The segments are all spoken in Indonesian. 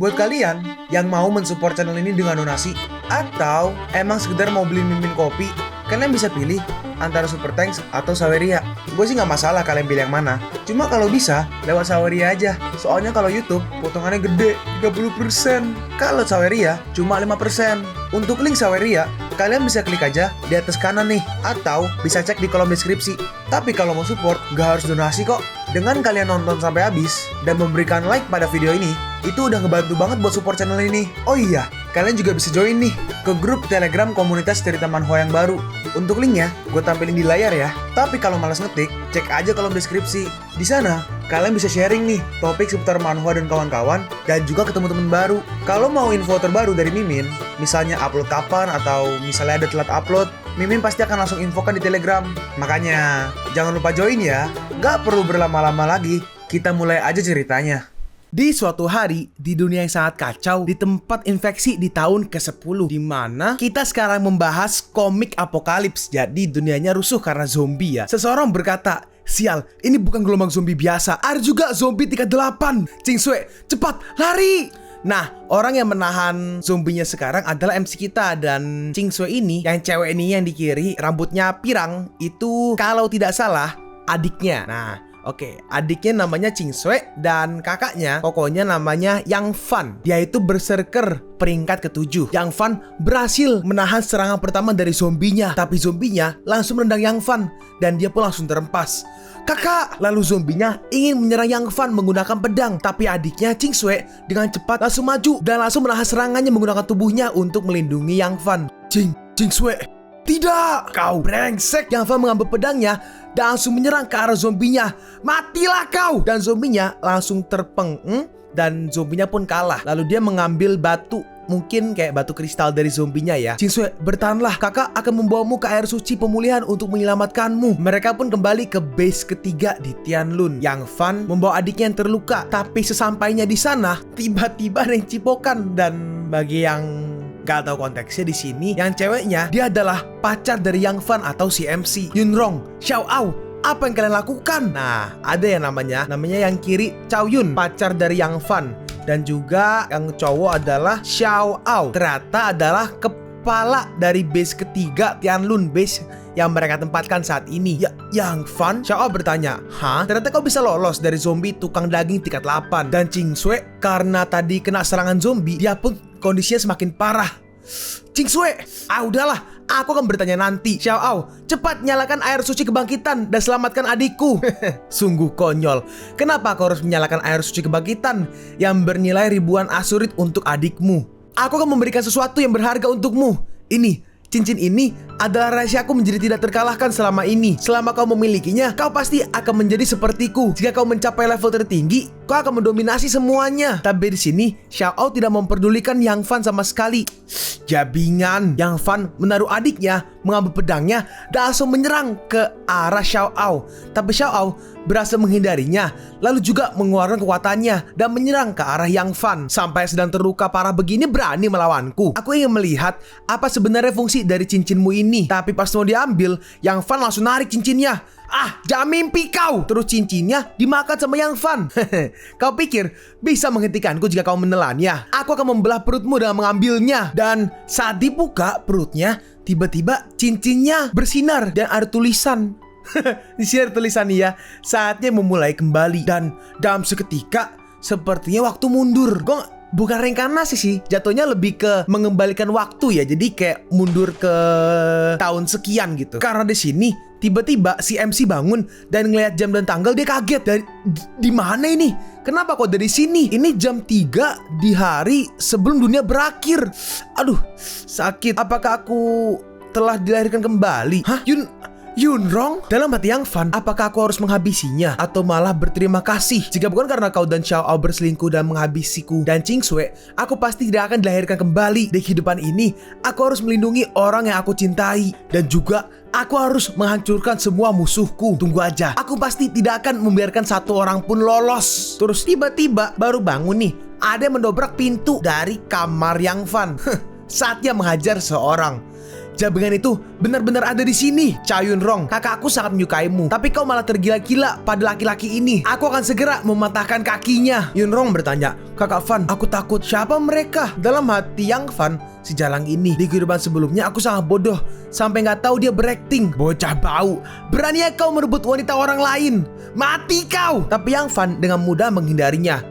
Buat kalian yang mau mensupport channel ini dengan donasi, atau emang sekedar mau beli mimin kopi, kalian bisa pilih antara Super Thanks atau Saweria. Gue sih nggak masalah kalian pilih yang mana. Cuma kalau bisa, lewat Saweria aja. Soalnya kalau YouTube, potongannya gede, 30%. Kalau Saweria, cuma 5%. Untuk link Saweria, kalian bisa klik aja di atas kanan nih. Atau bisa cek di kolom deskripsi. Tapi kalau mau support, nggak harus donasi kok. Dengan kalian nonton sampai habis, dan memberikan like pada video ini, itu udah ngebantu banget buat support channel ini. Oh iya, kalian juga bisa join nih ke grup Telegram komunitas cerita manhwa yang baru. Untuk linknya, gue tampilin di layar ya. Tapi kalau malas ngetik, cek aja kolom deskripsi. Di sana, kalian bisa sharing nih topik seputar manhwa dan kawan-kawan, dan juga ketemu teman baru. Kalau mau info terbaru dari Mimin, misalnya upload kapan atau misalnya ada telat upload, Mimin pasti akan langsung infokan di Telegram. Makanya, jangan lupa join ya. Gak perlu berlama-lama lagi, kita mulai aja ceritanya. Di suatu hari, di dunia yang sangat kacau, di tempat infeksi di tahun ke-10, di mana kita sekarang membahas komik apokalips. Jadi dunianya rusuh karena zombie ya. Seseorang berkata, "Sial, ini bukan gelombang zombie biasa. Ada juga zombie tingkat 8. Ching Sui, cepat, lari!" Nah, orang yang menahan zombinya sekarang adalah MC kita. Dan Ching Sui ini, yang cewek ini yang di kiri, rambutnya pirang, itu kalau tidak salah, adiknya. Nah, oke, adiknya namanya Ching Sui dan kakaknya pokoknya namanya Yang Fan. Dia itu berserker peringkat ke-7. Yang Fan berhasil menahan serangan pertama dari zombinya, tapi zombinya langsung menendang Yang Fan dan dia pun langsung terempas. "Kakak!" Lalu zombinya ingin menyerang Yang Fan menggunakan pedang, tapi adiknya Ching Sui dengan cepat langsung maju dan langsung menahan serangannya menggunakan tubuhnya untuk melindungi Yang Fan. Ching Sui, "Tidak, kau brengsek!" Yang Fan mengambil pedangnya dan langsung menyerang ke arah zombinya. "Matilah kau!" Dan zombinya langsung terpeng dan zombinya pun kalah. Lalu dia mengambil batu, mungkin kayak batu kristal dari zombinya ya. "Ching Sui, bertahanlah, kakak akan membawamu ke air suci pemulihan untuk menyelamatkanmu." Mereka pun kembali ke base ketiga di Tianlun. Yang Fan membawa adiknya yang terluka, tapi sesampainya di sana tiba-tiba ada yang cipokan. Dan bagi yang gak tahu konteksnya di sini, yang ceweknya dia adalah pacar dari Yang Fan atau si MC Yunrong. "Xiao Ao, apa yang kalian lakukan?" Nah, ada yang namanya yang kiri Chow Yun, pacar dari Yang Fan. Dan juga yang cowok adalah Xiao Ao, ternyata adalah kepala dari base ketiga Tianlun, base yang mereka tempatkan saat ini. Ya, Yang Fan, Xiao Ao bertanya, "Hah? Ternyata kau bisa lolos dari zombie tukang daging tingkat 8. Dan Ching Sui karena tadi kena serangan zombie, dia pun kondisinya semakin parah. "Ching Sui, udahlah, aku akan bertanya nanti. Xiao Ao, cepat nyalakan air suci kebangkitan dan selamatkan adikku." Sungguh konyol. Kenapa kau harus menyalakan air suci kebangkitan yang bernilai ribuan asurit untuk adikmu? Aku akan memberikan sesuatu yang berharga untukmu. Ini, cincin ini adalah rahasiaku menjadi tidak terkalahkan selama ini. Selama kau memilikinya, kau pasti akan menjadi sepertiku. Jika kau mencapai level tertinggi, kau akan mendominasi semuanya. Tapi di sini, Xiao Ao tidak memperdulikan Yang Fan sama sekali. Jabingan. Yang Fan menaruh adiknya, mengambil pedangnya, dan langsung menyerang ke arah Xiao Ao. Tapi Xiao Ao berhasil menghindarinya, lalu juga mengeluarkan kekuatannya dan menyerang ke arah Yang Fan. "Sampai sedang terluka parah begini berani melawanku? Aku ingin melihat apa sebenarnya fungsi dari cincinmu ini." Tapi pas mau diambil, Yang Fan langsung narik cincinnya. "Ah, jangan mimpi kau!" Terus cincinnya dimakan sama Yang Fan. "Kau pikir bisa menghentikanku jika kau menelannya? Aku akan membelah perutmu dengan mengambilnya." Dan saat dibuka perutnya, tiba-tiba cincinnya bersinar dan ada tulisan. Di sini ada tulisan nih ya, "Saatnya memulai kembali." Dan dalam seketika sepertinya waktu mundur. Bukan reinkarnasi sih, jatuhnya lebih ke mengembalikan waktu ya. Jadi kayak mundur ke tahun sekian gitu. Karena di sini tiba-tiba si MC bangun dan ngelihat jam dan tanggal, dia kaget. Dari di mana ini? Kenapa kok dari sini? Ini jam 3 di hari sebelum dunia berakhir. Aduh, sakit. Apakah aku telah dilahirkan kembali? Hah? Yunrong? Dalam hati Yang Fan, apakah aku harus menghabisinya atau malah berterima kasih? Jika bukan karena kau dan Xiao Ao berselingkuh dan menghabisiku dan Ching Sui, aku pasti tidak akan dilahirkan kembali. Di kehidupan ini, aku harus melindungi orang yang aku cintai. Dan juga, aku harus menghancurkan semua musuhku. Tunggu aja, aku pasti tidak akan membiarkan satu orang pun lolos. Terus tiba-tiba baru bangun nih, ada yang mendobrak pintu dari kamar Yang Fan. saatnya menghajar seorang. Jabingan itu benar-benar ada di sini, Cha Yunrong. Kakakku sangat menyukaimu, tapi kau malah tergila-gila pada laki-laki ini. Aku akan segera mematahkan kakinya. Yunrong bertanya, Kakak Fan, aku takut. Siapa mereka? Dalam hati Yang Fan, si jalang ini. Di kehidupan sebelumnya aku sangat bodoh, sampai nggak tahu dia berakting. Bocah bau, beraninya kau merebut wanita orang lain. Mati kau! Tapi Yang Fan dengan mudah menghindarinya.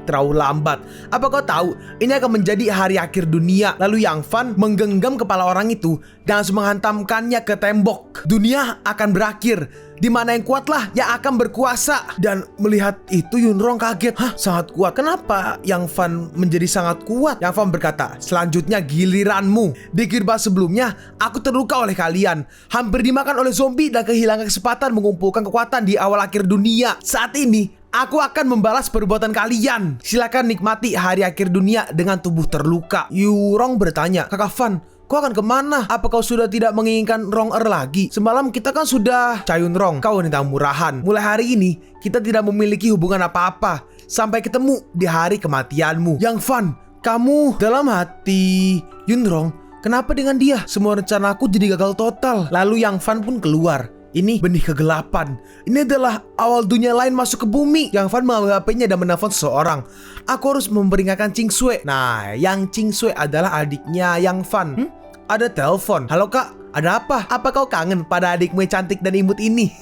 Terlalu lambat. Apa kau tahu ini akan menjadi hari akhir dunia? Lalu Yang Fan menggenggam kepala orang itu dan langsung menghantamkannya ke tembok. Dunia akan berakhir, di mana yang kuatlah yang akan berkuasa. Dan melihat itu Yunrong kaget. Hah, sangat kuat. Kenapa Yang Fan menjadi sangat kuat? Yang Fan berkata, selanjutnya giliranmu. Di kehidupan sebelumnya aku terluka oleh kalian, hampir dimakan oleh zombie dan kehilangan kesempatan mengumpulkan kekuatan di awal akhir dunia. Saat ini aku akan membalas perbuatan kalian. Silakan nikmati hari akhir dunia dengan tubuh terluka. Yurong bertanya, Kakak Fan, kau akan kemana? Apa kau sudah tidak menginginkan Rong lagi? Semalam kita kan sudah... Cha Yunrong, kau wanita murahan. Mulai hari ini kita tidak memiliki hubungan apa-apa. Sampai ketemu di hari kematianmu. Yang Fan, kamu... Dalam hati Yunrong, kenapa dengan dia? Semua rencanaku jadi gagal total. Lalu Yang Fan pun keluar. Ini benih kegelapan. Ini adalah awal dunia lain masuk ke bumi. Yang Fan mengambil HP-nya dan menelpon seseorang. Aku harus memperingatkan Ching Sui. Nah, yang Ching Sui adalah adiknya Yang Fan. Ada telepon. Halo kak, ada apa? Apa kau kangen pada adikmu yang cantik dan imut ini?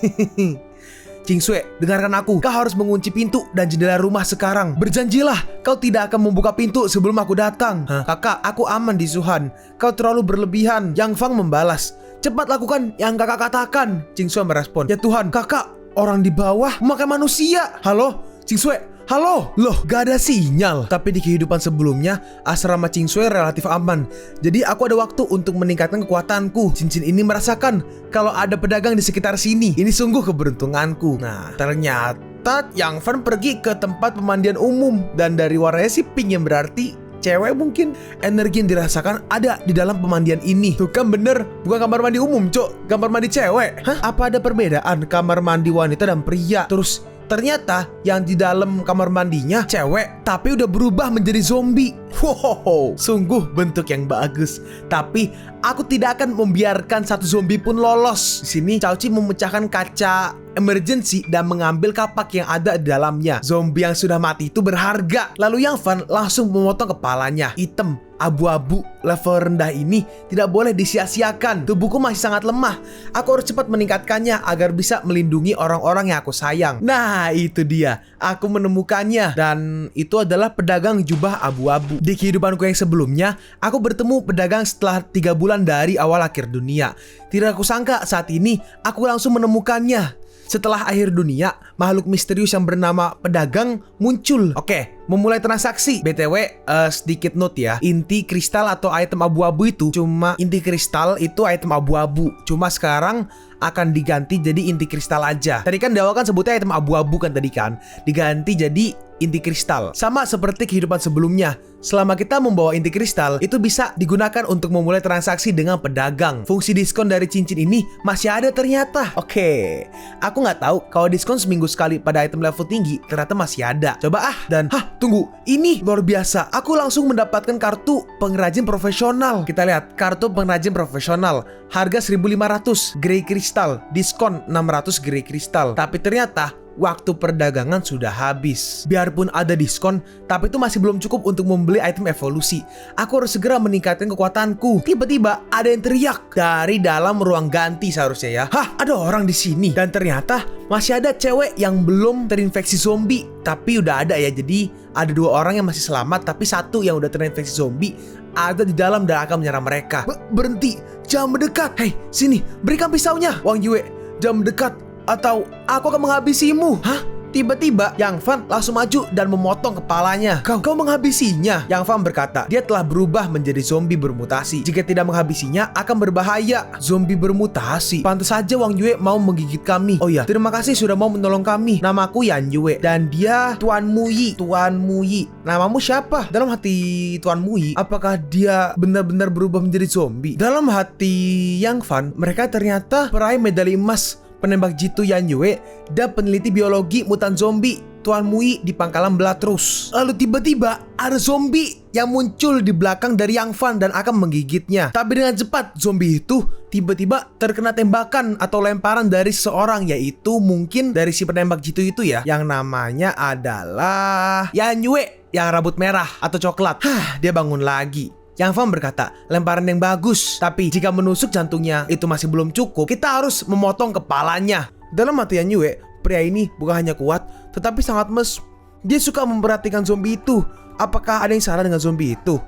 Ching Sui, dengarkan aku. Kau harus mengunci pintu dan jendela rumah sekarang. Berjanjilah kau tidak akan membuka pintu sebelum aku datang. Kakak, aku aman di Suhan. Kau terlalu berlebihan. Yang Fang membalas, cepat lakukan yang kakak katakan. Ching Sui merespon, ya Tuhan, kakak orang di bawah memakan manusia. Halo, Ching Sui. Halo, loh gak ada sinyal. Tapi di kehidupan sebelumnya asrama Ching Sui relatif aman. Jadi aku ada waktu untuk meningkatkan kekuatanku. Cincin ini merasakan kalau ada pedagang di sekitar sini. Ini sungguh keberuntunganku. Nah, ternyata Yang Fan pergi ke tempat pemandian umum. Dan dari warnanya sih pink, yang berarti cewek mungkin. Energi yang dirasakan ada di dalam pemandian ini. Tuh kan bener, bukan kamar mandi umum cok, kamar mandi cewek. Hah? Apa ada perbedaan kamar mandi wanita dan pria? Terus ternyata yang di dalam kamar mandinya cewek, tapi udah berubah menjadi zombie. Wow, sungguh bentuk yang bagus. Tapi aku tidak akan membiarkan satu zombie pun lolos. Di sini Cao Chi memecahkan kaca emergency dan mengambil kapak yang ada di dalamnya. Zombie yang sudah mati itu berharga. Lalu Yang Fan langsung memotong kepalanya. Hitam, abu-abu, level rendah ini tidak boleh disia-siakan. Tubuhku masih sangat lemah. Aku harus cepat meningkatkannya agar bisa melindungi orang-orang yang aku sayang. Nah, itu dia. Aku menemukannya. Dan itu adalah pedagang jubah abu-abu. Di kehidupanku yang sebelumnya, aku bertemu pedagang setelah 3 bulan dari awal akhir dunia. Tidak aku sangka saat ini aku langsung menemukannya. Setelah akhir dunia, makhluk misterius yang bernama pedagang muncul. Oke, memulai transaksi. BTW, sedikit note ya. Inti kristal atau item abu-abu itu cuma inti kristal itu item abu-abu. Cuma sekarang akan diganti jadi inti kristal aja. Tadi kan di awal kan sebutnya item abu-abu kan tadi kan. Diganti jadi inti kristal. Sama seperti kehidupan sebelumnya. Selama kita membawa inti kristal, itu bisa digunakan untuk memulai transaksi dengan pedagang. Fungsi diskon dari cincin ini masih ada ternyata. Oke, aku nggak tahu kalau diskon seminggu sekali pada item level tinggi ternyata masih ada. Coba dan tunggu, ini luar biasa. Aku langsung mendapatkan kartu pengrajin profesional. Kita lihat, kartu pengrajin profesional. Harga 1.500 grey kristal, diskon 600 grey kristal. Tapi ternyata waktu perdagangan sudah habis. Biarpun ada diskon, tapi itu masih belum cukup untuk membeli item evolusi. Aku harus segera meningkatkan kekuatanku. Tiba-tiba ada yang teriak dari dalam ruang ganti seharusnya ya. Hah, ada orang di sini. Dan ternyata masih ada cewek yang belum terinfeksi zombie. Tapi udah ada ya, jadi ada 2 orang yang masih selamat, tapi 1 yang udah terinfeksi zombie ada di dalam dan akan menyerang mereka. Berhenti, jangan mendekat. Hei, sini, berikan pisaunya. Wang Yue, jangan mendekat atau aku akan menghabisimu. Hah? Tiba-tiba Yang Fan langsung maju dan memotong kepalanya. Kau menghabisinya? Yang Fan berkata, dia telah berubah menjadi zombie bermutasi. Jika tidak menghabisinya akan berbahaya. Zombie bermutasi. Pantas saja Wang Yue mau menggigit kami. Oh ya, terima kasih sudah mau menolong kami. Namaku Yan Yue dan dia Tuan Muyi. Tuan Muyi. Namamu siapa? Dalam hati Tuan Muyi, apakah dia benar-benar berubah menjadi zombie? Dalam hati Yang Fan, mereka ternyata peraih medali emas penembak jitu Yan Yue dan peneliti biologi mutan zombie Tuan Mui di pangkalan Blatrus. Lalu tiba-tiba ada zombie yang muncul di belakang dari Yang Fan dan akan menggigitnya. Tapi dengan cepat zombie itu tiba-tiba terkena tembakan atau lemparan dari seseorang, yaitu mungkin dari si penembak jitu itu ya, yang namanya adalah Yan Yue yang rambut merah atau coklat. Dia bangun lagi. Yang Fan berkata, lemparan yang bagus, tapi jika menusuk jantungnya itu masih belum cukup, kita harus memotong kepalanya. Dalam hati Yan Yue, pria ini bukan hanya kuat, tetapi sangat mesum. Dia suka memperhatikan zombie itu. Apakah ada yang salah dengan zombie itu?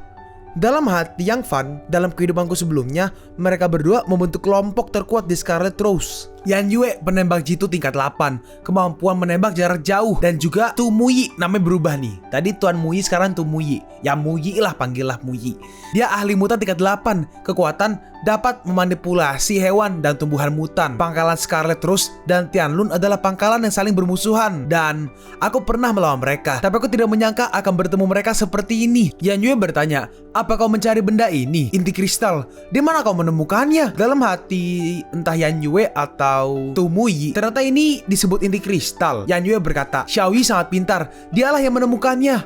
Dalam hati Yang Fan, dalam kehidupanku sebelumnya, mereka berdua membentuk kelompok terkuat di Scarlet Rose. Yan Yue penembak jitu tingkat 8, kemampuan menembak jarak jauh, dan juga Tu Muyi, namanya berubah nih. Tadi Tuan Muyi, sekarang Tu Muyi. Ya Muyi lah, panggillah Muyi. Dia ahli mutan tingkat 8, kekuatan dapat memanipulasi hewan dan tumbuhan mutan. Pangkalan Scarlet Rose dan Tianlun adalah pangkalan yang saling bermusuhan, dan aku pernah melawan mereka, tapi aku tidak menyangka akan bertemu mereka seperti ini. Yan Yue bertanya, apa kau mencari benda ini? Inti kristal. Di mana kau menemukannya? Dalam hati entah Yan Yue atau Tu Muyi, ternyata ini disebut inti kristal. Yan Yue berkata, Xiao Yi sangat pintar, dialah yang menemukannya.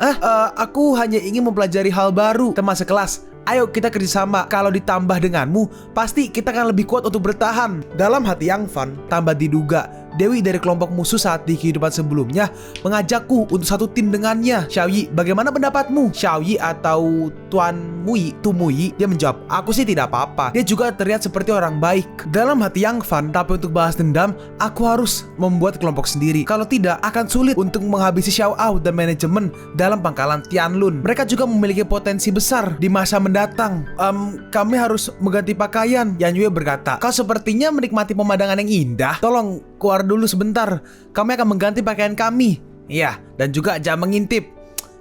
Aku hanya ingin mempelajari hal baru. Teman sekelas, ayo kita kerjasama. Kalau ditambah denganmu, pasti kita akan lebih kuat untuk bertahan. Dalam hati Yang Fan, tambah diduga Dewi dari kelompok musuh saat di kehidupan sebelumnya mengajakku untuk satu tim dengannya. Xiao Yi, bagaimana pendapatmu? Xiao Yi atau Tuan Muyi, Tu Muyi, dia menjawab, aku sih tidak apa-apa. Dia juga terlihat seperti orang baik. Dalam hati Yang Fan, tapi untuk balas dendam, aku harus membuat kelompok sendiri. Kalau tidak, akan sulit untuk menghabisi Xiao Ao dan manajemen dalam pangkalan Tianlun. Mereka juga memiliki potensi besar di masa mendatang. Kami harus mengganti pakaian. Yan Yue berkata, kau sepertinya menikmati pemandangan yang indah. Tolong keluar dulu sebentar. Kami akan mengganti pakaian kami. Iya, dan juga jangan mengintip.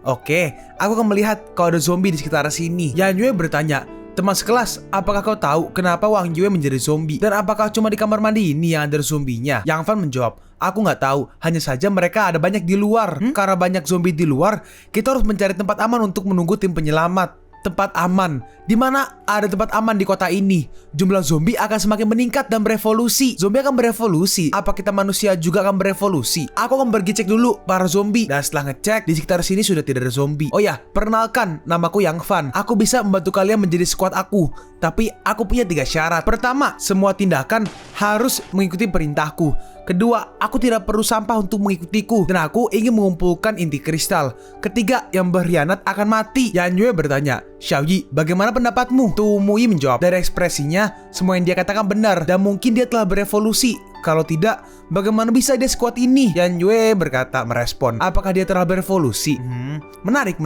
Oke, aku akan melihat kalau ada zombie di sekitar sini. Yan Yue bertanya, teman sekelas, apakah kau tahu kenapa Wang Yue menjadi zombie? Dan apakah cuma di kamar mandi ini yang ada zombinya? Yang Fan menjawab, aku nggak tahu, hanya saja mereka ada banyak di luar. Karena banyak zombie di luar, kita harus mencari tempat aman untuk menunggu tim penyelamat. Tempat aman. Di mana ada tempat aman di kota ini, jumlah zombie akan semakin meningkat dan berevolusi. Zombie akan berevolusi. Apa kita manusia juga akan berevolusi? Aku akan pergi cek dulu para zombie. Dan setelah ngecek, di sekitar sini sudah tidak ada zombie. Oh ya, perkenalkan, namaku Yang Fan. Aku bisa membantu kalian menjadi squad aku. Tapi aku punya 3 syarat. Pertama, semua tindakan harus mengikuti perintahku. Kedua, aku tidak perlu sampah untuk mengikutiku. Dan aku ingin mengumpulkan inti kristal. Ketiga, yang berkhianat akan mati. Yan Yue bertanya, Xiao Yi, bagaimana pendapatmu? Tu Muyi menjawab, dari ekspresinya, semua yang dia katakan benar. Dan mungkin dia telah berevolusi. Kalau tidak, bagaimana bisa dia sekuat ini? Yan Yue berkata, merespon, apakah dia telah berevolusi? Menarik.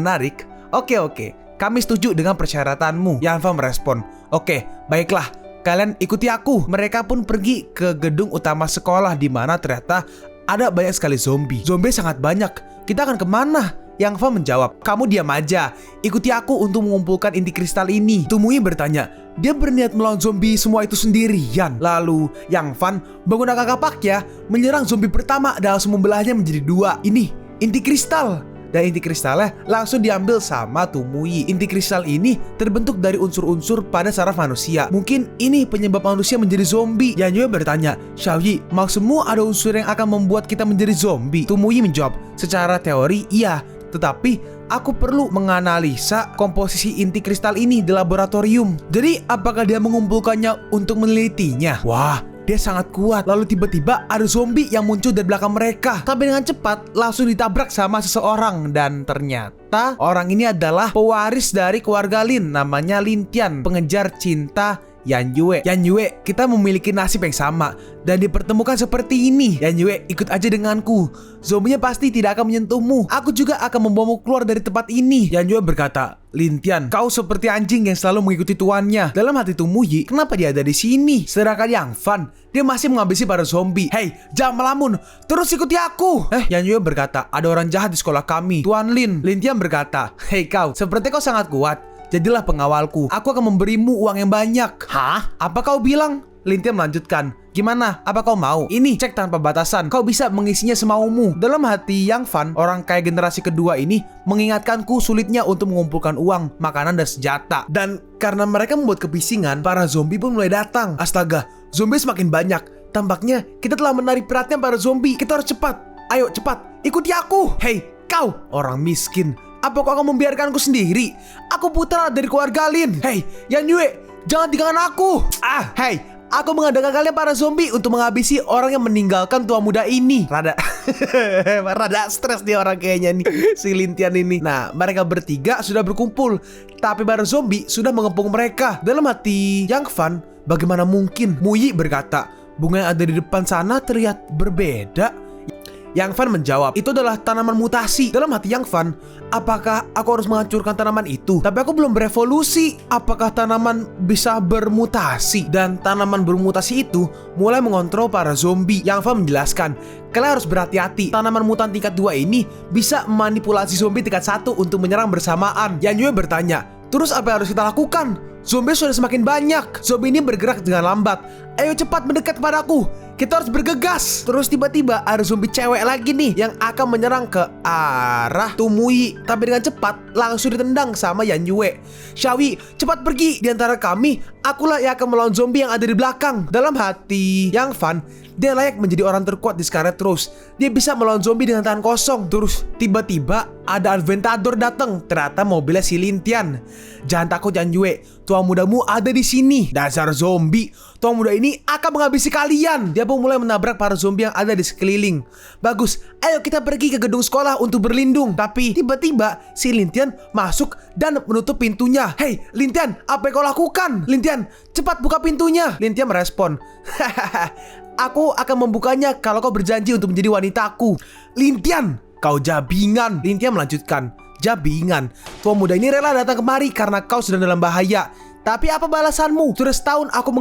Oke. Kami setuju dengan persyaratanmu. Yan Fan merespon, oke, baiklah. Kalian ikuti aku. Mereka pun pergi ke gedung utama sekolah, di mana ternyata ada banyak sekali zombie. Zombie sangat banyak. Kita akan kemana? Yang Fan menjawab, kamu diam aja. Ikuti aku untuk mengumpulkan inti kristal ini. Tu Muyi bertanya, dia berniat melawan zombie semua itu sendirian. Lalu Yang Fan menggunakan kapaknya menyerang zombie pertama dan langsung membelahnya menjadi 2. Ini inti kristal. Dan inti kristalnya langsung diambil sama Tu Muyi. Inti kristal ini terbentuk dari unsur-unsur pada saraf manusia. Mungkin ini penyebab manusia menjadi zombie. Yan Yue bertanya, Xiao Yi, maksudmu ada unsur yang akan membuat kita menjadi zombie? Tu Muyi menjawab, secara teori iya, tetapi aku perlu menganalisa komposisi inti kristal ini di laboratorium. Jadi apakah dia mengumpulkannya untuk menelitinya? Wah, dia sangat kuat. Lalu tiba-tiba ada zombie yang muncul dari belakang mereka. Tapi dengan cepat langsung ditabrak sama seseorang. Dan ternyata orang ini adalah pewaris dari keluarga Lin, namanya Lin Tian, pengejar cinta Yan Yue. Yan Yue, kita memiliki nasib yang sama dan dipertemukan seperti ini. Yan Yue, ikut aja denganku. Zombinya pasti tidak akan menyentuhmu. Aku juga akan membawamu keluar dari tempat ini. Yan Yue berkata, Lin Tian, kau seperti anjing yang selalu mengikuti tuannya. Dalam hati Tu Muyi, kenapa dia ada di sini? Sedangkan Yang Fan, dia masih menghabisi para zombie. Hei, jangan melamun, terus ikuti aku. Yan Yue berkata, ada orang jahat di sekolah kami, Tuan Lin. Lin Tian berkata, hei kau, seperti kau sangat kuat. Jadilah pengawalku. Aku akan memberimu uang yang banyak. Hah? Apa kau bilang? Lin Tian melanjutkan, gimana? Apa kau mau? Ini cek tanpa batasan. Kau bisa mengisinya semaumu. Dalam hati Yang Fan, orang kaya generasi kedua ini mengingatkanku sulitnya untuk mengumpulkan uang, makanan, dan senjata. Dan karena mereka membuat kebisingan, para zombie pun mulai datang. Astaga, zombie semakin banyak. Tampaknya kita telah menarik perhatian para zombie. Kita harus cepat. Ayo cepat, ikuti aku. Hei, kau orang miskin. Apa kau akan membiarkanku sendiri? Aku putra dari keluarga Lin. Hei, Yan Yue, jangan tinggalkan aku. Hei, aku mengadakan kalian para zombie untuk menghabisi orang yang meninggalkan tua muda ini. Rada stres dia orang kayaknya nih, si Lintian ini. Nah, mereka bertiga sudah berkumpul, tapi para zombie sudah mengepung mereka. Dalam hati Yang Fan, bagaimana mungkin? Muyi berkata, bunga yang ada di depan sana terlihat berbeda. Yang Fan menjawab, itu adalah tanaman mutasi. Dalam hati Yang Fan, apakah aku harus menghancurkan tanaman itu? Tapi aku belum berevolusi. Apakah tanaman bisa bermutasi? Dan tanaman bermutasi itu mulai mengontrol para zombie. Yang Fan menjelaskan, kalian harus berhati-hati. Tanaman mutan tingkat 2 ini bisa memanipulasi zombie tingkat 1 untuk menyerang bersamaan. Yan Yue bertanya, terus apa yang harus kita lakukan? Zombie sudah semakin banyak. Zombie ini bergerak dengan lambat. Ayo cepat mendekat kepadaku. Kita harus bergegas. Terus tiba-tiba ada zombie cewek lagi nih yang akan menyerang ke arah Tumui. Tapi dengan cepat langsung ditendang sama Yan Yue. Xiaoyi, cepat pergi. Di antara kami, akulah yang akan melawan zombie yang ada di belakang. Dalam hati Yang Fan, dia layak menjadi orang terkuat di Scarlet Rose. Dia bisa melawan zombie dengan tangan kosong. Terus tiba-tiba ada Aventador datang. Ternyata mobilnya si Lintian. Jangan takut Yan Yue, tua mudamu ada di sini. Dasar zombie, tua muda ini akan menghabisi kalian. Dia pun mulai menabrak para zombie yang ada di sekeliling. Bagus, ayo kita pergi ke gedung sekolah untuk berlindung. Tapi tiba-tiba si Lintian masuk dan menutup pintunya. Hei Lintian, apa yang kau lakukan? Lintian, cepat buka pintunya. Lintian merespon, aku akan membukanya kalau kau berjanji untuk menjadi wanitaku. Lintian, kau jabingan. Lintian melanjutkan, jabingan. Tua muda ini rela datang kemari karena kau sedang dalam bahaya. Tapi apa balasanmu? Sudah setahun aku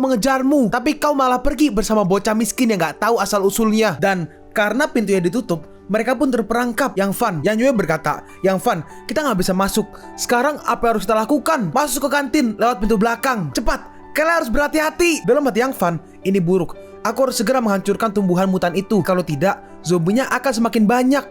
mengejarmu. Tapi kau malah pergi bersama bocah miskin yang gak tahu asal usulnya. Dan karena pintunya ditutup, mereka pun terperangkap. Yang Fan, Yan Yue berkata, Yang Fan, kita gak bisa masuk. Sekarang apa yang harus kita lakukan? Masuk ke kantin lewat pintu belakang. Cepat, kalian harus berhati-hati. Dalam hati Yang Fan, ini buruk. Aku harus segera menghancurkan tumbuhan mutan itu. Kalau tidak, zombinya akan semakin banyak.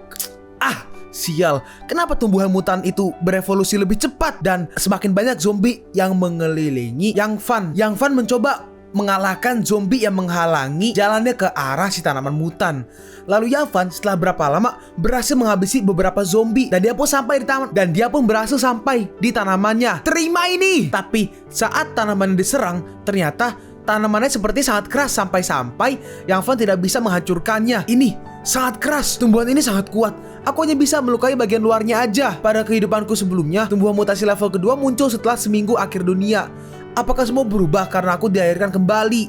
Sial, kenapa tumbuhan mutan itu berevolusi lebih cepat dan semakin banyak zombie yang mengelilingi Yang Fan. Yang Fan mencoba mengalahkan zombie yang menghalangi jalannya ke arah si tanaman mutan. Lalu Yang Fan setelah berapa lama berhasil menghabisi beberapa zombie dan dia pun berhasil sampai di tanamannya. Terima ini. Tapi saat tanaman diserang, ternyata tanamannya seperti sangat keras sampai Yang Fan tidak bisa menghancurkannya. Ini sangat keras, tumbuhan ini sangat kuat. Aku hanya bisa melukai bagian luarnya aja. Pada kehidupanku sebelumnya, tumbuhan mutasi level kedua muncul setelah seminggu akhir dunia. Apakah semua berubah karena aku dilahirkan kembali?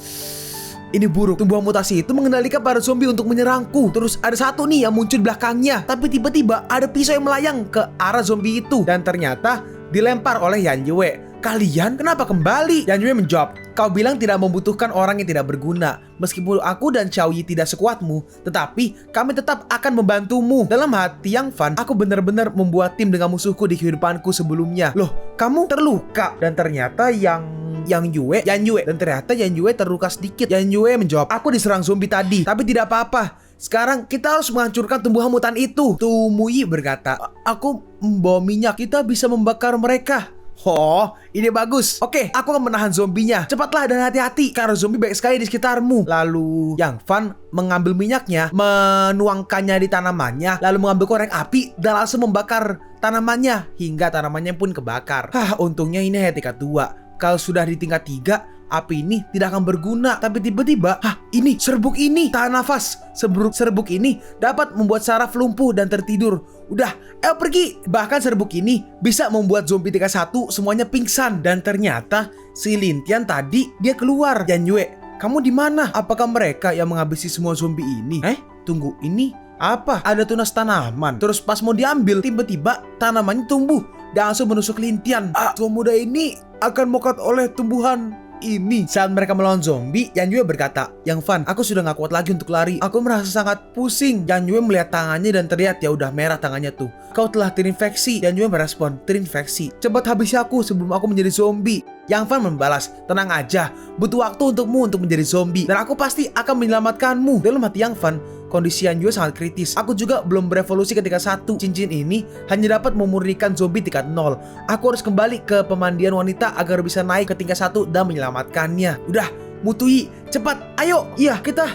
Ini buruk. Tumbuhan mutasi itu mengendalikan para zombie untuk menyerangku. Terus ada satu nih yang muncul di belakangnya. Tapi tiba-tiba ada pisau yang melayang ke arah zombie itu. Dan ternyata dilempar oleh Yan Yue. Kalian kenapa kembali? Yan Yue menjawab, kau bilang tidak membutuhkan orang yang tidak berguna. Meskipun aku dan Xiaoyi tidak sekuatmu, tetapi kami tetap akan membantumu. Dalam hati Yang Fan, aku benar-benar membuat tim dengan musuhku di kehidupanku sebelumnya. Loh, kamu terluka? Dan ternyata Yan Yue terluka sedikit. Yan Yue menjawab, aku diserang zombie tadi, tapi tidak apa-apa. Sekarang kita harus menghancurkan tumbuhan mutan itu. Tumui berkata, aku membawa minyak, kita bisa membakar mereka. Oh, ini bagus. Oke, aku akan menahan zombinya. Cepatlah dan hati-hati karena zombie banyak sekali di sekitarmu. Lalu Yang Fan mengambil minyaknya, menuangkannya di tanamannya, lalu mengambil korek api dan langsung membakar tanamannya hingga tanamannya pun kebakar. Untungnya ini hanya tingkat 2. Kalau sudah di tingkat 3, api ini tidak akan berguna. Tapi tiba-tiba, ini serbuk ini tahan nafas. Serbuk ini dapat membuat saraf lumpuh dan tertidur. Udah, ayo pergi. Bahkan serbuk ini bisa membuat zombie tingkat 1 semuanya pingsan. Dan ternyata si Lintian tadi dia keluar. Yan Yue, kamu di mana? Apakah mereka yang menghabisi semua zombie ini? Tunggu, ini apa? Ada tunas tanaman. Terus pas mau diambil, tiba-tiba tanamannya tumbuh dan langsung menusuk Lintian. Tua muda ini akan mokat oleh tumbuhan ini. Saat mereka melawan zombie, Yan Yue berkata, Yang Fan, aku sudah gak kuat lagi untuk lari. Aku merasa sangat pusing. Yan Yue melihat tangannya dan terlihat ya udah merah tangannya tuh. Kau telah terinfeksi. Yan Yue merespon, terinfeksi. Cepat habisi aku sebelum aku menjadi zombie. Yang Fan membalas, tenang aja, butuh waktu untukmu untuk menjadi zombie dan aku pasti akan menyelamatkanmu. Dalam hati Yang Fan, kondisi Yan Yue sangat kritis. Aku juga belum berevolusi ke tingkat 1. Cincin ini hanya dapat memurnikan zombie tingkat 0. Aku harus kembali ke pemandian wanita agar bisa naik ke tingkat 1 dan menyelamatkannya. Udah, Mutui, cepat, ayo. Iya, kita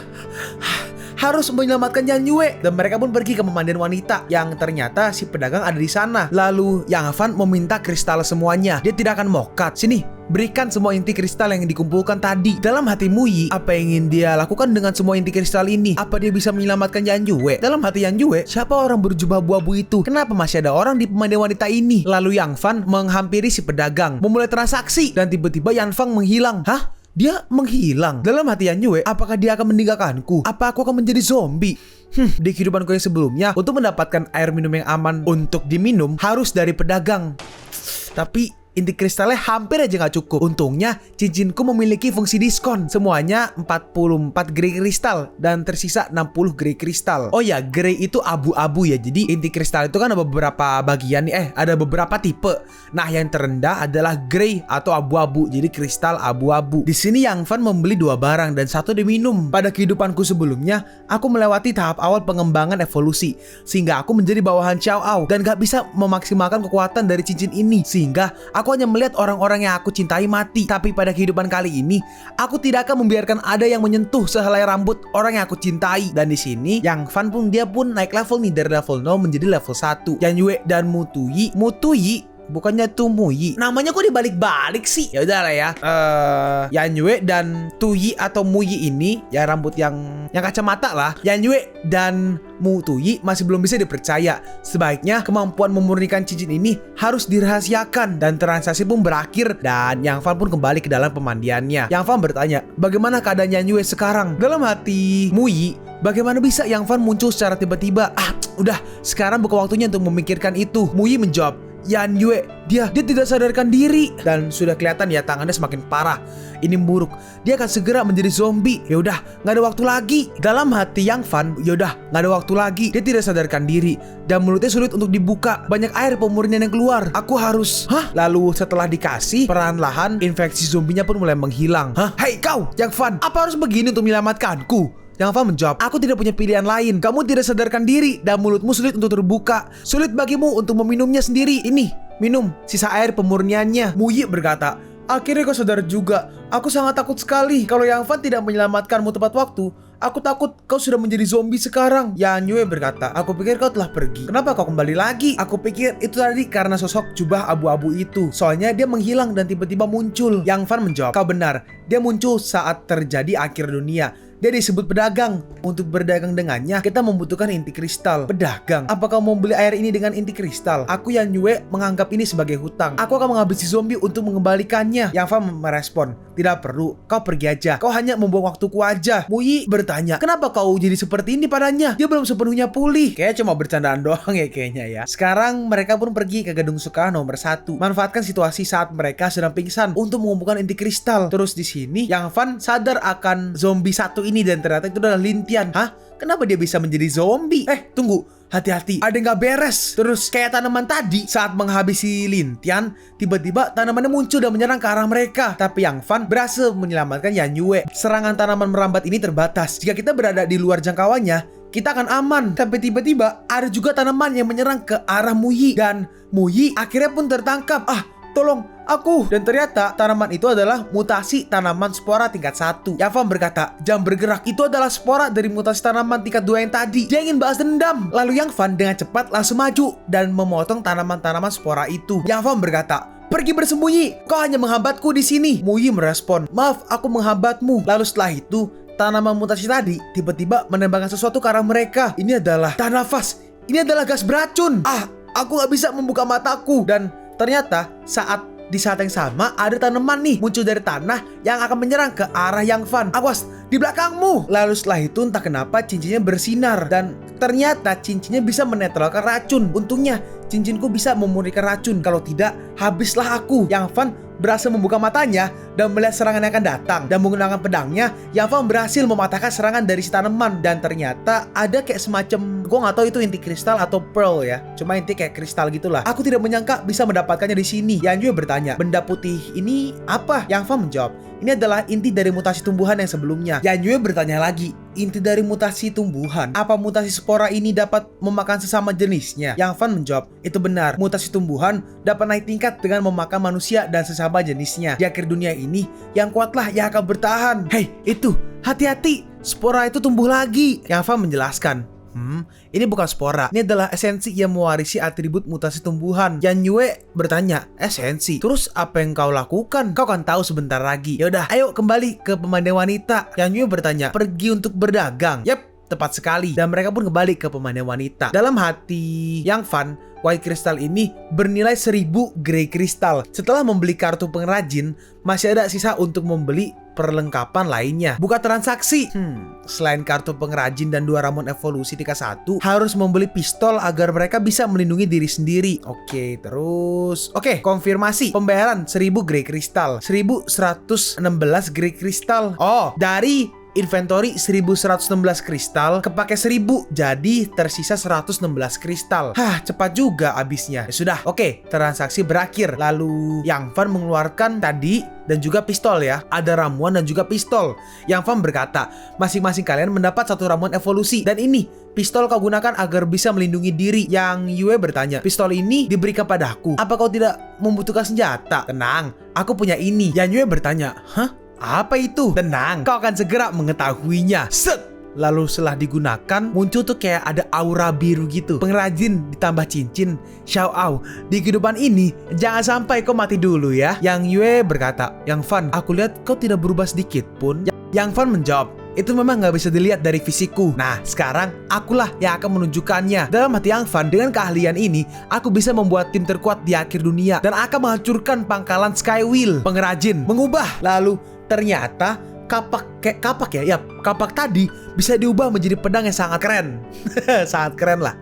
harus menyelamatkan Yan Yue. Dan mereka pun pergi ke pemandian wanita yang ternyata si pedagang ada di sana. Lalu Yang Fan meminta kristal semuanya. Dia tidak akan mokat. Sini, berikan semua inti kristal yang dikumpulkan tadi. Dalam hati Muyi, apa yang ingin dia lakukan dengan semua inti kristal ini? Apa dia bisa menyelamatkan Yan Yue? Dalam hati Yan Yue, siapa orang berjubah abu-abu itu? Kenapa masih ada orang di pemandian wanita ini? Lalu Yang Fan menghampiri si pedagang, memulai transaksi, dan tiba-tiba Yan Fan menghilang. Hah? Dia menghilang. Dalam hati Yan Yue, apakah dia akan meninggalkanku? Apa aku akan menjadi zombie? Di kehidupanku yang sebelumnya, untuk mendapatkan air minum yang aman untuk diminum, harus dari pedagang. Tapi inti kristalnya hampir aja gak cukup. Untungnya cincinku memiliki fungsi diskon. Semuanya 44 grey kristal dan tersisa 60 grey kristal. Oh ya, grey itu abu-abu ya. Jadi inti kristal itu kan ada beberapa bagian nih. Ada beberapa tipe. Nah, yang terendah adalah grey atau abu-abu. Jadi kristal abu-abu. Di sini Yang Fan membeli 2 barang dan 1 diminum. Pada kehidupanku sebelumnya, aku melewati tahap awal pengembangan evolusi sehingga aku menjadi bawahan Xiao Ao dan gak bisa memaksimalkan kekuatan dari cincin ini. Sehingga aku hanya melihat orang-orang yang aku cintai mati. Tapi pada kehidupan kali ini, aku tidak akan membiarkan ada yang menyentuh sehelai rambut orang yang aku cintai. Dan di sini, Yang Fan pun dia pun naik level nih dari level 0 menjadi level 1. Yan Yue dan Mutuyi bukannya tuh Muyi. Namanya kok dibalik-balik sih? Ya udah lah ya. Yan Yue dan Tuyi atau Muyi ini, ya rambut yang kacamata lah. Yan Yue dan Mutuyi masih belum bisa dipercaya. Sebaiknya kemampuan memurnikan cincin ini harus dirahasiakan. Dan transaksi pun berakhir dan Yang Fan pun kembali ke dalam pemandiannya. Yang Fan bertanya, bagaimana keadaan Yan Yue sekarang? Dalam hati Muyi, bagaimana bisa Yang Fan muncul secara tiba-tiba? Udah, sekarang bukan waktunya untuk memikirkan itu. Muyi menjawab, Yan Yue, dia tidak sadarkan diri dan sudah kelihatan ya tangannya semakin parah. Ini buruk. Dia akan segera menjadi zombie. Ya udah, nggak ada waktu lagi. Dalam hati Yang Fan, ya udah, nggak ada waktu lagi. Dia tidak sadarkan diri dan mulutnya sulit untuk dibuka. Banyak air pemurnian yang keluar. Aku harus. Lalu setelah dikasih, perlahan-lahan infeksi zombinya pun mulai menghilang. Hei kau, Yang Fan, apa harus begini untuk menyelamatkanku? Yang Fan menjawab, aku tidak punya pilihan lain. Kamu tidak sadarkan diri dan mulutmu sulit untuk terbuka. Sulit bagimu untuk meminumnya sendiri. Ini, minum sisa air pemurniannya. Muyi berkata, akhirnya kau sadar juga. Aku sangat takut sekali. Kalau Yang Fan tidak menyelamatkanmu tepat waktu, aku takut kau sudah menjadi zombie sekarang. Yan Yue berkata, aku pikir kau telah pergi. Kenapa kau kembali lagi? Aku pikir itu tadi karena sosok jubah abu-abu itu. Soalnya dia menghilang dan tiba-tiba muncul. Yang Fan menjawab, kau benar. Dia muncul saat terjadi akhir dunia. Dia disebut pedagang. Untuk berdagang dengannya, kita membutuhkan inti kristal. Pedagang? Apa kau mau beli air ini dengan inti kristal? Aku Yan Yue menganggap ini sebagai hutang. Aku akan menghabisi zombie untuk mengembalikannya. Yang Fan merespon, tidak perlu, kau pergi aja. Kau hanya membuang waktuku aja. Muyi bertanya, kenapa kau jadi seperti ini padanya? Dia belum sepenuhnya pulih. Kayaknya cuma bercandaan doang ya kayaknya ya. Sekarang mereka pun pergi ke gedung suka nomor 1. Manfaatkan situasi saat mereka sedang pingsan untuk mengumpulkan inti kristal. Terus di sini Yang Fan sadar akan zombie satu ini dan ternyata itu adalah Lintian. Kenapa dia bisa menjadi zombie? Tunggu, hati-hati, ada yang gak beres. Terus kayak tanaman tadi, saat menghabisi Lintian, tiba-tiba tanamannya muncul dan menyerang ke arah mereka. Tapi Yang Fan berhasil menyelamatkan Yan Yue. Serangan tanaman merambat ini terbatas. Jika kita berada di luar jangkauannya, kita akan aman. Tapi tiba-tiba ada juga tanaman yang menyerang ke arah Muyi. Dan Muyi akhirnya pun tertangkap. Tolong aku. Dan ternyata tanaman itu adalah mutasi tanaman spora tingkat 1. Yang Fan berkata, jam bergerak itu adalah spora dari mutasi tanaman tingkat 2 yang tadi. Dia ingin balas dendam. Lalu Yang Fan dengan cepat langsung maju dan memotong tanaman-tanaman spora itu. Yang Fan berkata, pergi bersembunyi, kau hanya menghambatku di sini. Muyi merespon, maaf, aku menghambatmu. Lalu setelah itu, tanaman mutasi tadi tiba-tiba menembakkan sesuatu ke arah mereka. Ini adalah tanah nafas. Ini adalah gas beracun. Aku gak bisa membuka mataku. Dan ternyata di saat yang sama ada tanaman nih muncul dari tanah yang akan menyerang ke arah Yang Fan. Awas, di belakangmu. Lalu setelah itu entah kenapa cincinnya bersinar dan ternyata cincinnya bisa menetralkan racun. Untungnya cincinku bisa memurnikan racun. Kalau tidak, habislah aku. Yang Fan berhasil membuka matanya dan melihat serangan yang akan datang. Dan menggunakan pedangnya, Yang Fan berhasil mematahkan serangan dari si tanaman. Dan ternyata ada kayak semacam, gue gak tahu itu inti kristal atau pearl ya, cuma inti kayak kristal gitulah. Aku tidak menyangka bisa mendapatkannya di sini. Yan Yue bertanya, benda putih ini apa? Yang Fan menjawab, ini adalah inti dari mutasi tumbuhan yang sebelumnya. Yan Yue bertanya lagi, inti dari mutasi tumbuhan? Apa mutasi spora ini dapat memakan sesama jenisnya? Yang Fan menjawab, itu benar. Mutasi tumbuhan dapat naik tingkat dengan memakan manusia dan sesama jenisnya. Di akhir dunia ini, yang kuatlah yang akan bertahan. Hei, itu, hati-hati. spora itu tumbuh lagi. Yang Fan menjelaskan, ini bukan spora, ini adalah esensi yang mewarisi atribut mutasi tumbuhan. Yan Yue bertanya, esensi? Terus apa yang kau lakukan? Kau kan tahu sebentar lagi. Yaudah, ayo kembali ke pemandian wanita. Yan Yue bertanya, pergi untuk berdagang? Yap, tepat sekali. Dan mereka pun kembali ke pemandian wanita. Dalam hati Yang Fan, White Crystal ini bernilai 1000 Grey Crystal. Setelah membeli kartu pengrajin, masih ada sisa untuk membeli perlengkapan lainnya. Buka transaksi. Selain kartu pengrajin dan 2 ramuan evolusi tingkat 1, harus membeli pistol agar mereka bisa melindungi diri sendiri. Oke, terus konfirmasi pembayaran 1000 Grey Crystal, 1116 Grey Crystal. Oh, dari inventory 1116 kristal kepake 1000, jadi tersisa 116 kristal. Cepat juga habisnya. Ya sudah, transaksi berakhir. Lalu Yang Fan mengeluarkan tadi dan juga pistol ya. Ada ramuan dan juga pistol. Yang Fan berkata, masing-masing kalian mendapat 1 ramuan evolusi. Dan ini, pistol kau gunakan agar bisa melindungi diri. Yang Yue bertanya, pistol ini diberikan padaku. Apa kau tidak membutuhkan senjata? Tenang, aku punya ini. Yang Yue bertanya, apa itu? Tenang, kau akan segera mengetahuinya. Set! Lalu setelah digunakan, muncul tuh kayak ada aura biru gitu. Pengrajin ditambah cincin. Xiao Ao, di kehidupan ini jangan sampai kau mati dulu ya. Yang Yue berkata, Yang Fan, aku lihat kau tidak berubah sedikit pun. Yang Fan menjawab, itu memang nggak bisa dilihat dari fisikku. Nah, sekarang akulah yang akan menunjukkannya. Dalam hati Yang Fan, dengan keahlian ini, aku bisa membuat tim terkuat di akhir dunia dan akan menghancurkan pangkalan Skywheel. Pengrajin mengubah. Lalu ternyata kapak tadi bisa diubah menjadi pedang yang sangat keren. Sangat keren lah.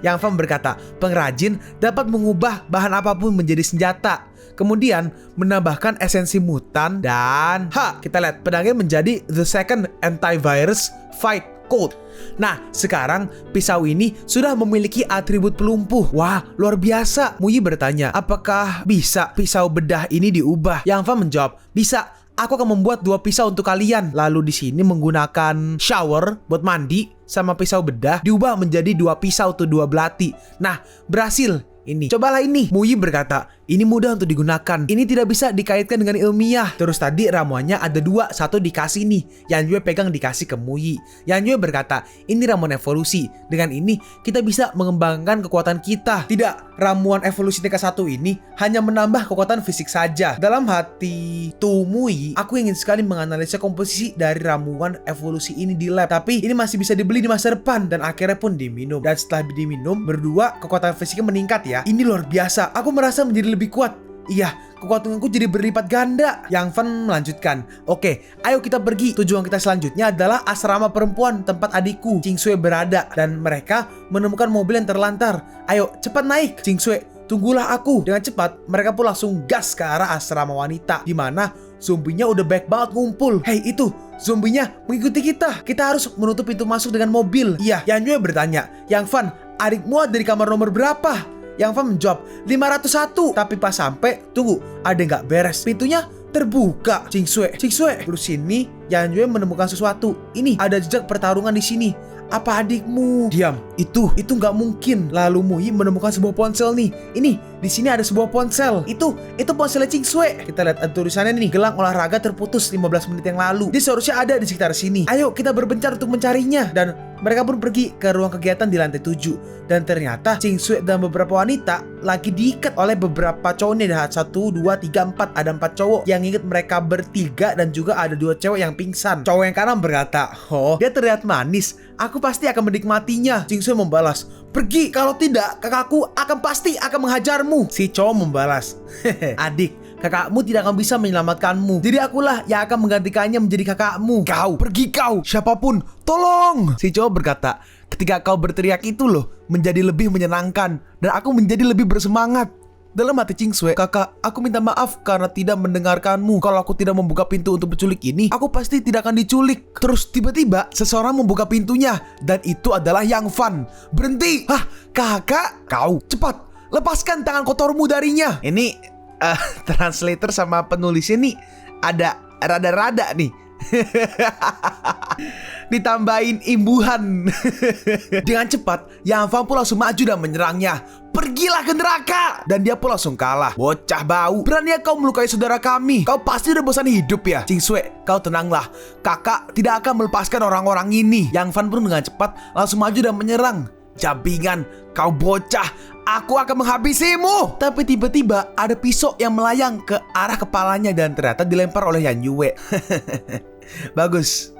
Yang Fan berkata, pengrajin dapat mengubah bahan apapun menjadi senjata. Kemudian menambahkan esensi mutan dan kita lihat pedangnya menjadi The Second Antivirus Fight Code. Nah, sekarang pisau ini sudah memiliki atribut pelumpuh. Wah, luar biasa. Muyi bertanya, apakah bisa pisau bedah ini diubah? Yang Fan menjawab, bisa. Aku akan membuat 2 pisau untuk kalian. Lalu di sini menggunakan shower buat mandi sama pisau bedah diubah menjadi 2 pisau atau 2 belati. Nah, berhasil. Ini, cobalah ini. Muyi berkata, ini mudah untuk digunakan. Ini tidak bisa dikaitkan dengan ilmiah. Terus tadi ramuannya ada 2, 1 dikasih nih. Yang Yue pegang dikasih ke Muyi. Yang Yue berkata, ini ramuan evolusi. Dengan ini kita bisa mengembangkan kekuatan kita. Tidak, ramuan evolusi tingkat 1 ini hanya menambah kekuatan fisik saja. Dalam hati Muyi, aku ingin sekali menganalisa komposisi dari ramuan evolusi ini di lab. Tapi ini masih bisa dibeli di masa depan. Dan akhirnya pun diminum. Dan setelah diminum, berdua kekuatan fisiknya meningkat ya. Ini luar biasa. Aku merasa menjadi lebih kuat. Iya, kekuatanku jadi berlipat ganda. Yang Fan melanjutkan, ayo kita pergi. Tujuan kita selanjutnya adalah asrama perempuan tempat adikku Ching Sui berada. Dan mereka menemukan mobil yang terlantar. Ayo cepat naik. Ching Sui, tunggulah aku. Dengan cepat mereka pun langsung gas ke arah asrama wanita, di mana zombinya udah baik banget ngumpul. Hei, itu zombinya mengikuti kita. Kita harus menutup pintu masuk dengan mobil. Iya. Yang Yue bertanya, Yang Fan, adikmu ada di kamar nomor berapa? Yang Fan menjawab 501. Tapi pas sampai, tunggu, ada nggak beres. Pintunya terbuka. Ching Sui. Terus sini Yang Yue menemukan sesuatu. Ini ada jejak pertarungan di sini. Apa adikmu? Diam. Itu nggak mungkin. Lalu Muyi menemukan sebuah ponsel nih. Ini di sini ada sebuah ponsel. Itu ponselnya Ching Sui. Kita lihat tulisannya nih, gelang olahraga terputus 15 menit yang lalu. Dia seharusnya ada di sekitar sini. Ayo kita berbencar untuk mencarinya. Dan mereka pun pergi ke ruang kegiatan di lantai 7. Dan ternyata Ching Sui dan beberapa wanita lagi diikat oleh beberapa cowok nih. Ada 1, 2, 3, 4. Ada 4 cowok yang ingat mereka bertiga. Dan juga ada 2 cewek yang pingsan. Cowok yang kanan berkata, dia terlihat manis. Aku pasti akan menikmatinya. Ching Sui membalas, pergi, kalau tidak kakakku pasti akan menghajarmu. Si cowok membalas, adik, kakakmu tidak akan bisa menyelamatkanmu. Jadi akulah yang akan menggantikannya menjadi kakakmu. Pergi kau, siapapun, tolong. Si cowok berkata, ketika kau berteriak itu loh menjadi lebih menyenangkan dan aku menjadi lebih bersemangat. Dalam hati Ching Sui, kakak, aku minta maaf karena tidak mendengarkanmu. Kalau aku tidak membuka pintu untuk penculik ini, aku pasti tidak akan diculik. Terus tiba-tiba seseorang membuka pintunya. Dan itu adalah Yang Fan. Berhenti! Kakak, kau cepat lepaskan tangan kotormu darinya. Ini translator sama penulisnya nih ada rada-rada nih. Ditambahin imbuhan. Dengan cepat Yang Fan pun langsung maju dan menyerangnya. pergilah ke neraka. Dan dia pun langsung kalah. Bocah bau, berani kau melukai saudara kami. Kau pasti udah bosan hidup ya. Cingsue, kau tenanglah. Kakak tidak akan melepaskan orang-orang ini. Yang Fan pun dengan cepat langsung maju dan menyerang. Jabingan, kau bocah, aku akan menghabisimu. Tapi tiba-tiba ada pisau yang melayang ke arah kepalanya dan ternyata dilempar oleh Yan Yue. Bagus.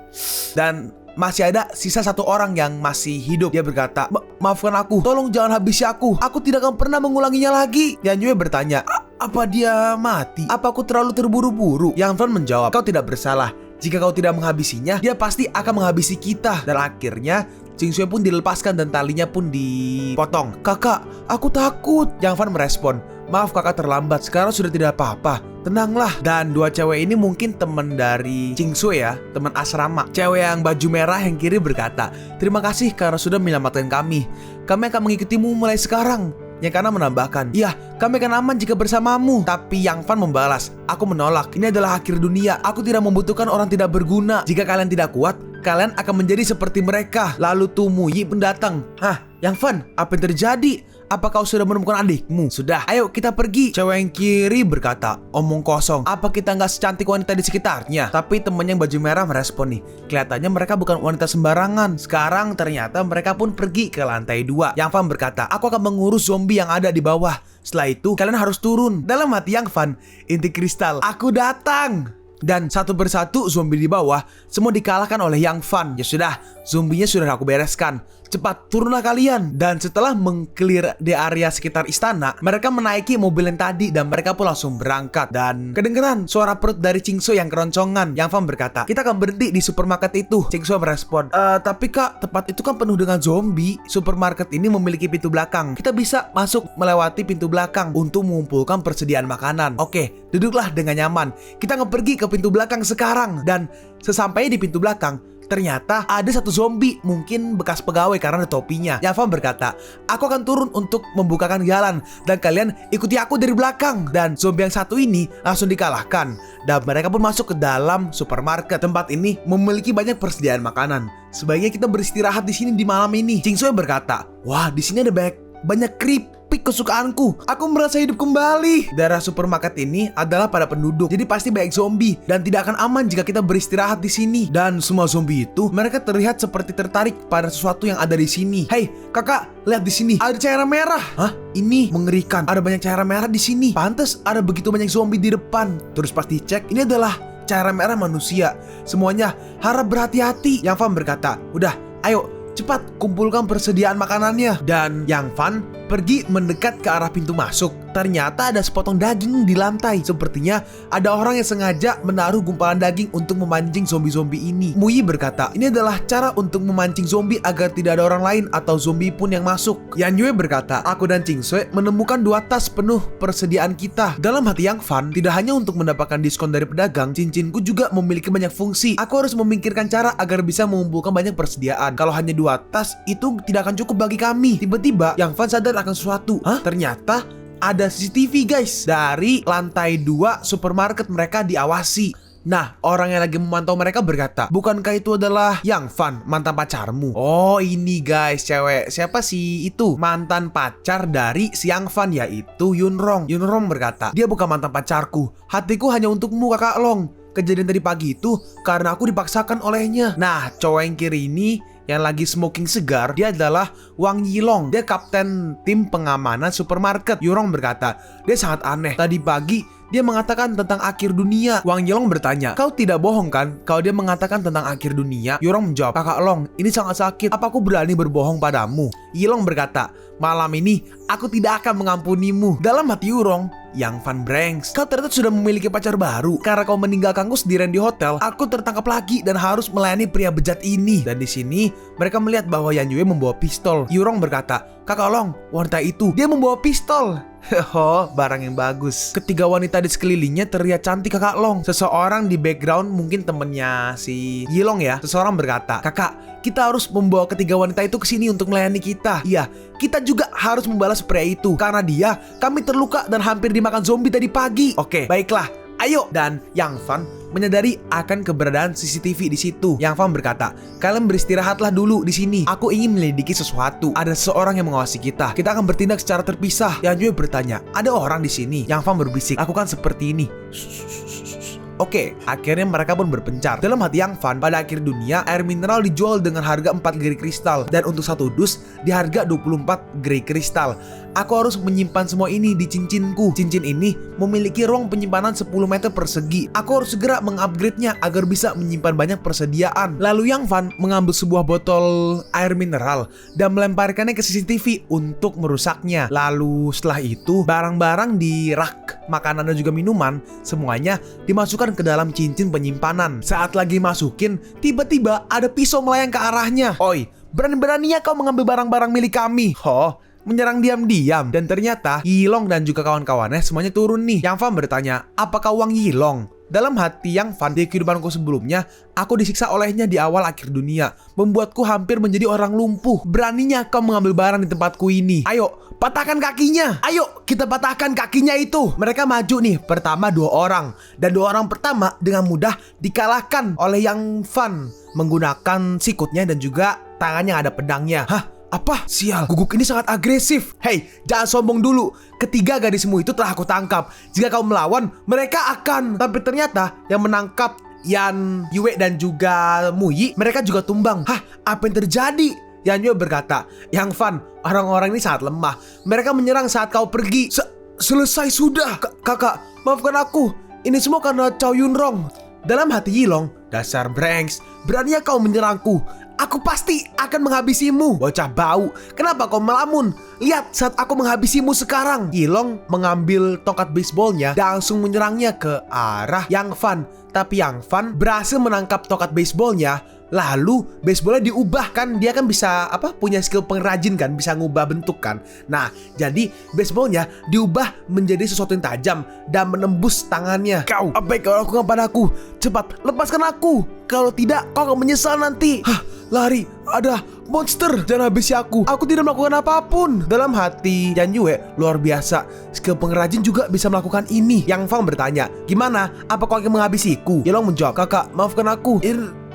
Dan masih ada sisa satu orang yang masih hidup. Dia berkata, maafkan aku, tolong jangan habisi aku. Aku tidak akan pernah mengulanginya lagi. Yan Yue bertanya, apa dia mati? Apa aku terlalu terburu-buru? Yang Fan menjawab, kau tidak bersalah. Jika kau tidak menghabisinya, dia pasti akan menghabisi kita. Dan akhirnya Cingsue pun dilepaskan dan talinya pun dipotong. Kakak, aku takut. Yang Fan merespon, maaf kakak terlambat, sekarang sudah tidak apa-apa. Tenanglah. Dan dua cewek ini mungkin teman dari Cingsue ya, teman asrama. Cewek yang baju merah yang kiri berkata, terima kasih karena sudah menyelamatkan kami. Kami akan mengikutimu mulai sekarang. Yang kanan menambahkan, iya, kami akan aman jika bersamamu. Tapi Yang Fan membalas, aku menolak, ini adalah akhir dunia. Aku tidak membutuhkan orang tidak berguna. Jika kalian tidak kuat, kalian akan menjadi seperti mereka. Lalu Tu Muyi pun datang. Hah, Yang Fan, apa yang terjadi? Apa kau sudah menemukan adikmu? Sudah, ayo kita pergi. Cewek yang kiri berkata, omong kosong. Apa kita nggak secantik wanita di sekitarnya? Tapi temennya yang baju merah merespon nih, kelihatannya mereka bukan wanita sembarangan. Sekarang ternyata mereka pun pergi ke lantai 2. Yang Fan berkata, aku akan mengurus zombie yang ada di bawah. Setelah itu kalian harus turun. Dalam hati Yang Fan, inti kristal, aku datang. Dan satu persatu zombie di bawah semua dikalahkan oleh Yang Fan. Ya sudah, zombinya sudah aku bereskan. Cepat turunlah kalian. Dan setelah mengclear di area sekitar istana, mereka menaiki mobil yang tadi dan mereka pun langsung berangkat. Dan kedengeran suara perut dari Cingsue yang keroncongan. Yang Fan berkata, kita akan berhenti di supermarket itu. Cingsue merespon, tapi kak, tempat itu kan penuh dengan zombie. Supermarket ini memiliki pintu belakang. Kita bisa masuk melewati pintu belakang untuk mengumpulkan persediaan makanan. Oke, duduklah dengan nyaman. Kita akan pergi ke pintu belakang sekarang. Dan sesampainya di pintu belakang, ternyata ada satu zombie, mungkin bekas pegawai karena ada topinya. Yang Fan berkata, aku akan turun untuk membukakan jalan dan kalian ikuti aku dari belakang. Dan zombie yang satu ini langsung dikalahkan dan mereka pun masuk ke dalam supermarket. Tempat ini memiliki banyak persediaan makanan. Sebaiknya kita beristirahat di sini di malam ini. Cingsue berkata, wah, di sini ada banyak keripik kesukaanku. Aku merasa hidup kembali. Daerah supermarket ini adalah pada penduduk, jadi pasti banyak zombie dan tidak akan aman jika kita beristirahat di sini. Dan semua zombie itu mereka terlihat seperti tertarik pada sesuatu yang ada di sini. Hei, kakak, lihat di sini ada cairan merah. Hah? Ini mengerikan. Ada banyak cairan merah di sini. Pantes ada begitu banyak zombie di depan. Terus pasti cek, ini adalah cairan merah manusia. Semuanya harap berhati-hati. Yang Fan berkata, udah, ayo cepat kumpulkan persediaan makanannya. Dan Yang Fan pergi mendekat ke arah pintu masuk. Ternyata ada sepotong daging di lantai. Sepertinya ada orang yang sengaja menaruh gumpalan daging untuk memancing zombie-zombie ini. Muyi berkata, ini adalah cara untuk memancing zombie agar tidak ada orang lain atau zombie pun yang masuk. Yan Yue berkata, aku dan Cingsue menemukan 2 tas penuh persediaan kita. Dalam hati Yang Fan, tidak hanya untuk mendapatkan diskon dari pedagang, cincinku juga memiliki banyak fungsi. Aku harus memikirkan cara agar bisa mengumpulkan banyak persediaan. Kalau hanya 2 tas, itu tidak akan cukup bagi kami. Tiba-tiba Yang Fan sadar akan sesuatu. Hah? Ternyata ada CCTV guys. Dari lantai 2 supermarket mereka diawasi. Nah, orang yang lagi memantau mereka berkata, bukankah itu adalah Yang Fan, mantan pacarmu? Oh, ini guys, cewek. Siapa sih itu? Mantan pacar dari si Yang Fan, yaitu Yunrong. Yunrong berkata, dia bukan mantan pacarku. Hatiku hanya untukmu, kakak Long. Kejadian tadi pagi itu karena aku dipaksakan olehnya. Nah, cowok yang kiri ini yang lagi smoking segar, dia adalah Wang Yilong. Dia kapten tim pengamanan supermarket. Yurong berkata, dia sangat aneh. Tadi pagi dia mengatakan tentang akhir dunia. Wang Yilong bertanya, kau tidak bohong kan kalau dia mengatakan tentang akhir dunia? Yurong menjawab, kakak Long, ini sangat sakit. Apa aku berani berbohong padamu? Yilong berkata, malam ini aku tidak akan mengampunimu. Dalam hati Yurong, Yang Fan Branks, kau ternyata sudah memiliki pacar baru. Karena kau meninggalkanku sendirian di hotel, aku tertangkap lagi dan harus melayani pria bejat ini. Dan di sini mereka melihat bahwa Yan Yue membawa pistol. Yurong berkata, kakak Long, wanita itu dia membawa pistol. Oh, barang yang bagus. Ketiga wanita di sekelilingnya terlihat cantik, kakak Long. Seseorang di background mungkin temennya si Yilong ya. Seseorang berkata, kakak, kita harus membawa ketiga wanita itu ke sini untuk melayani kita. Iya, kita juga harus membalas pria itu. Karena dia, kami terluka dan hampir dimakan zombie tadi pagi. Oke, baiklah. Ayo. Dan Yang Fan menyadari akan keberadaan CCTV di situ. Yang Fan berkata, kalian beristirahatlah dulu di sini. Aku ingin menyelidiki sesuatu. Ada seseorang yang mengawasi kita. Kita akan bertindak secara terpisah. Yang Yue bertanya, ada orang di sini? Yang Fan berbisik, aku kan seperti ini. Oke, akhirnya mereka pun berpencar. Dalam hati Yang Fan, pada akhir dunia, air mineral dijual dengan harga 4 grey kristal. Dan untuk satu dus, di harga 24 grey kristal. Aku harus menyimpan semua ini di cincinku. Cincin ini memiliki ruang penyimpanan 10 meter persegi. Aku harus segera mengupgrade-nya agar bisa menyimpan banyak persediaan. Lalu Yang Fan mengambil sebuah botol air mineral dan melemparkannya ke CCTV untuk merusaknya. Lalu setelah itu, barang-barang di rak makanan dan juga minuman semuanya dimasukkan ke dalam cincin penyimpanan. Saat lagi masukin, tiba-tiba ada pisau melayang ke arahnya. Oi, berani-beraninya kau mengambil barang-barang milik kami. Menyerang diam-diam. Dan ternyata Yilong dan juga kawan-kawannya semuanya turun nih. Yang Fan bertanya, apakah uang Yilong? Dalam hati Yang Fan, di kehidupanku sebelumnya, aku disiksa olehnya di awal akhir dunia, membuatku hampir menjadi orang lumpuh. Beraninya kau mengambil barang di tempatku ini. Ayo, patahkan kakinya. Ayo, kita patahkan kakinya itu. Mereka maju nih, pertama 2 orang. Dan 2 orang pertama dengan mudah dikalahkan oleh Yang Fan menggunakan sikutnya dan juga tangannya yang ada pedangnya. Apa? Sial, guguk ini sangat agresif. Hei, jangan sombong dulu. Ketiga gadismu itu telah aku tangkap. Jika kau melawan, mereka akan. Tapi ternyata yang menangkap Yan Yue dan juga Muyi, mereka juga tumbang. Apa yang terjadi? Yan Yue berkata, Yang Fan, orang-orang ini sangat lemah. Mereka menyerang saat kau pergi. Selesai sudah. Kakak, maafkan aku. Ini semua karena Chow Yun Rong. Dalam hati Yilong, dasar Branks, beraninya kau menyerangku. Aku pasti akan menghabisimu. Bocah bau, kenapa kau melamun? Lihat saat aku menghabisimu sekarang. Yilong mengambil tongkat baseballnya dan langsung menyerangnya ke arah Yang Fan. Tapi Yang Fan berhasil menangkap tongkat baseballnya. Lalu baseballnya diubah kan. Dia kan bisa punya skill pengrajin kan, bisa ngubah bentuk kan. Nah, jadi baseballnya diubah menjadi sesuatu yang tajam dan menembus tangannya. Kau, apa yang kau lakukan padaku? Cepat, lepaskan aku. Kalau tidak, kau akan menyesal nanti. Lari, ada monster, jangan habisi aku. Aku tidak melakukan apapun. Dalam hati Yan Yue, luar biasa. Skill pengrajin juga bisa melakukan ini. Yang Fan bertanya, gimana? Apa kau akan menghabisiku? Yilong menjawab, kakak, maafkan aku.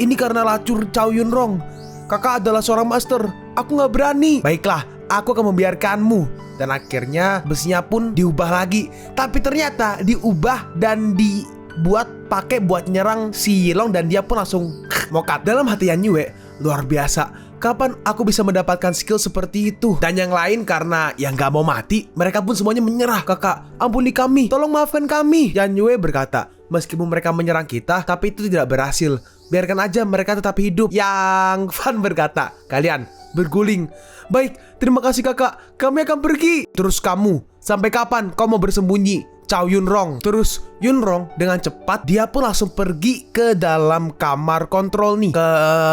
Ini karena lacur Chow Yun Rong. Kakak adalah seorang master. Aku gak berani. Baiklah, aku akan membiarkanmu. Dan akhirnya besinya pun diubah lagi. Tapi ternyata diubah dan dibuat pakai buat nyerang si Yilong. Dan dia pun langsung mokat. Dalam hati Yan Yue, luar biasa. Kapan aku bisa mendapatkan skill seperti itu? Dan yang lain karena yang gak mau mati, mereka pun semuanya menyerah. Kakak, ampuni kami, tolong maafkan kami. Yan Yue berkata, meskipun mereka menyerang kita, tapi itu tidak berhasil. Biarkan aja mereka tetap hidup. Yang Fan berkata, kalian berguling. Baik, terima kasih kakak, kami akan pergi. Terus kamu, sampai kapan kau mau bersembunyi? Chow Yun Rong. Terus Yun Rong dengan cepat dia pun langsung pergi ke dalam kamar kontrol nih, ke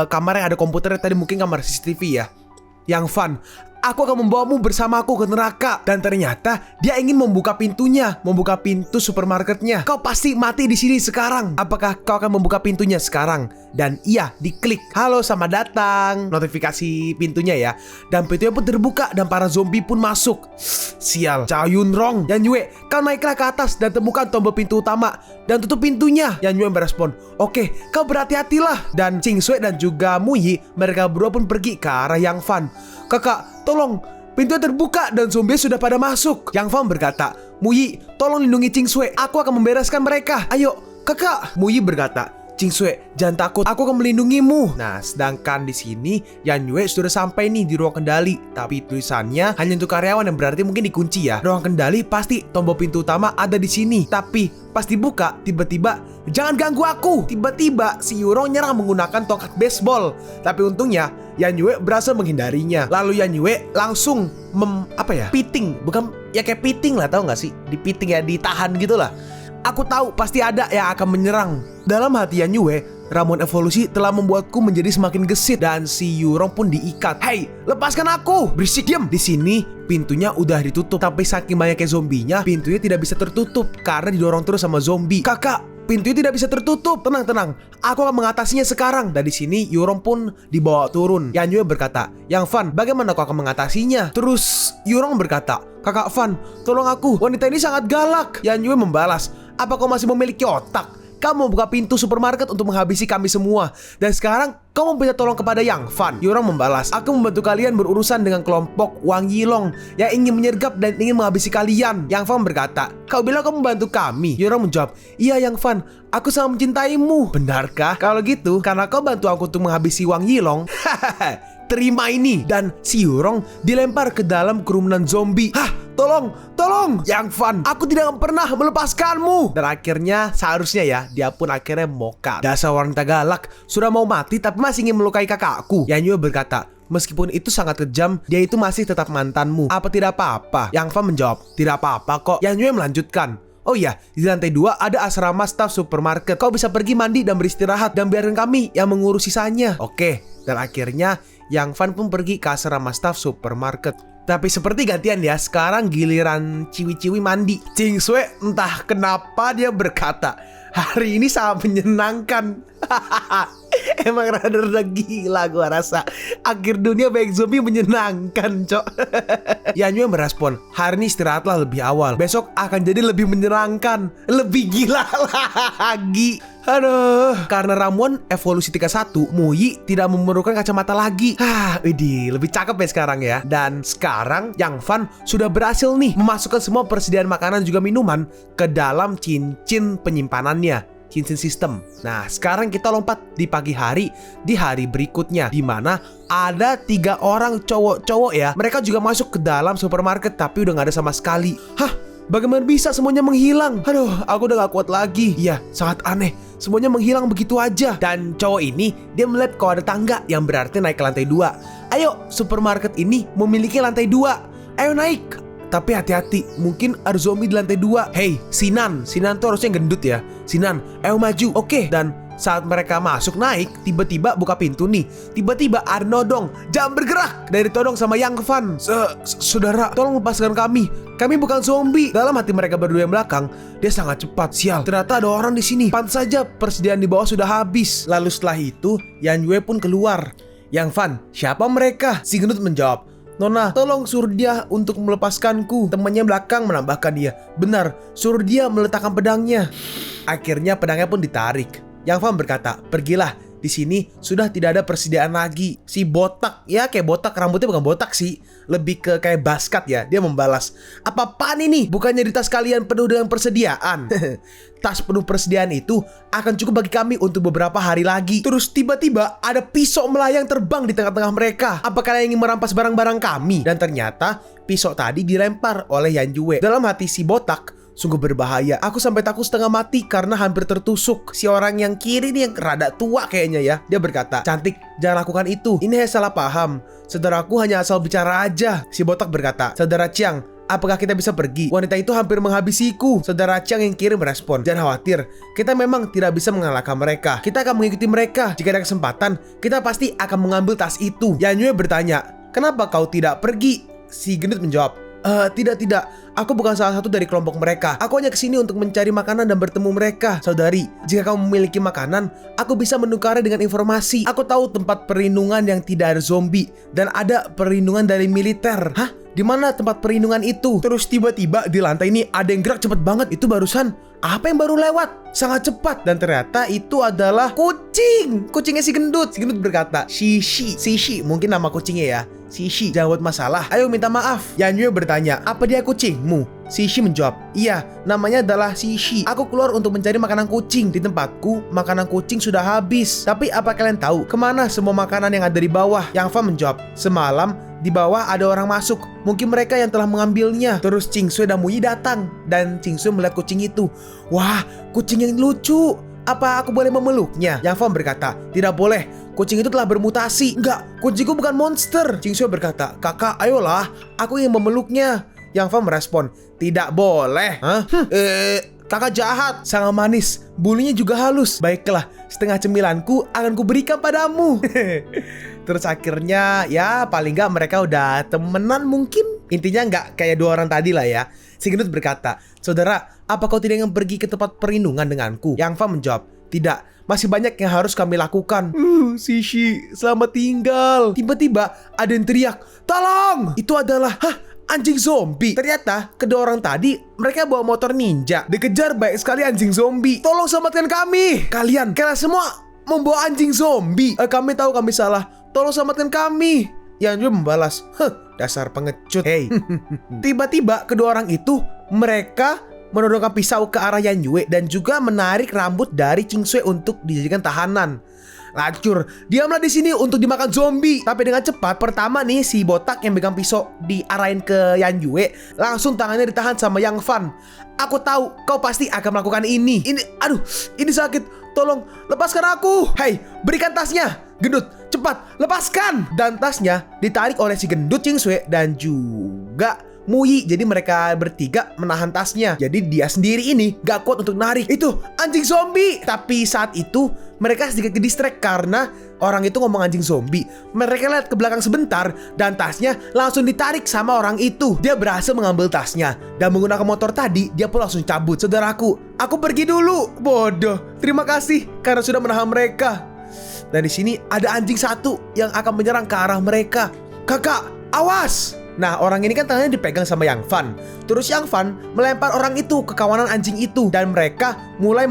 kamar yang ada komputernya tadi, mungkin kamar CCTV ya. Yang Fan, aku akan membawamu bersamaku ke neraka. Dan ternyata dia ingin membuka pintunya, membuka pintu supermarketnya. Kau pasti mati di sini sekarang. Apakah kau akan membuka pintunya sekarang? Dan iya, diklik. Halo, selamat datang. Notifikasi pintunya ya. Dan pintunya pun terbuka dan para zombie pun masuk. Sial, Chow Yun Rong. Yan Yue, kau naiklah ke atas dan temukan tombol pintu utama dan tutup pintunya. Yan Yue merespon, oke, kau berhati-hatilah. Dan Ching Sui dan juga Muyi, mereka berdua pun pergi ke arah Yang Fan. Kakak, tolong, pintunya terbuka dan zombie sudah pada masuk. Yang Fan berkata, Muyi, tolong lindungi Ching Sui, aku akan membereskan mereka. Ayo, kakak. Muyi berkata, Ching Sui, jangan takut, aku akan melindungimu. Nah, sedangkan di sini Yan Yue sudah sampai nih di ruang kendali. Tapi tulisannya hanya untuk karyawan, yang berarti mungkin dikunci ya. Ruang kendali pasti tombol pintu utama ada di sini. Tapi pas dibuka, tiba-tiba, jangan ganggu aku. Tiba-tiba si Yurong nyerang menggunakan tongkat baseball. Tapi untungnya Yan Yue berhasil menghindarinya. Lalu Yan Yue langsung piting, bukan ya kayak piting lah, tahu nggak sih? Dipiting ya, ditahan gitu lah. Aku tahu pasti ada yang akan menyerang. Dalam hati Yan Yue, ramuan evolusi telah membuatku menjadi semakin gesit dan si Yurong pun diikat. Hei, lepaskan aku! Berisik, diam! Di sini pintunya udah ditutup, tapi saking banyaknya zombinya, pintunya tidak bisa tertutup karena didorong terus sama zombie. Kakak, pintu tidak bisa tertutup. Tenang, aku akan mengatasinya sekarang. Dan di sini Yurong pun dibawa turun. Yan Yue berkata, Yang Fan, bagaimana kau akan mengatasinya? Terus Yurong berkata, Kakak Fan, tolong aku, wanita ini sangat galak. Yan Yue membalas, apa kau masih memiliki otak? Kamu buka pintu supermarket untuk menghabisi kami semua. Dan sekarang kau meminta tolong kepada Yang Fan. Yurong membalas, aku membantu kalian berurusan dengan kelompok Wang Yilong yang ingin menyergap dan ingin menghabisi kalian. Yang Fan berkata, kau bilang kau membantu kami? Yurong menjawab, iya Yang Fan, aku sangat mencintaimu. Benarkah? Kalau gitu, karena kau bantu aku untuk menghabisi Wang Yilong, terima ini. Dan si Yurong dilempar ke dalam kerumunan zombie. Tolong Yang Fan, aku tidak pernah melepaskanmu. Dan akhirnya seharusnya ya, dia pun akhirnya moka. Dasar wanita galak, sudah mau mati tapi masih ingin melukai kakakku. Yan Yue berkata, meskipun itu sangat kejam, dia itu masih tetap mantanmu. Apa tidak apa-apa? Yang Fan menjawab, tidak apa-apa kok. Yan Yue melanjutkan, oh iya, di lantai 2 ada asrama staf supermarket. Kau bisa pergi mandi dan beristirahat dan biarkan kami yang mengurus sisanya. Oke. Dan akhirnya Yang Fan pun pergi ke asrama staf supermarket. Tapi seperti gantian ya, sekarang giliran ciwi-ciwi mandi. Ching Sui entah kenapa dia berkata, hari ini sangat menyenangkan. Emang rada gila gua rasa. Akhir dunia baik zombie menyenangkan, cok. Yan Yue merespon, hari ini istirahatlah lebih awal, besok akan jadi lebih menyenangkan, lebih gila lagi. Aduh, karena ramuan evolusi 31, Muyi tidak memerlukan kacamata lagi. Widih, lebih cakep ya sekarang ya. Dan sekarang Yang Fan sudah berhasil nih memasukkan semua persediaan makanan juga minuman ke dalam cincin penyimpanannya, cincin sistem. Nah, sekarang kita lompat di pagi hari, di hari berikutnya, di mana ada 3 orang cowok-cowok ya. Mereka juga masuk ke dalam supermarket, tapi udah gak ada sama sekali. Bagaimana bisa semuanya menghilang? Aduh, aku udah gak kuat lagi. Iya, sangat aneh. Semuanya menghilang begitu aja. Dan cowok ini, dia melihat kalau ada tangga, yang berarti naik ke lantai 2. Ayo, supermarket ini memiliki lantai 2. Ayo naik. Tapi hati-hati, mungkin ada zombie di lantai 2. Hey, Sinan tuh harusnya gendut ya. Sinan, ayo maju. Oke. Dan saat mereka masuk naik, tiba-tiba buka pintu nih. Tiba-tiba ada nodong, jangan bergerak, dari todong sama Yang Fan. Saudara, tolong lepaskan kami. Kami bukan zombie. Dalam hati mereka berdua yang belakang, dia sangat cepat. Sial, ternyata ada orang di sini. Pantas saja persediaan di bawah sudah habis. Lalu setelah itu, Yan Yue pun keluar. Yang Fan, siapa mereka? Si gendut menjawab, Nona, tolong suruh dia untuk melepaskanku. Temannya belakang menambahkan dia, benar, suruh dia meletakkan pedangnya. Akhirnya pedangnya pun ditarik. Yang Fan berkata, pergilah, di sini sudah tidak ada persediaan lagi. Si botak, ya kayak botak, rambutnya bukan botak sih, lebih ke kayak basket ya. Dia membalas, apa-apaan ini? Bukannya di tas kalian penuh dengan persediaan? Tas penuh persediaan itu akan cukup bagi kami untuk beberapa hari lagi. Terus tiba-tiba ada pisau melayang terbang di tengah-tengah mereka. Apa kalian ingin merampas barang-barang kami? Dan ternyata pisau tadi dilempar oleh Yan Yue. Dalam hati si botak, sungguh berbahaya. Aku sampai takut setengah mati karena hampir tertusuk. Si orang yang kiri nih yang rada tua kayaknya ya. Dia berkata, cantik, jangan lakukan itu. Ini salah paham. Saudaraku hanya asal bicara aja. Si botak berkata, saudara Chiang, apakah kita bisa pergi? Wanita itu hampir menghabisiku. Saudara Chiang yang kiri merespon, jangan khawatir, kita memang tidak bisa mengalahkan mereka. Kita akan mengikuti mereka. Jika ada kesempatan, kita pasti akan mengambil tas itu. Yan Yue bertanya, kenapa kau tidak pergi? Si gendut menjawab, tidak. Aku bukan salah satu dari kelompok mereka. Aku hanya kesini untuk mencari makanan dan bertemu mereka. Saudari, jika kamu memiliki makanan, aku bisa menukarnya dengan informasi. Aku tahu tempat perlindungan yang tidak ada zombie dan ada perlindungan dari militer. Hah? Di mana tempat perlindungan itu? Terus tiba-tiba di lantai ini ada yang gerak cepet banget. Itu barusan apa yang baru lewat? Sangat cepat. Dan ternyata itu adalah kucing. Kucingnya si gendut. Si gendut berkata, Shishi, mungkin nama kucingnya ya. Shishi, jangan buat masalah. Ayo minta maaf. Yan Yue bertanya, apa dia kucingmu? Shishi menjawab, iya, namanya adalah Shishi. Aku keluar untuk mencari makanan kucing. Di tempatku, makanan kucing sudah habis. Tapi apa kalian tahu kemana semua makanan yang ada di bawah? Yang Fan menjawab, semalam di bawah ada orang masuk. Mungkin mereka yang telah mengambilnya. Terus Ching Sui dan Muyi datang. Dan Ching Sui melihat kucing itu. Wah, kucing yang lucu. Apa aku boleh memeluknya? Yang Fan berkata, tidak boleh. Kucing itu telah bermutasi. Enggak, kucingku bukan monster. Ching Sui berkata, kakak, ayolah, aku ingin memeluknya. Yang Fan merespon, tidak boleh. Hah? Kakak jahat, sangat manis, bulunya juga halus. Baiklah, setengah cemilanku akan kuberikan padamu. Terus akhirnya ya paling gak mereka udah temenan mungkin. Intinya nggak kayak dua orang tadi lah ya. Si gendut berkata, "Saudara, apa kau tidak ingin pergi ke tempat perlindungan denganku?" Yang Fan menjawab, "Tidak, masih banyak yang harus kami lakukan." Shishi, selamat tinggal. Tiba-tiba ada yang teriak, "Tolong!" Itu adalah, anjing zombie. Ternyata kedua orang tadi mereka bawa motor ninja. Dikejar banyak sekali anjing zombie. Tolong selamatkan kami. Kalian semua membawa anjing zombie. Kami tahu kami salah. Tolong selamatkan kami. Yang juga membalas, dasar pengecut. Hey. Tiba-tiba kedua orang itu mereka menodongkan pisau ke arah Yan Yue dan juga menarik rambut dari Ching Sui untuk dijadikan tahanan. Lancur, diamlah di sini untuk dimakan zombie. Tapi dengan cepat, pertama nih si botak yang pegang pisau diarahin ke Yan Yue, langsung tangannya ditahan sama Yang Fan. "Aku tahu kau pasti akan melakukan ini. Ini sakit. Tolong lepaskan aku. Hei, berikan tasnya. Gendut, cepat lepaskan." Dan tasnya ditarik oleh si gendut Ching Sui dan juga Muyi. Jadi mereka bertiga menahan tasnya. Jadi dia sendiri ini gak kuat untuk narik. Itu anjing zombie. Tapi saat itu mereka sedikit ke-distract karena orang itu ngomong anjing zombie. Mereka lihat ke belakang sebentar dan tasnya langsung ditarik sama orang itu. Dia berhasil mengambil tasnya dan menggunakan motor tadi dia pun langsung cabut. "Saudaraku, aku pergi dulu." Bodoh. "Terima kasih karena sudah menahan mereka." Dan di sini ada anjing satu yang akan menyerang ke arah mereka. "Kakak, awas!" Nah, orang ini kan tangannya dipegang sama Yang Fan. Terus Yang Fan melempar orang itu ke kawanan anjing itu dan mereka mulai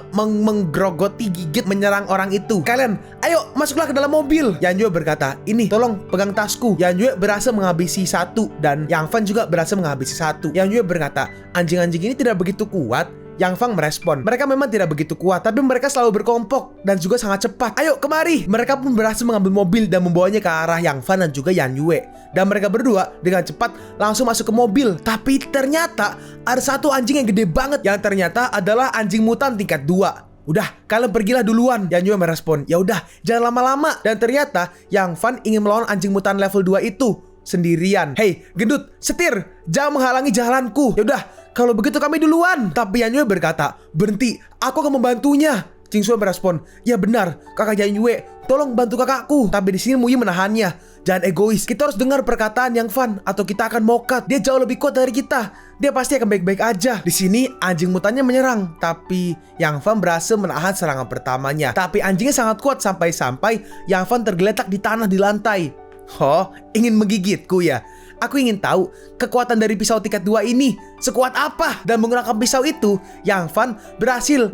menggerogoti gigit menyerang orang itu. "Kalian, ayo masuklah ke dalam mobil." Yan Yue berkata, "Ini, tolong pegang tasku." Yan Yue berhasil menghabisi satu dan Yang Fan juga berhasil menghabisi satu. Yan Yue berkata, "Anjing-anjing ini tidak begitu kuat." Yang Fan merespon, "Mereka memang tidak begitu kuat, tapi mereka selalu berkelompok dan juga sangat cepat. Ayo kemari." Mereka pun berhasil mengambil mobil dan membawanya ke arah Yang Fan dan juga Yan Yue. Dan mereka berdua dengan cepat langsung masuk ke mobil. Tapi ternyata ada satu anjing yang gede banget yang ternyata adalah anjing mutan tingkat 2. "Udah, kalian pergilah duluan." Yan Yue merespon, "Ya udah, jangan lama-lama." Dan ternyata Yang Fan ingin melawan anjing mutan level 2 itu sendirian. "Hei, gendut, setir, jangan menghalangi jalanku." "Ya udah, kalau begitu kami duluan." Tapi Yan Yue berkata, "Berhenti, aku akan membantunya." Ching Sui merespon, "Ya benar, kakak Yan Yue, tolong bantu kakakku." Tapi di sini Muyi menahannya. "Jangan egois, kita harus dengar perkataan Yang Fan atau kita akan mokat. Dia jauh lebih kuat dari kita. Dia pasti akan baik-baik aja." Di sini anjing mutannya menyerang, tapi Yang Fan berhasil menahan serangan pertamanya. Tapi anjingnya sangat kuat sampai-sampai Yang Fan tergeletak di tanah di lantai. "Oh, ingin menggigitku ya? Aku ingin tahu kekuatan dari pisau tingkat 2 ini sekuat apa." Dan menggunakan pisau itu, Yang Fan berhasil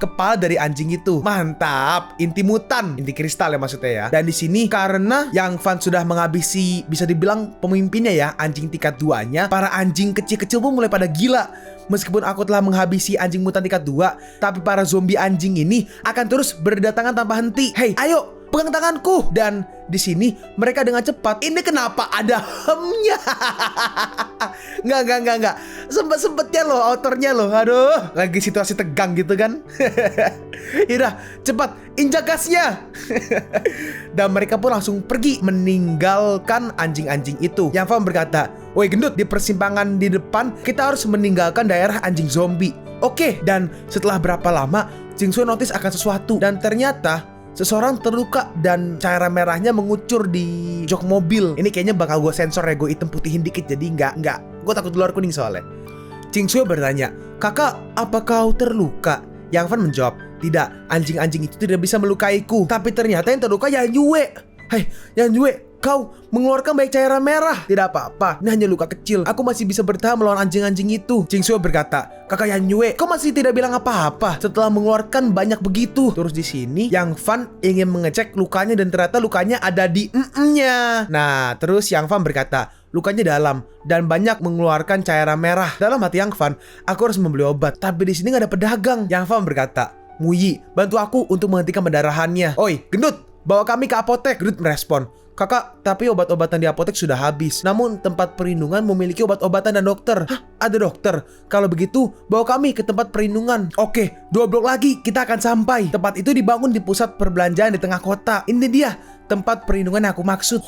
kepala dari anjing itu. Mantap, inti mutan, inti kristal ya maksudnya ya. Dan di sini karena Yang Fan sudah menghabisi, bisa dibilang pemimpinnya ya, anjing tingkat 2-nya, para anjing kecil-kecil pun mulai pada gila. Meskipun aku telah menghabisi anjing mutan tingkat 2, tapi para zombie anjing ini akan terus berdatangan tanpa henti. "Hei, ayo pegang tanganku." Dan di sini mereka dengan cepat. Ini kenapa ada hemnya? Nggak. Sempet-sempetnya loh, autornya loh. Aduh, lagi situasi tegang gitu kan. Yaudah, cepat injak gasnya. Dan mereka pun langsung pergi meninggalkan anjing-anjing itu. Yang Fan berkata, "Woi gendut, di persimpangan di depan kita harus meninggalkan daerah anjing zombie." Oke, dan setelah berapa lama Ching Sui notice akan sesuatu. Dan ternyata seseorang terluka dan cairan merahnya mengucur di jok mobil. Ini kayaknya bakal gue sensor ya, gue hitam putihin dikit. Jadi nggak, gue takut luar kuning soalnya. Ching Sui bertanya, "Kakak, apa kau terluka?" Yang Fan menjawab, "Tidak, anjing-anjing itu tidak bisa melukaiku." Tapi ternyata yang terluka Yan Yue. "Hei, Yan Yue, kau mengeluarkan banyak cairan merah." "Tidak apa-apa, ini hanya luka kecil. Aku masih bisa bertahan melawan anjing-anjing itu." Ching Sui berkata, "Kakak Yan Yue, kau masih tidak bilang apa-apa setelah mengeluarkan banyak begitu." Terus di sini Yang Fan ingin mengecek lukanya dan ternyata lukanya ada di nya. Nah, terus Yang Fan berkata, "Lukanya dalam dan banyak mengeluarkan cairan merah." Dalam hati Yang Fan, "Aku harus membeli obat." Tapi di sini nggak ada pedagang. Yang Fan berkata, "Muyi, bantu aku untuk menghentikan pendarahannya." "Oi, gendut, bawa kami ke apotek." Gendut merespon, "Kakak, tapi obat-obatan di apotek sudah habis. Namun tempat perlindungan memiliki obat-obatan dan dokter." "Hah, ada dokter? Kalau begitu, bawa kami ke tempat perlindungan." "Oke, 2 blok lagi kita akan sampai." Tempat itu dibangun di pusat perbelanjaan di tengah kota. Ini dia tempat perlindungan yang aku maksud.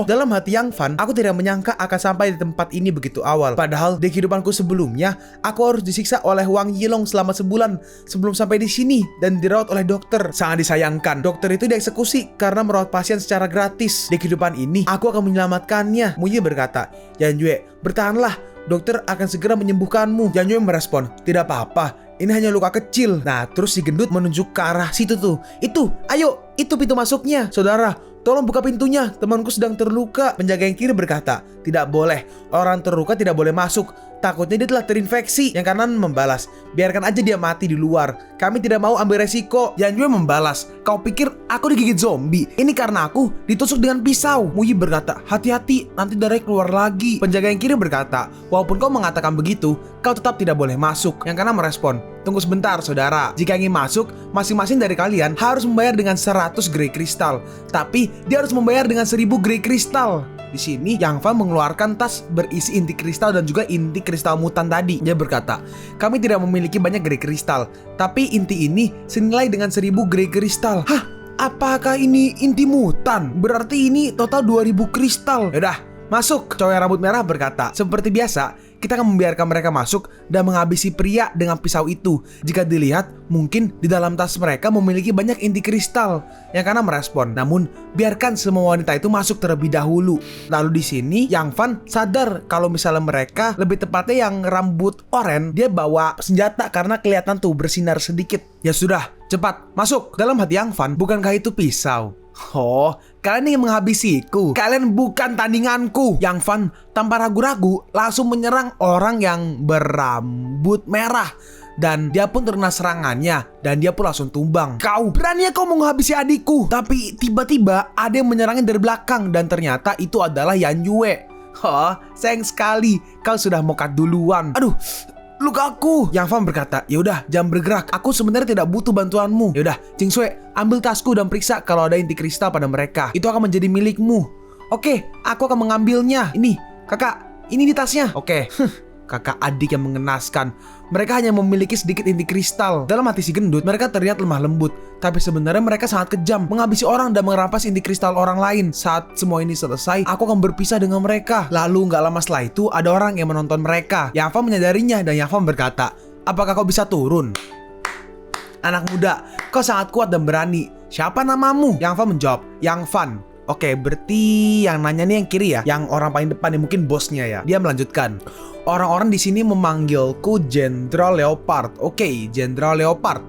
Dalam hati Yang Fan, aku tidak menyangka akan sampai di tempat ini begitu awal. Padahal di kehidupanku sebelumnya, aku harus disiksa oleh Wang Yilong selama sebulan sebelum sampai di sini dan dirawat oleh dokter. Sangat disayangkan, dokter itu dieksekusi karena merawat pasien secara gratis. Please, di kehidupan ini aku akan menyelamatkannya. Muyi berkata, Yanjue, bertahanlah, dokter akan segera menyembuhkanmu. Yanjue merespon, tidak apa-apa, ini hanya luka kecil. Nah, terus si gendut menunjuk ke arah situ tuh. Itu, ayo, itu pintu masuknya. Saudara, tolong buka pintunya, temanku sedang terluka. Penjaga yang kiri berkata, tidak boleh, orang terluka tidak boleh masuk. Takutnya dia telah terinfeksi. Yang kanan membalas, biarkan aja dia mati di luar. Kami tidak mau ambil resiko. Yanjue membalas, kau pikir aku digigit zombie? Ini karena aku ditusuk dengan pisau. Muyi berkata, hati-hati, nanti darahnya keluar lagi. Penjaga yang kiri berkata, walaupun kau mengatakan begitu, kau tetap tidak boleh masuk. Yang kanan merespon, tunggu sebentar saudara. Jika ingin masuk, masing-masing dari kalian harus membayar dengan 100 grey kristal. Tapi dia harus membayar dengan 1000 grey kristal. Di sini, Yang Fan mengeluarkan tas berisi inti kristal dan juga inti kristal mutan tadi. Dia berkata, kami tidak memiliki banyak grey kristal, tapi inti ini senilai dengan 1000 grey kristal. Hah? Apakah ini inti mutan? Berarti ini total 2000 kristal. Yaudah, masuk. Cowok yang rambut merah berkata, seperti biasa, kita akan membiarkan mereka masuk dan menghabisi pria dengan pisau itu. Jika dilihat, mungkin di dalam tas mereka memiliki banyak inti kristal. Yang kanan merespon, namun biarkan semua wanita itu masuk terlebih dahulu. Lalu di sini Yang Fan sadar kalau misalnya mereka, lebih tepatnya yang rambut oranye, dia bawa senjata karena kelihatan tuh bersinar sedikit. Ya sudah, cepat masuk. Dalam hati Yang Fan, bukankah itu pisau? Oh, kalian ingin menghabisiku. Kalian bukan tandinganku. Yang Fan tanpa ragu-ragu langsung menyerang orang yang berambut merah. Dan dia pun terkena serangannya. Dan dia pun langsung tumbang. Kau berani kau menghabisi adikku. Tapi tiba-tiba ada yang menyerangnya dari belakang. Dan ternyata itu adalah Yanjue. Oh, sayang sekali, kau sudah mokat duluan. Aduh, lukaku. Yang Fan berkata, yaudah, jangan bergerak. Aku sebenarnya tidak butuh bantuanmu. Yaudah, Jingsue, ambil tasku dan periksa kalau ada inti kristal pada mereka. Itu akan menjadi milikmu. Oke, aku akan mengambilnya. Ini, kakak, ini di tasnya. Oke. Kakak adik yang mengenaskan. Mereka hanya memiliki sedikit inti kristal. Dalam hati si gendut, mereka terlihat lemah lembut. Tapi sebenarnya mereka sangat kejam, menghabisi orang dan merampas inti kristal orang lain. Saat semua ini selesai, aku akan berpisah dengan mereka. Lalu gak lama setelah itu, ada orang yang menonton mereka. Yang Fan menyadarinya dan Yang Fan berkata, apakah kau bisa turun? Anak muda, kau sangat kuat dan berani. Siapa namamu? Yang Fan menjawab, Yang Fan. Oke, berarti yang nanya nih yang kiri ya, yang orang paling depan yang mungkin bosnya ya. Dia melanjutkan, orang-orang di sini memanggilku Jenderal Leopard. Oke, Jenderal Leopard.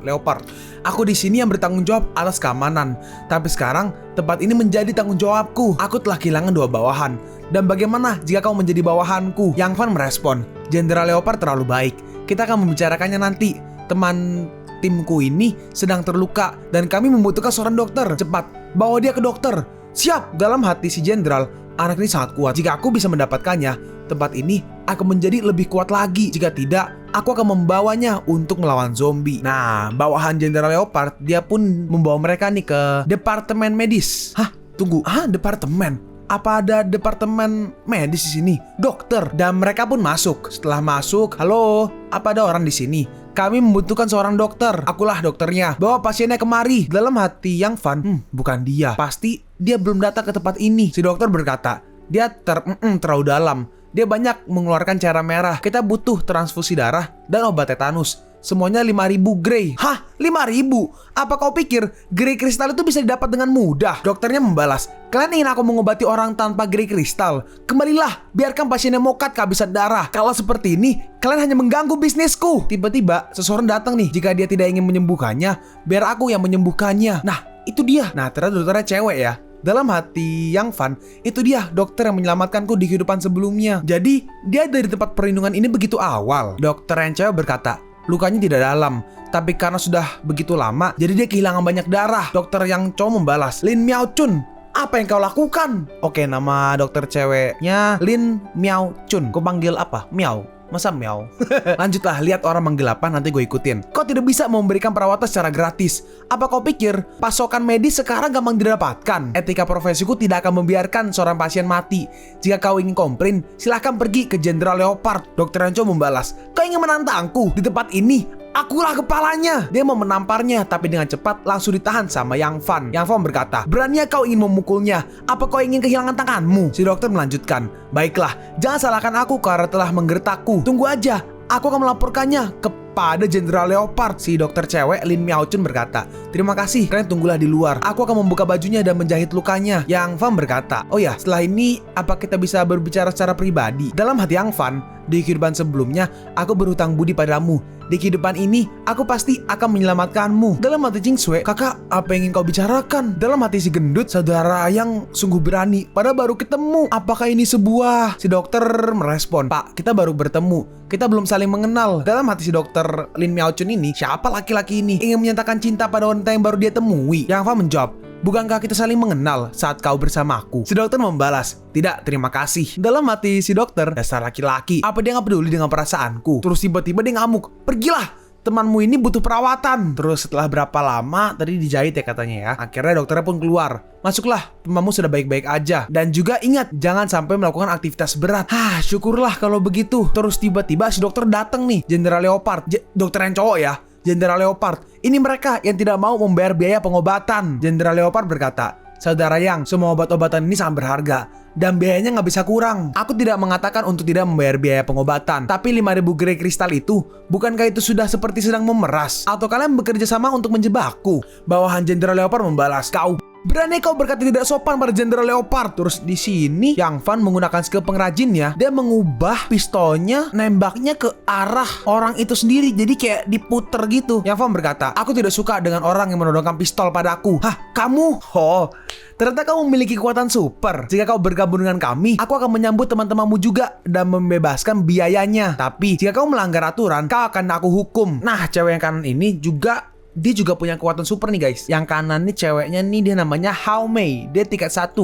Aku di sini yang bertanggung jawab atas keamanan. Tapi sekarang tempat ini menjadi tanggung jawabku. Aku telah kehilangan 2 bawahan. Dan bagaimana jika kau menjadi bawahanku? Yang Fan merespon, Jenderal Leopard terlalu baik. Kita akan membicarakannya nanti. Teman timku ini sedang terluka dan kami membutuhkan seorang dokter. Cepat, bawa dia ke dokter. Siap. Dalam hati si jenderal, anak ini sangat kuat. Jika aku bisa mendapatkannya, tempat ini akan menjadi lebih kuat lagi. Jika tidak, aku akan membawanya untuk melawan zombie. Nah, bawahan Jenderal Leopard, dia pun membawa mereka nih ke departemen medis. Hah? Tunggu. Departemen? Apa ada departemen medis di sini? Dokter. Dan mereka pun masuk. Setelah masuk, halo, apa ada orang di sini? Kami membutuhkan seorang dokter. Akulah dokternya. Bawa pasiennya kemari. Dalam hati Yang Fan, bukan dia. Pasti dia belum datang ke tempat ini. Si dokter berkata, dia terlalu dalam. Dia banyak mengeluarkan cairan merah. Kita butuh transfusi darah dan obat tetanus. Semuanya 5.000 grey. Hah? 5.000? Apa kau pikir grey kristal itu bisa didapat dengan mudah? Dokternya membalas, kalian ingin aku mengobati orang tanpa grey kristal? Kembalilah, biarkan pasiennya mokat kehabisan darah. Kalau seperti ini, kalian hanya mengganggu bisnisku. Tiba-tiba, seseorang datang nih. Jika dia tidak ingin menyembuhkannya, biar aku yang menyembuhkannya. Nah, itu dia. Nah, ternyata dokternya cewek ya. Dalam hati Yang Fan, itu dia dokter yang menyelamatkanku di kehidupan sebelumnya. Jadi, dia dari tempat perlindungan ini begitu awal. Dokter yang cewek berkata, lukanya tidak dalam, tapi karena sudah begitu lama, jadi dia kehilangan banyak darah. Dokter yang cowok membalas, Lin Miao Chun, apa yang kau lakukan? Oke, nama dokter ceweknya Lin Miao Chun. Kau panggil apa? Miao? Masa Miao? Lanjutlah, lihat orang manggil apa, nanti gue ikutin. Kau tidak bisa memberikan perawatan secara gratis. Apa kau pikir pasokan medis sekarang gampang didapatkan? Etika profesiku tidak akan membiarkan seorang pasien mati. Jika kau ingin komplain, silahkan pergi ke Jenderal Leopard. Dokter Rancho membalas, kau ingin menantangku? Di tempat ini, akulah kepalanya. Dia mau menamparnya, tapi dengan cepat langsung ditahan sama Yang Fan. Yang Fan berkata, beraninya kau ingin memukulnya? Apa kau ingin kehilangan tanganmu? Si dokter melanjutkan, baiklah, jangan salahkan aku karena telah menggertakku. Tunggu aja, aku akan melaporkannya kepada Jenderal Leopard. Si dokter cewek Lin Miaochun berkata, terima kasih, kalian tunggulah di luar. Aku akan membuka bajunya dan menjahit lukanya. Yang Fan berkata, oh ya, setelah ini apa kita bisa berbicara secara pribadi? Dalam hati Yang Fan, di kehidupan sebelumnya aku berhutang budi padamu. Di kehidupan ini aku pasti akan menyelamatkanmu. Dalam hati Jing Sui, kakak, apa yang ingin kau bicarakan? Dalam hati si gendut, saudara yang sungguh berani, padahal baru ketemu. Apakah ini sebuah? Si dokter merespon, Pak, kita baru bertemu, kita belum saling mengenal. Dalam hati si dokter Lin Miaochun ini, siapa laki-laki ini ingin menyatakan cinta pada wanita yang baru dia temui? Yang Fan menjawab, bukankah kita saling mengenal saat kau bersamaku? Si dokter membalas, tidak, terima kasih. Dalam hati si dokter, dasar laki-laki, apa dia gak peduli dengan perasaanku? Terus tiba-tiba dia ngamuk, pergilah, temanmu ini butuh perawatan. Terus setelah berapa lama, tadi dijahit ya katanya ya, akhirnya dokternya pun keluar. Masuklah, temanmu sudah baik-baik aja. Dan juga ingat, jangan sampai melakukan aktivitas berat. Syukurlah kalau begitu. Terus tiba-tiba si dokter datang nih, Jenderal Leopard, dokter yang cowok ya, Jenderal Leopard, ini mereka yang tidak mau membayar biaya pengobatan. Jenderal Leopard berkata, saudara Yang, semua obat-obatan ini sangat berharga dan biayanya nggak bisa kurang. Aku tidak mengatakan untuk tidak membayar biaya pengobatan, tapi 5.000 grey kristal itu, bukankah itu sudah seperti sedang memeras? Atau kalian bekerja sama untuk menjebakku? Bawahan Jenderal Leopard membalas, kau berani kau berkata tidak sopan pada Jenderal Leopard. Terus di sini Yang Fan menggunakan skill pengrajinnya, dia mengubah pistolnya, nembaknya ke arah orang itu sendiri, jadi kayak diputer gitu. Yang Fan berkata, aku tidak suka dengan orang yang menodongkan pistol padaku. Hah, kamu? Oh, ternyata kamu memiliki kekuatan super. Jika kau bergabung dengan kami, aku akan menyambut teman-temanmu juga dan membebaskan biayanya. Tapi jika kau melanggar aturan, kau akan aku hukum. Nah, cewek yang kanan ini juga, dia juga punya kekuatan super nih guys. Yang kanan nih ceweknya nih, dia namanya Hao Mei. Dia tingkat 1.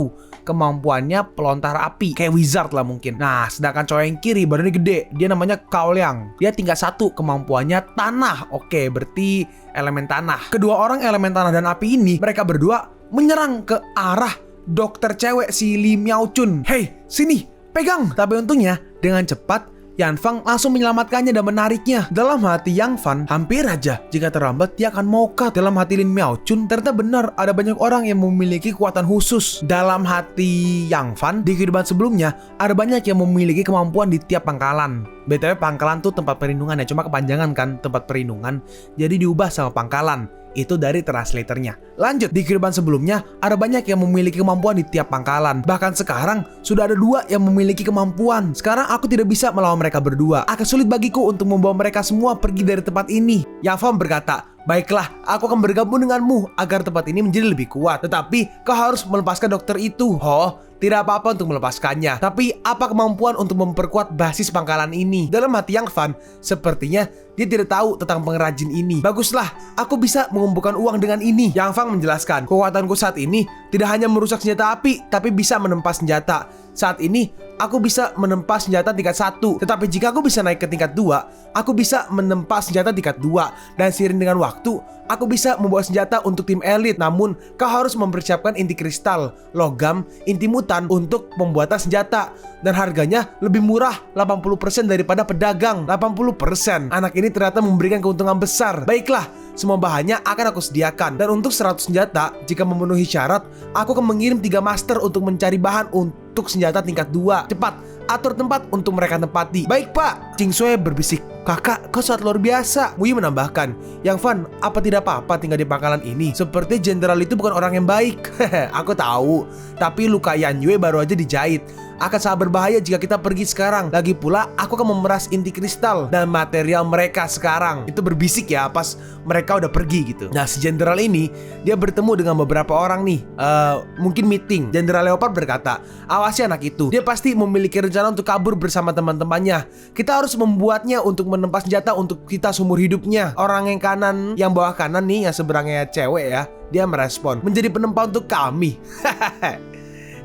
Kemampuannya pelontar api, kayak wizard lah mungkin. Nah, sedangkan cowok yang kiri badannya gede, dia namanya Cao Liang. Dia tingkat 1, kemampuannya tanah. Oke, berarti elemen tanah. Kedua orang elemen tanah dan api ini, mereka berdua menyerang ke arah dokter cewek si Li Miaochun. Hei, sini, pegang. Tapi untungnya dengan cepat Yan Fang langsung menyelamatkannya dan menariknya. Dalam hati Yang Fan, hampir aja jika terlambat dia akan mokat. Dalam hati Lin Miaochun, ternyata benar ada banyak orang yang memiliki kekuatan khusus. Dalam hati Yang Fan, di kehidupan sebelumnya ada banyak yang memiliki kemampuan di tiap pangkalan. BTW pangkalan tuh tempat perlindungan ya, cuma kepanjangan kan tempat perlindungan, jadi diubah sama pangkalan. Itu dari translatornya. Lanjut, di kehidupan sebelumnya ada banyak yang memiliki kemampuan di tiap pangkalan. Bahkan sekarang sudah ada 2 yang memiliki kemampuan. Sekarang aku tidak bisa melawan mereka berdua. Akan sulit bagiku untuk membawa mereka semua pergi dari tempat ini. Yang Fan berkata, baiklah, aku akan bergabung denganmu agar tempat ini menjadi lebih kuat. Tetapi kau harus melepaskan dokter itu. Oh, tidak apa-apa untuk melepaskannya. Tapi apa kemampuan untuk memperkuat basis pangkalan ini? Dalam hati Yang Fan, sepertinya dia tidak tahu tentang pengrajin ini. Baguslah, aku bisa mengumpulkan uang dengan ini. Yang Fan menjelaskan, kekuatanku saat ini tidak hanya merusak senjata api, tapi bisa menempa senjata. Saat ini, aku bisa menempa senjata tingkat 1. Tetapi jika aku bisa naik ke tingkat 2, aku bisa menempa senjata tingkat 2. Dan seiring dengan waktu, aku bisa membawa senjata untuk tim elit. Namun, kau harus mempersiapkan inti kristal, logam, inti mutan untuk pembuatan senjata. Dan harganya lebih murah, 80% daripada pedagang. 80%. Anak ini ternyata memberikan keuntungan besar. Baiklah, semua bahannya akan aku sediakan. Dan untuk 100 senjata, jika memenuhi syarat, aku akan mengirim 3 master untuk mencari bahan untuk senjata tingkat 2. Cepat, atur tempat untuk mereka tempati. Baik pak, Jing Sui berbisik. Kakak, kau sangat luar biasa. Wuyi menambahkan, Yang Fan, apa tidak apa-apa tinggal di pangkalan ini? Seperti jenderal itu bukan orang yang baik. Aku tahu, tapi luka Yan Yue baru aja dijahit. Akan sangat berbahaya jika kita pergi sekarang. Lagi pula, aku akan memeras inti kristal dan material mereka sekarang. Itu berbisik ya pas mereka udah pergi gitu. Nah, si jenderal ini, dia bertemu dengan beberapa orang nih. Mungkin meeting. Jenderal Leopard berkata, awasi anak itu. Dia pasti memiliki rencana untuk kabur bersama teman-temannya. Kita harus membuatnya untuk menempa senjata untuk kita seumur hidupnya. Orang yang kanan, yang bawah kanan nih, yang seberangnya cewek ya, dia merespon, menjadi penempa untuk kami.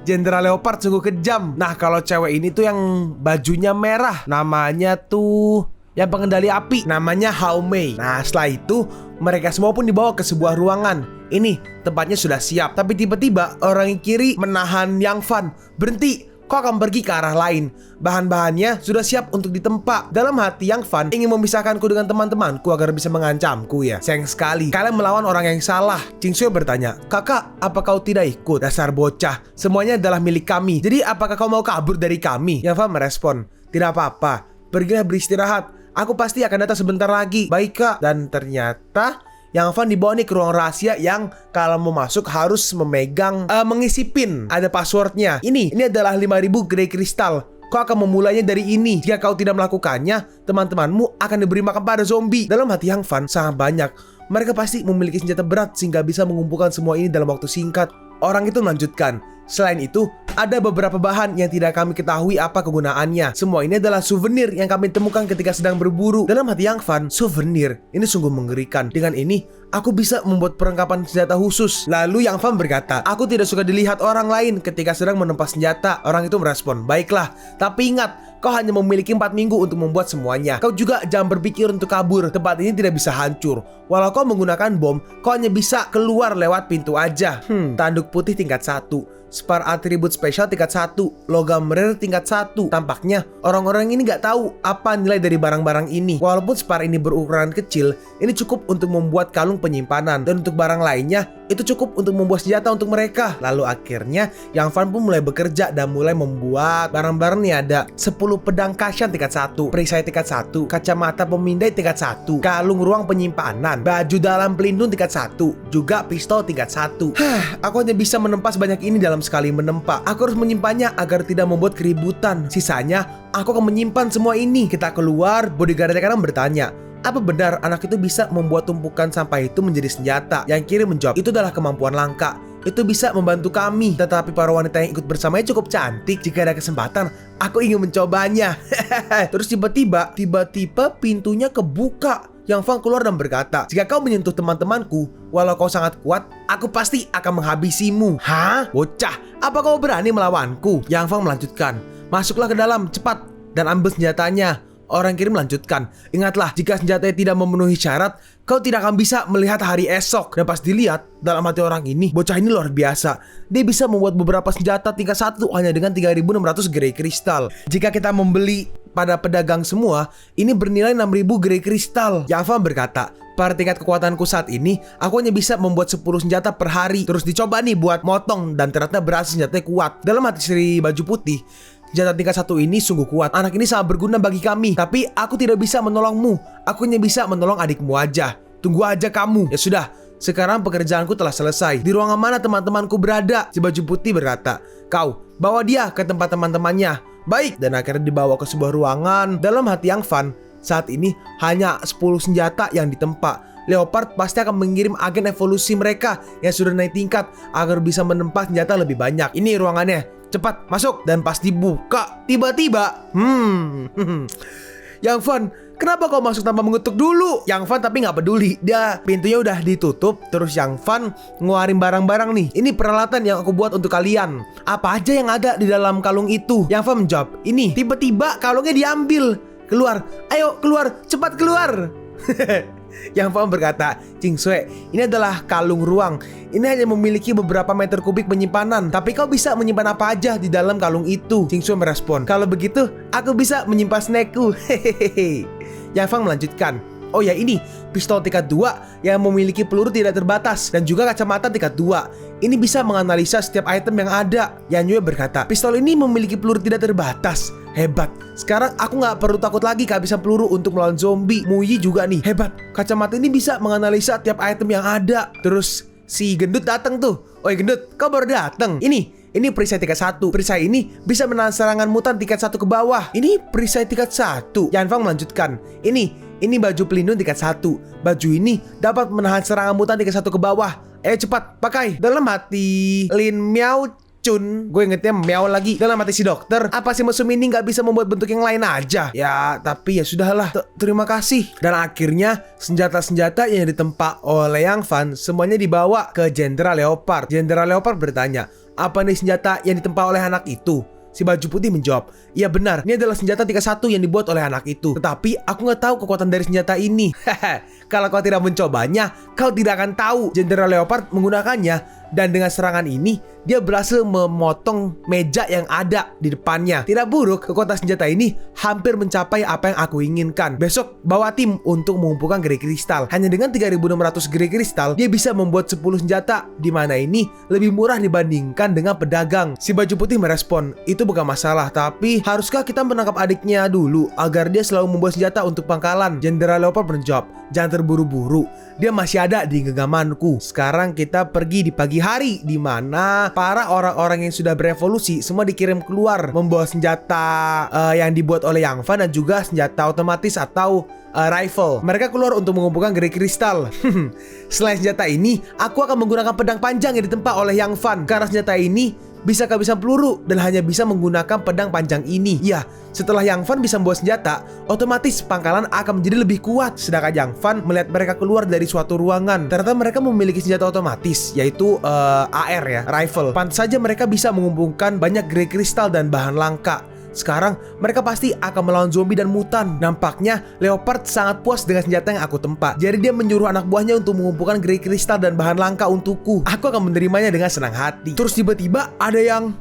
Jenderal Leopard sungguh kejam. Nah, kalau cewek ini tuh yang bajunya merah, namanya tuh yang pengendali api, namanya Hao Mei. Nah, setelah itu mereka semua pun dibawa ke sebuah ruangan. Ini tempatnya sudah siap. Tapi tiba-tiba orang yang kiri menahan Yang Fan. Berhenti, kau akan pergi ke arah lain. Bahan-bahannya sudah siap untuk ditempa. Dalam hati Yang Fan ingin memisahkanku dengan teman-temanku agar bisa mengancamku ya. Sayang sekali, kalian melawan orang yang salah. Jing Sui bertanya, kakak, apa kau tidak ikut? Dasar bocah, semuanya adalah milik kami. Jadi apakah kau mau kabur dari kami? Yang Fan merespon, tidak apa-apa, pergilah beristirahat. Aku pasti akan datang sebentar lagi. Baik kak. Dan ternyata Yang Van dibawa nih ke ruang rahasia yang kalau mau masuk harus memegang mengisi pin. Ada passwordnya. Ini adalah 5000 Grey Crystal. Kau akan memulainya dari ini. Jika kau tidak melakukannya, teman-temanmu akan diberi makan pada zombie. Dalam hati Yang Van sangat banyak. Mereka pasti memiliki senjata berat sehingga bisa mengumpulkan semua ini dalam waktu singkat. Orang itu melanjutkan. Selain itu, ada beberapa bahan yang tidak kami ketahui apa kegunaannya. Semua ini adalah souvenir yang kami temukan ketika sedang berburu. Dalam hati Yang Van, souvenir ini sungguh mengerikan. Dengan ini, aku bisa membuat perlengkapan senjata khusus. Lalu Yang Van berkata, aku tidak suka dilihat orang lain ketika sedang menempa senjata. Orang itu merespon, baiklah. Tapi ingat, kau hanya memiliki 4 minggu untuk membuat semuanya. Kau juga jangan berpikir untuk kabur. Tempat ini tidak bisa hancur. Walau kau menggunakan bom, kau hanya bisa keluar lewat pintu aja. Tanduk putih tingkat 1, spare atribut spesial tingkat 1, logam rare tingkat 1. Tampaknya orang-orang ini gak tahu apa nilai dari barang-barang ini. Walaupun spare ini berukuran kecil, ini cukup untuk membuat kalung penyimpanan. Dan untuk barang lainnya, itu cukup untuk membuat senjata untuk mereka. Lalu akhirnya Yang Van pun mulai bekerja dan mulai membuat barang-barang nih. Ada 10 pedang Kashan tingkat 1, perisai tingkat 1, kacamata pemindai tingkat 1, kalung ruang penyimpanan, baju dalam pelindung tingkat 1, juga pistol tingkat 1. Aku hanya bisa menempa sebanyak ini dalam sekali menempa. Aku harus menyimpannya agar tidak membuat keributan. Sisanya, aku akan menyimpan semua ini. Kita keluar, bodyguard kanan bertanya, apa benar anak itu bisa membuat tumpukan sampah itu menjadi senjata? Yang kiri menjawab, itu adalah kemampuan langka. Itu bisa membantu kami. Tetapi para wanita yang ikut bersamanya cukup cantik. Jika ada kesempatan, aku ingin mencobanya. Terus tiba-tiba pintunya kebuka. Yang Van keluar dan berkata, jika kau menyentuh teman-temanku, walau kau sangat kuat, aku pasti akan menghabisimu. Hah? Bocah, apa kau berani melawanku? Yang Van melanjutkan, masuklah ke dalam, cepat, dan ambil senjatanya. Orang kiri melanjutkan, ingatlah, jika senjatanya tidak memenuhi syarat, kau tidak akan bisa melihat hari esok. Dan pas dilihat, dalam hati orang ini, bocah ini luar biasa. Dia bisa membuat beberapa senjata tingkat 1 hanya dengan 3600 Grey Crystal. Jika kita membeli pada pedagang semua, ini bernilai 6000 Grey Crystal. Yang Van berkata, pada tingkat kekuatanku saat ini, aku hanya bisa membuat 10 senjata per hari. Terus dicoba nih buat motong, dan ternyata berhasil, senjatanya kuat. Dalam hati Sri baju putih, senjata tingkat 1 ini sungguh kuat. Anak ini sangat berguna bagi kami. Tapi aku tidak bisa menolongmu. Aku hanya bisa menolong adikmu aja. Tunggu aja kamu. Ya sudah, sekarang pekerjaanku telah selesai. Di ruangan mana teman-temanku berada? Si baju putih berkata, kau bawa dia ke tempat teman-temannya. Baik. Dan akhirnya dibawa ke sebuah ruangan. Dalam hati Yang Van, saat ini hanya 10 senjata yang ditempa. Leopard pasti akan mengirim agen evolusi mereka yang sudah naik tingkat agar bisa menempa senjata lebih banyak. Ini ruangannya. Cepat masuk. Dan pas dibuka, tiba-tiba Yang Van, kenapa kau masuk tanpa mengetuk dulu? Yang Van tapi nggak peduli. Dia pintunya udah ditutup. Terus Yang Van ngeluarin barang-barang nih. Ini peralatan yang aku buat untuk kalian. Apa aja yang ada di dalam kalung itu? Yang Van menjawab, ini. Tiba-tiba kalungnya diambil. Keluar, ayo keluar, cepat keluar. Yang Van berkata, Ching Sui, ini adalah kalung ruang. Ini hanya memiliki beberapa meter kubik penyimpanan, tapi kau bisa menyimpan apa aja di dalam kalung itu. Ching Sui merespon, kalau begitu, aku bisa menyimpan snackku. Hehehe. Yang Van melanjutkan, oh ya ini, pistol tingkat 2 yang memiliki peluru tidak terbatas, dan juga kacamata tingkat 2. Ini bisa menganalisa setiap item yang ada. Yang Yue berkata, pistol ini memiliki peluru tidak terbatas. Hebat. Sekarang aku gak perlu takut lagi kehabisan peluru untuk melawan zombie. Muyi juga nih. Hebat. Kacamata ini bisa menganalisa tiap item yang ada. Terus si gendut datang tuh. Oi gendut, kau baru datang. Ini perisai tingkat 1. Perisai ini bisa menahan serangan mutan tingkat 1 ke bawah. Ini perisai tingkat 1. Yan Fang melanjutkan. Ini baju pelindung tingkat 1. Baju ini dapat menahan serangan mutan tingkat 1 ke bawah. Cepat, pakai. Dalam hati Lin Miao Chun, gue ingetnya Miao lagi. Dalam hati si dokter, apa si mesum ini gak bisa membuat bentuk yang lain aja? Ya, tapi ya sudahlah. Terima kasih. Dan akhirnya senjata-senjata yang ditempa oleh Yang Van semuanya dibawa ke Jenderal Leopard. Jenderal Leopard bertanya, apa nih senjata yang ditempa oleh anak itu? Si baju putih menjawab, iya benar, ini adalah senjata tingkat 1 yang dibuat oleh anak itu. Tetapi aku gak tahu kekuatan dari senjata ini. Kalau kau tidak mencobanya, kau tidak akan tahu. Jenderal Leopard menggunakannya Dan dengan serangan ini, dia berhasil memotong meja yang ada di depannya. Tidak buruk, kekuatan senjata ini hampir mencapai apa yang aku inginkan. Besok, bawa tim untuk mengumpulkan Grey Crystal. Hanya dengan 3.600 Grey Crystal, dia bisa membuat 10 senjata, di mana ini lebih murah dibandingkan dengan pedagang. Si baju putih merespon, itu bukan masalah, tapi haruskah kita menangkap adiknya dulu agar dia selalu membuat senjata untuk pangkalan? Jenderal Leopard menjawab, jangan terburu-buru, dia masih ada di genggamanku. Sekarang kita pergi di pagi hari, di mana para orang-orang yang sudah berevolusi semua dikirim keluar membawa senjata yang dibuat oleh Yang Fan dan juga senjata otomatis atau rifle. Mereka keluar untuk mengumpulkan Grey Crystal. Selain senjata ini, aku akan menggunakan pedang panjang yang ditempa oleh Yang Fan. Karena senjata ini bisa kehabisan peluru dan hanya bisa menggunakan pedang panjang ini. Ya, setelah Yang Fan bisa membawa senjata, otomatis pangkalan akan menjadi lebih kuat. Sedangkan Yang Fan melihat mereka keluar dari suatu ruangan. Ternyata mereka memiliki senjata otomatis, yaitu AR ya, rifle. Pantas saja mereka bisa mengumpulkan banyak Grey Crystal dan bahan langka. Sekarang mereka pasti akan melawan zombie dan mutan. Nampaknya Leopard sangat puas dengan senjata yang aku tempa. Jadi dia menyuruh anak buahnya untuk mengumpulkan Grey Crystal dan bahan langka untukku. Aku akan menerimanya dengan senang hati. Terus tiba-tiba ada Yang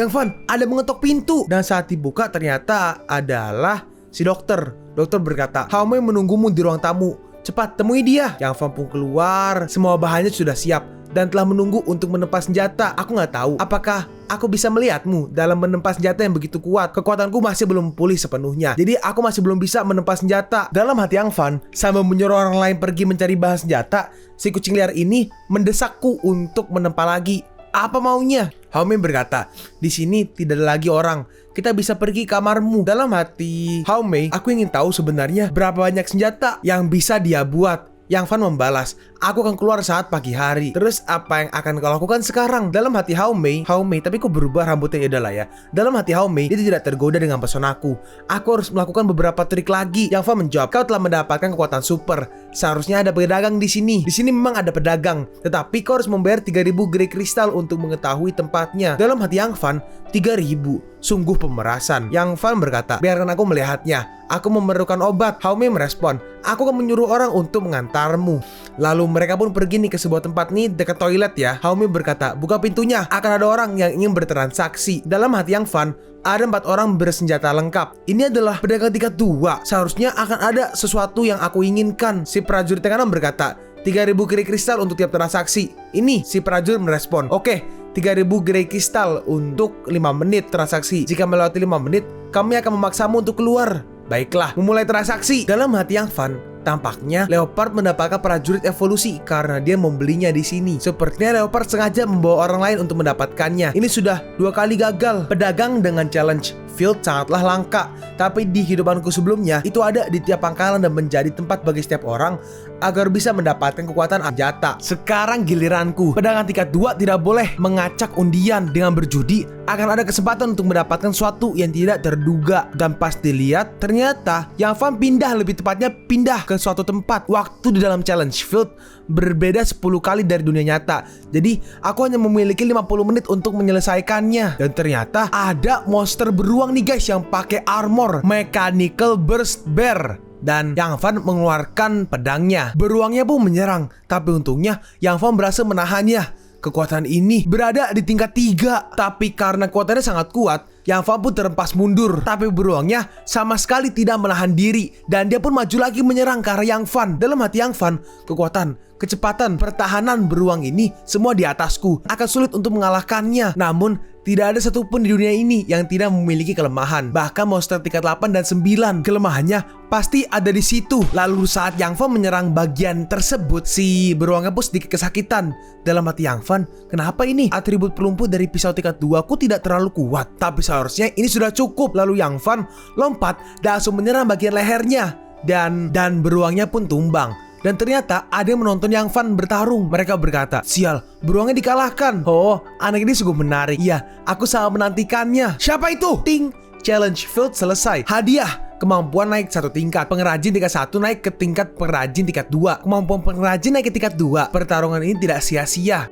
Fan ada mengetok pintu. Dan saat dibuka ternyata adalah si dokter. Dokter berkata, Haomei menunggumu di ruang tamu. Cepat temui dia. Yang Fan pun keluar. Semua bahannya sudah siap dan telah menunggu untuk menempa senjata. Aku nggak tahu apakah aku bisa melihatmu dalam menempa senjata yang begitu kuat. Kekuatanku masih belum pulih sepenuhnya, jadi aku masih belum bisa menempa senjata. Dalam hati Yang Fan, sambil menyuruh orang lain pergi mencari bahan senjata, si kucing liar ini mendesakku untuk menempa lagi. Apa maunya? Haomei berkata, di sini tidak ada lagi orang. Kita bisa pergi ke kamarmu. Dalam hati Haomei, aku ingin tahu sebenarnya berapa banyak senjata yang bisa dia buat. Yang Fan membalas, aku akan keluar saat pagi hari. Terus apa yang akan kau lakukan sekarang? Dalam hati Haomei, tapi kok berubah rambutnya adalah ya. Dalam hati Haomei, dia tidak tergoda dengan pesonaku. Aku harus melakukan beberapa trik lagi. Yang Fan menjawab, kau telah mendapatkan kekuatan super. Seharusnya ada pedagang di sini. Di sini memang ada pedagang, tetapi kau harus membayar 3.000 Grey Crystal untuk mengetahui tempatnya. Dalam hati Yang Fan, 3.000. Sungguh pemerasan. Yang Fan berkata, biarkan aku melihatnya. Aku memerlukan obat. Haomei merespon, aku akan menyuruh orang untuk mengantarmu. Lalu mereka pun pergi nih ke sebuah tempat nih dekat toilet ya. Haomei berkata, buka pintunya, akan ada orang yang ingin bertransaksi. Dalam hati Yang Fan, ada 4 orang bersenjata lengkap. Ini adalah pedagang tingkat 2. Seharusnya akan ada sesuatu yang aku inginkan. Si prajurit yang kanan berkata, 3.000 Grey Crystal untuk tiap transaksi. Ini si prajurit merespon, oke, 3.000 Grey Crystal untuk 5 menit transaksi. Jika melewati 5 menit, kami akan memaksamu untuk keluar. Baiklah, memulai transaksi. Dalam hati Yang Fan, tampaknya Leopard mendapatkan prajurit evolusi karena dia membelinya di sini. Sepertinya Leopard sengaja membawa orang lain untuk mendapatkannya. Ini sudah 2 kali gagal. Pedagang dengan challenge field sangatlah langka, tapi di hidupanku sebelumnya itu ada di tiap pangkalan dan menjadi tempat bagi setiap orang agar bisa mendapatkan kekuatan senjata. Sekarang giliranku. Pedagang tingkat 2 tidak boleh mengacak undian. Dengan berjudi akan ada kesempatan untuk mendapatkan sesuatu yang tidak terduga. Dan pas dilihat, ternyata Yang Fan pindah, lebih tepatnya pindah ke suatu tempat. Waktu di dalam challenge field berbeda 10 kali dari dunia nyata. Jadi aku hanya memiliki 50 menit untuk menyelesaikannya. Dan ternyata ada monster beruang nih guys yang pakai armor Mechanical Burst Bear. Dan Yang Fan mengeluarkan pedangnya. Beruangnya pun menyerang, tapi untungnya Yang Fan berhasil menahannya. Kekuatan ini berada di tingkat 3, tapi karena kekuatannya sangat kuat, Yang Fan pun terempas mundur. Tapi beruangnya sama sekali tidak menahan diri, dan dia pun maju lagi menyerang ke arah Yang Fan. Dalam hati Yang Fan, kekuatan, kecepatan, pertahanan beruang ini semua di atasku. Akan sulit untuk mengalahkannya. Namun tidak ada satupun di dunia ini yang tidak memiliki kelemahan. Bahkan monster tingkat 8 dan 9, kelemahannya pasti ada di situ. Lalu saat Yang Fan menyerang bagian tersebut, si beruangnya pun sedikit kesakitan. Dalam hati Yang Fan, kenapa ini? Atribut pelumpuh dari pisau tingkat 2 ku tidak terlalu kuat, tapi seharusnya ini sudah cukup. Lalu Yang Fan lompat dan langsung menyerang bagian lehernya. Dan beruangnya pun tumbang. Dan ternyata ada yang menonton Yang Fan bertarung. Mereka berkata, sial, beruangnya dikalahkan. Oh, anak ini sungguh menarik. Iya, aku sangat menantikannya. Siapa itu? Ting, challenge field selesai. Hadiah, kemampuan naik 1 tingkat. Pengrajin tingkat 1 naik ke tingkat pengrajin tingkat 2. Kemampuan pengrajin naik ke tingkat 2. Pertarungan ini tidak sia-sia.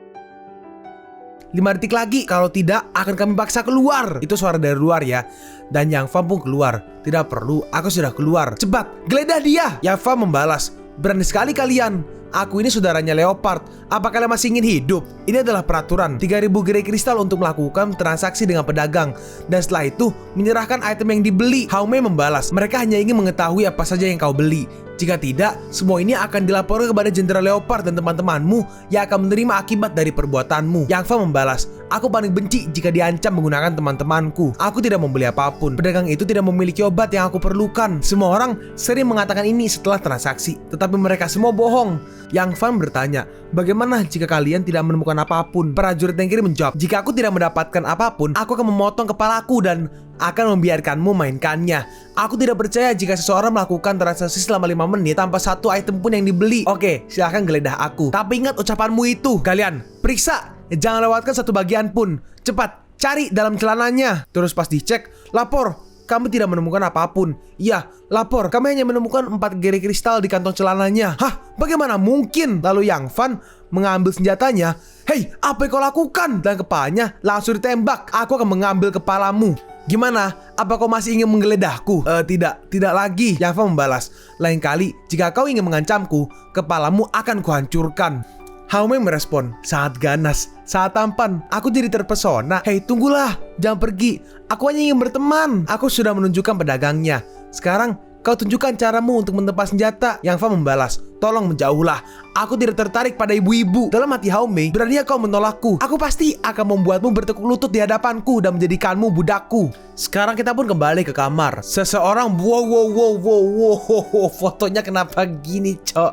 5 detik lagi, kalau tidak akan kami paksa keluar. Itu suara dari luar ya. Dan Yang Fan pun keluar. Tidak perlu, aku sudah keluar. Cepat, geledah dia. Yang Fan membalas, berani sekali kalian. Aku ini saudaranya Leopard. Apa kalian masih ingin hidup? Ini adalah peraturan. 3.000 gerai kristal untuk melakukan transaksi dengan pedagang. Dan setelah itu, menyerahkan item yang dibeli. Haume membalas, mereka hanya ingin mengetahui apa saja yang kau beli. Jika tidak, semua ini akan dilaporkan kepada Jenderal Leopard dan teman-temanmu yang akan menerima akibat dari perbuatanmu. Yang Fa membalas, aku paling benci jika diancam menggunakan teman-temanku. Aku tidak membeli apapun. Pedagang itu tidak memiliki obat yang aku perlukan. Semua orang sering mengatakan ini setelah transaksi, tetapi mereka semua bohong. Yang Fan bertanya, bagaimana jika kalian tidak menemukan apapun? Prajurit yang kiri menjawab, jika aku tidak mendapatkan apapun, aku akan memotong kepalaku dan akan membiarkanmu mainkannya. Aku tidak percaya jika seseorang melakukan transaksi selama 5 menit tanpa satu item pun yang dibeli. Oke, silahkan geledah aku. Tapi ingat ucapanmu itu. Kalian, periksa. Jangan lewatkan satu bagian pun. Cepat, cari dalam celananya. Terus pas dicek, lapor. Kami tidak menemukan apapun. Iya, lapor. Kami hanya menemukan 4 gerai kristal di kantong celananya. Hah? Bagaimana mungkin? Lalu Yang Fan mengambil senjatanya. Hei, apa yang kau lakukan? Dan kepalanya langsung ditembak. Aku akan mengambil kepalamu. Gimana? Apa kau masih ingin menggeledahku? Tidak lagi. Yang Fan membalas. Lain kali, jika kau ingin mengancamku, kepalamu akan kuhancurkan. Haume merespon, sangat ganas, sangat tampan. Aku jadi terpesona. Hei, tunggulah, jangan pergi. Aku hanya ingin berteman. Aku sudah menunjukkan pedagangnya. Sekarang, kau tunjukkan caramu untuk mentempa senjata. Yang Fa membalas, tolong menjauhlah. Aku tidak tertarik pada ibu-ibu. Dalam hati Haume, berani kau menolakku. Aku pasti akan membuatmu bertekuk lutut di hadapanku dan menjadikanmu budakku. Sekarang kita pun kembali ke kamar. Seseorang, wow, fotonya kenapa gini, cok?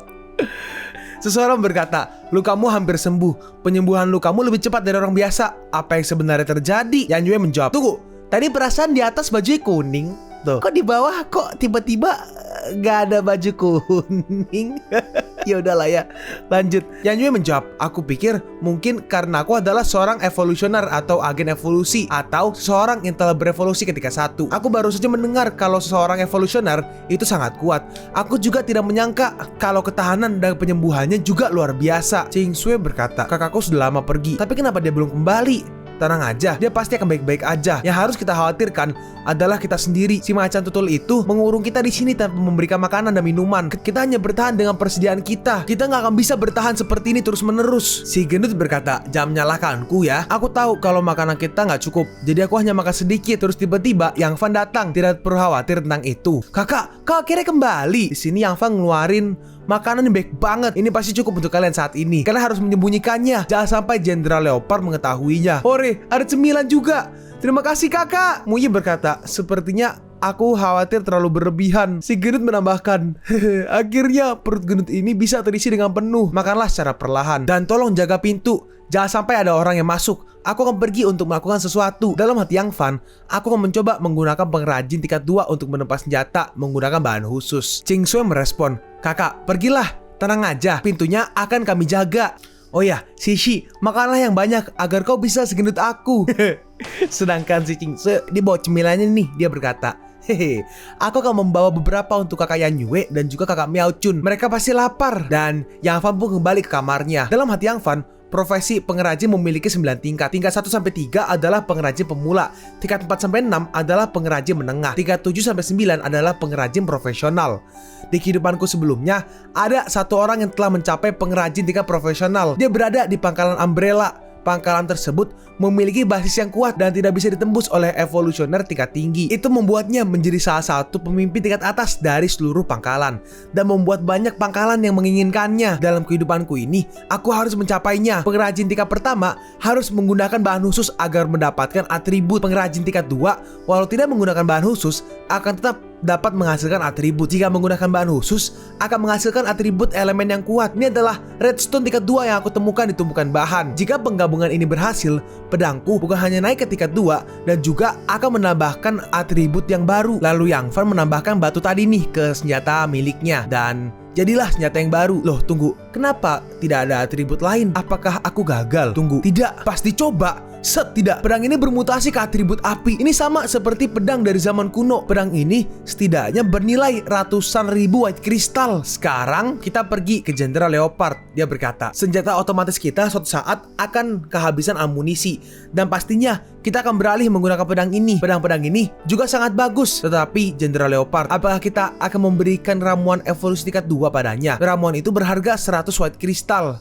Seseorang berkata, lukamu hampir sembuh. Penyembuhan lukamu lebih cepat dari orang biasa. Apa yang sebenarnya terjadi? Yan Yue menjawab, tunggu, tadi perasaan di atas baju kuning. Tuh, kok di bawah kok tiba-tiba gak ada baju kuning? Ya udahlah ya, lanjut. Yan Yue menjawab, aku pikir mungkin karena aku adalah seorang evolusioner atau agen evolusi, atau seseorang yang telah berevolusi ketika satu. Aku baru saja mendengar kalau seseorang evolusioner itu sangat kuat. Aku juga tidak menyangka kalau ketahanan dan penyembuhannya juga luar biasa. Ching Sui berkata, kakakku sudah lama pergi, tapi kenapa dia belum kembali? Tenang aja, dia pasti akan baik-baik aja. Yang harus kita khawatirkan adalah kita sendiri. Si macan tutul itu mengurung kita di sini tanpa memberikan makanan dan minuman. Kita hanya bertahan dengan persediaan kita. Kita nggak akan bisa bertahan seperti ini terus-menerus. Si gendut berkata, jangan menyalahkanku ya. Aku tahu kalau makanan kita nggak cukup, jadi aku hanya makan sedikit. Terus tiba-tiba Yang Fan datang. Tidak perlu khawatir tentang itu. Kakak, kau akhirnya kembali. Di sini Yang Fan ngeluarin makanan yang baik banget. Ini pasti cukup untuk kalian saat ini. Kalian harus menyembunyikannya. Jangan sampai Jenderal Leopard mengetahuinya. Hore, ada cemilan juga. Terima kasih kakak. Muyi berkata, sepertinya aku khawatir terlalu berlebihan. Si gendut menambahkan, akhirnya perut gendut ini bisa terisi dengan penuh. Makanlah secara perlahan. Dan tolong jaga pintu. Jangan sampai ada orang yang masuk. Aku akan pergi untuk melakukan sesuatu. Dalam hati Yang Fan, aku akan mencoba menggunakan pengrajin tingkat 2 untuk menempa senjata menggunakan bahan khusus. Ching Sui merespon, kakak, pergilah. Tenang aja, pintunya akan kami jaga. Oh ya, Shishi, makanlah yang banyak agar kau bisa segendut aku. Sedangkan si Ching Sui, dia bawa cemilannya nih. Dia berkata, hehe, aku akan membawa beberapa untuk kakak Yan Yue dan juga kakak Miao Chun. Mereka pasti lapar. Dan Yang Fan pun kembali ke kamarnya. Dalam hati Yang Fan, profesi pengrajin memiliki 9 tingkat. Tingkat 1-3 adalah pengrajin pemula. Tingkat 4-6 adalah pengrajin menengah. Tingkat 7-9 adalah pengrajin profesional. Di kehidupanku sebelumnya, ada satu orang yang telah mencapai pengrajin tingkat profesional. Dia berada di pangkalan Umbrella. Pangkalan tersebut memiliki basis yang kuat dan tidak bisa ditembus oleh evolusioner tingkat tinggi. Itu membuatnya menjadi salah satu pemimpin tingkat atas dari seluruh pangkalan dan membuat banyak pangkalan yang menginginkannya. Dalam kehidupanku ini, aku harus mencapainya. Pengrajin tingkat pertama harus menggunakan bahan khusus agar mendapatkan atribut. Pengrajin tingkat 2, walau tidak menggunakan bahan khusus, akan tetap dapat menghasilkan atribut. Jika menggunakan bahan khusus, akan menghasilkan atribut elemen yang kuat. Ini adalah redstone tingkat 2 yang aku temukan di tumpukan bahan. Jika penggabungan ini berhasil, pedangku bukan hanya naik ke tingkat 2 dan juga akan menambahkan atribut yang baru. Lalu Yang Fan menambahkan batu tadi nih ke senjata miliknya dan jadilah senjata yang baru. Loh, tunggu, kenapa tidak ada atribut lain? Apakah aku gagal? Tunggu, tidak, pas dicoba Set, tidak. Pedang ini bermutasi ke atribut api. Ini sama seperti pedang dari zaman kuno. Pedang ini setidaknya bernilai ratusan ribu white crystal. Sekarang kita pergi ke Jenderal Leopard. Dia berkata, senjata otomatis kita suatu saat akan kehabisan amunisi. Dan pastinya kita akan beralih menggunakan pedang ini. Pedang-pedang ini juga sangat bagus. Tetapi Jenderal Leopard, apakah kita akan memberikan ramuan evolusi tingkat 2 padanya? Ramuan itu berharga 100 white crystal.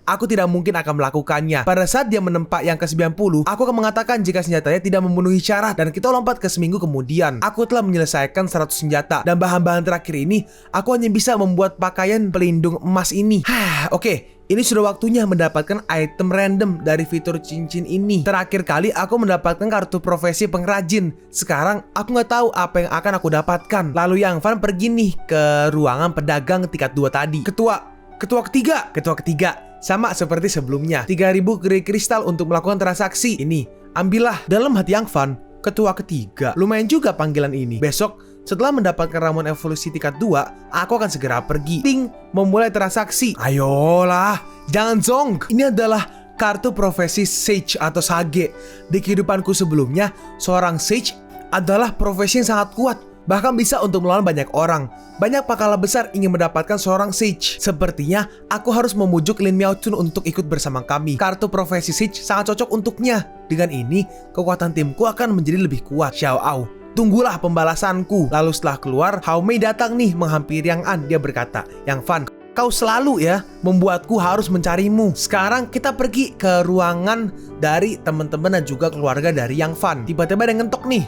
Aku tidak mungkin akan melakukannya. Pada saat dia menempa yang ke-90, aku akan mengatakan jika senjatanya tidak memenuhi syarat. Dan kita lompat ke seminggu kemudian. Aku telah menyelesaikan 100 senjata. Dan bahan-bahan terakhir ini, aku hanya bisa membuat pakaian pelindung emas ini. Oke. Ini sudah waktunya mendapatkan item random dari fitur cincin ini. Terakhir kali aku mendapatkan kartu profesi pengrajin. Sekarang aku nggak tahu apa yang akan aku dapatkan. Lalu Yang Fan pergi nih ke ruangan pedagang tingkat 2 tadi. Ketua ketiga. Sama seperti sebelumnya, 3000 grey kristal untuk melakukan transaksi. Ini, ambillah. Dalam hati Yang Fan, ketua ketiga. Lumayan juga panggilan ini. Besok, setelah mendapatkan ramuan evolusi tingkat 2, aku akan segera pergi. Ting, memulai transaksi. Ayolah, jangan zonk. Ini adalah kartu profesi Sage atau Sage. Di kehidupanku sebelumnya, seorang Sage adalah profesi yang sangat kuat. Bahkan bisa untuk melawan banyak orang. Banyak pakalah besar ingin mendapatkan seorang Sage. Sepertinya aku harus memujuk Lin Miaochun untuk ikut bersama kami. Kartu profesi Sage sangat cocok untuknya. Dengan ini, kekuatan timku akan menjadi lebih kuat. Xiao Ao, tunggulah pembalasanku. Lalu setelah keluar, Hao Mei datang nih menghampiri Yang An. Dia berkata, Yang Fan, kau selalu ya membuatku harus mencarimu. Sekarang kita pergi ke ruangan dari teman-teman dan juga keluarga dari Yang Fan. Tiba-tiba ada yang ngetok nih.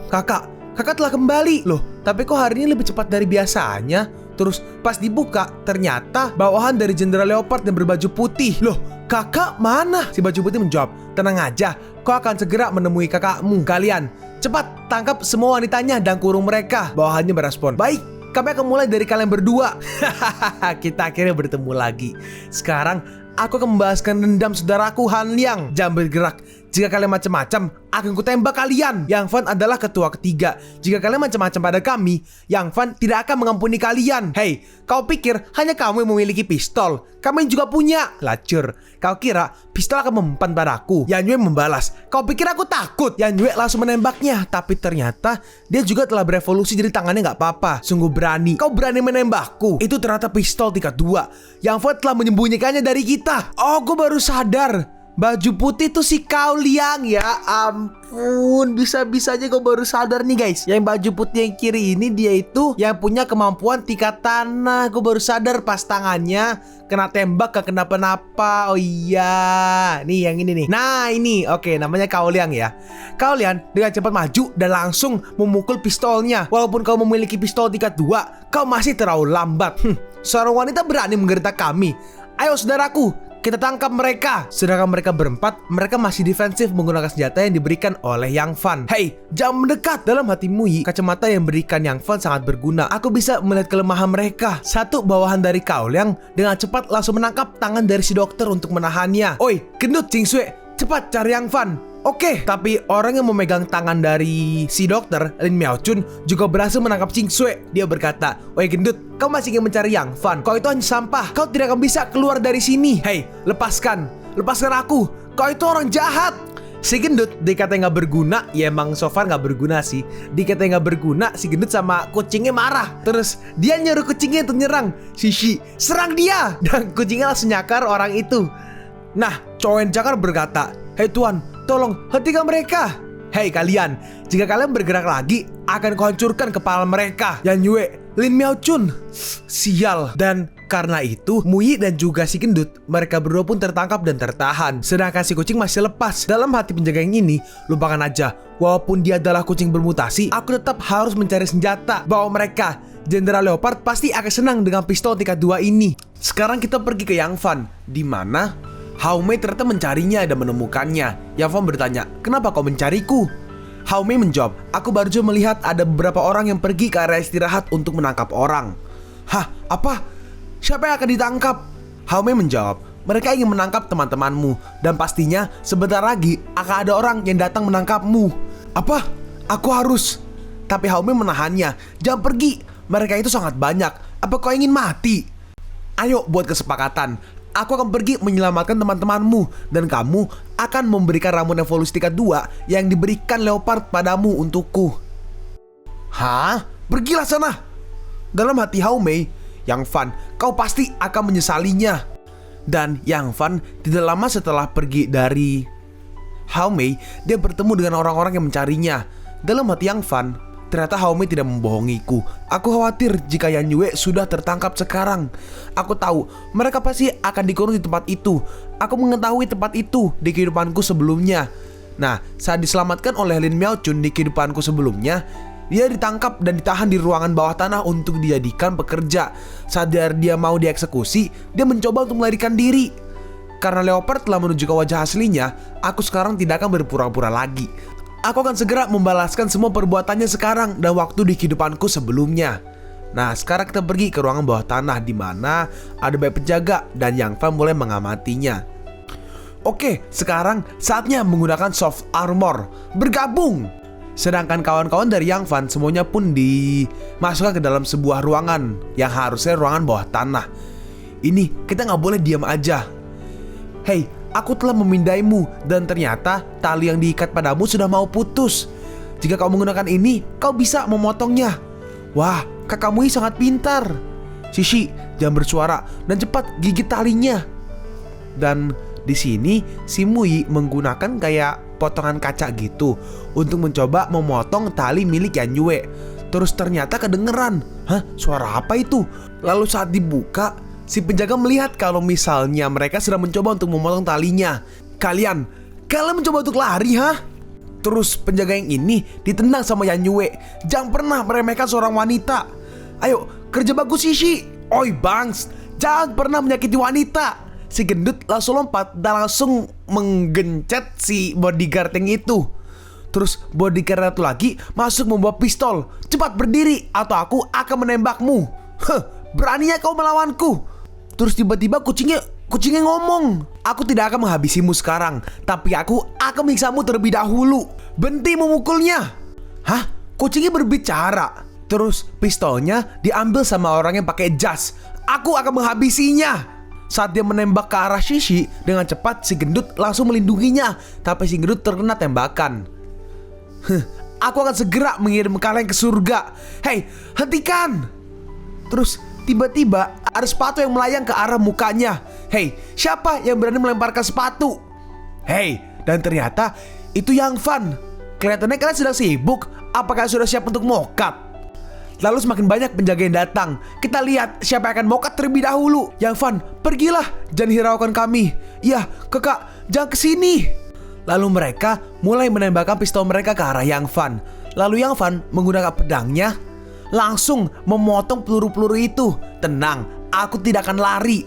Kakak telah kembali. Loh, tapi kok hari ini lebih cepat dari biasanya? Terus pas dibuka, ternyata bawahan dari Jenderal Leopard yang berbaju putih. Loh, kakak mana? Si baju putih menjawab, tenang aja, kau akan segera menemui kakakmu. Kalian, cepat tangkap semua wanitanya dan kurung mereka. Bawahannya merespon, baik, kami akan mulai dari kalian berdua. Kita akhirnya bertemu lagi. Sekarang aku akan membahaskan dendam saudaraku Han Liang. Jangan bergerak. Jika kalian macam-macam, akan kutembak kalian. Yang Fan adalah ketua ketiga. Jika kalian macam-macam pada kami, Yang Fan tidak akan mengampuni kalian. Hei, kau pikir hanya kamu yang memiliki pistol? Kami juga punya. Lacur, kau kira pistol akan mempan padaku? Yan Yue membalas, kau pikir aku takut? Yan Yue langsung menembaknya. Tapi ternyata dia juga telah berevolusi jadi tangannya nggak apa-apa. Sungguh berani. Kau berani menembakku? Itu ternyata pistol tingkat 2. Yang Fan telah menyembunyikannya dari kita. Oh, gue baru sadar. Baju putih tuh si Cao Liang. Ya ampun, bisa-bisanya gue baru sadar nih guys. Yang baju putih yang kiri ini dia itu yang punya kemampuan tingkat tanah. Gue baru sadar pas tangannya kena tembak gak kenapa-napa. Oh iya, nih yang ini nih. Nah ini, oke, namanya Cao Liang ya. Cao Liang dengan cepat maju dan langsung memukul pistolnya. Walaupun kau memiliki pistol tingkat 2, kau masih terlalu lambat. Seorang wanita berani menggertak kami. Ayo saudaraku, kita tangkap mereka. Sedangkan mereka berempat, mereka masih defensif menggunakan senjata yang diberikan oleh Yang Fan. Hei, jangan mendekat. Dalam hati Mui, kacamata yang berikan Yang Fan sangat berguna. Aku bisa melihat kelemahan mereka. Satu bawahan dari Cao Liang dengan cepat langsung menangkap tangan dari si dokter untuk menahannya. Oi, gendut Jing Sui, cepat cari Yang Fan. Oke, tapi orang yang memegang tangan dari si dokter, Lin Miaochun, juga berhasil menangkap Jing Sui. Dia berkata, "Oi gendut, kau masih ingin mencari Yang Fan? Kau itu hanya sampah. Kau tidak akan bisa keluar dari sini. Hei, lepaskan aku. Kau itu orang jahat." Si gendut dikata gak berguna. Ya emang so far gak berguna sih. Dikata gak berguna, si gendut sama kucingnya marah. Terus dia nyuruh kucingnya untuk nyerang. Shishi, serang dia. Dan kucingnya langsung nyakar orang itu. Nah, cowok yang cakar berkata, "Hei tuan, tolong hentikan mereka." Hei kalian, jika kalian bergerak lagi, akan kuhancurkan kepala mereka. Yan Yue, Lin Miaochun, sial. Dan karena itu, Mui dan juga si gendut, mereka berdua pun tertangkap dan tertahan. Sedangkan si kucing masih lepas. Dalam hati penjaga yang ini, lupakan aja. Walaupun dia adalah kucing bermutasi, aku tetap harus mencari senjata. Bawa mereka. Jenderal Leopard pasti akan senang dengan pistol tingkat 2 ini. Sekarang kita pergi ke Yang Fan, di mana Hao Mei ternyata mencarinya dan menemukannya. Yang Fan bertanya, "Kenapa kau mencariku?" Hao Mei menjawab, "Aku baru saja melihat ada beberapa orang yang pergi ke area istirahat untuk menangkap orang." "Hah? Apa? Siapa yang akan ditangkap?" Hao Mei menjawab, "Mereka ingin menangkap teman-temanmu. Dan pastinya sebentar lagi akan ada orang yang datang menangkapmu." "Apa? Aku harus..." Tapi Hao Mei menahannya. "Jangan pergi. Mereka itu sangat banyak. Apa kau ingin mati?" "Ayo buat kesepakatan. aku akan pergi menyelamatkan teman-temanmu. Dan kamu akan memberikan ramuan evolusi tingkat 2 yang diberikan Leopard padamu untukku. Hah? Pergilah sana. Dalam hati Hao Mei, Yang Fan, kau pasti akan menyesalinya. Dan Yang Fan tidak lama setelah pergi dari Hao Mei, dia bertemu dengan orang-orang yang mencarinya. Dalam hati Yang Fan, ternyata Hao Mei tidak membohongiku. Aku khawatir jika Yan Yue sudah tertangkap sekarang. Aku tahu mereka pasti akan dikurung di tempat itu. Aku mengetahui tempat itu di kehidupanku sebelumnya. Nah, saat diselamatkan oleh Lin Miaochun di kehidupanku sebelumnya, dia ditangkap dan ditahan di ruangan bawah tanah untuk dijadikan pekerja. Sadar dia mau dieksekusi, dia mencoba untuk melarikan diri. Karena Leopard telah menuju ke wajah aslinya, aku sekarang tidak akan berpura-pura lagi. Aku akan segera membalaskan semua perbuatannya sekarang dan waktu di kehidupanku sebelumnya. Nah, sekarang kita pergi ke ruangan bawah tanah di mana ada banyak penjaga dan Yang Fan mulai mengamatinya. Oke, sekarang saatnya menggunakan soft armor. Bergabung! Sedangkan kawan-kawan dari Yang Fan semuanya pun dimasukkan ke dalam sebuah ruangan yang harusnya ruangan bawah tanah. Ini kita nggak boleh diam aja. Hei, aku telah memindaimu dan ternyata tali yang diikat padamu sudah mau putus. Jika kau menggunakan ini, kau bisa memotongnya. Wah, kakakmu ini sangat pintar. Shishi, jangan bersuara dan cepat gigit talinya. Dan di sini si Muyi menggunakan kayak potongan kaca gitu untuk mencoba memotong tali milik Yan Yue. Terus ternyata kedengeran. Hah? Suara apa itu? Lalu saat dibuka, si penjaga melihat kalau misalnya mereka sedang mencoba untuk memotong talinya. Kalian mencoba untuk lari, ha? Terus penjaga yang ini ditendang sama Yan Yue. Jangan pernah meremehkan seorang wanita. Ayo, kerja bagus Shishi. Oi Bangs, jangan pernah menyakiti wanita. Si gendut langsung lompat dan langsung menggencet si bodyguard yang itu. Terus bodyguard satu lagi masuk membawa pistol. Cepat berdiri atau aku akan menembakmu. Beraninya kau melawanku. Terus tiba-tiba kucingnya ngomong. Aku tidak akan menghabisimu sekarang, tapi aku akan menyiksamu terlebih dahulu. Berhenti memukulnya. Hah? Kucingnya berbicara. Terus pistolnya diambil sama orang yang pakai jas. Aku akan menghabisinya. Saat dia menembak ke arah Shishi, dengan cepat si gendut langsung melindunginya. Tapi si gendut terkena tembakan. Aku akan segera mengirim kalian ke surga. Hei, hentikan! Terus tiba-tiba ada sepatu yang melayang ke arah mukanya. Hei, siapa yang berani melemparkan sepatu? Hei, dan ternyata itu Yang Fan. Kelihatannya kalian sedang sibuk. Apakah sudah siap untuk mokat? Lalu semakin banyak penjaga yang datang. Kita lihat siapa yang akan mokat terlebih dahulu. Yang Fan, pergilah, jangan hiraukan kami. Ya, kakak, jangan kesini. Lalu mereka mulai menembakkan pistol mereka ke arah Yang Fan. Lalu Yang Fan menggunakan pedangnya langsung memotong peluru-peluru itu. Tenang, aku tidak akan lari.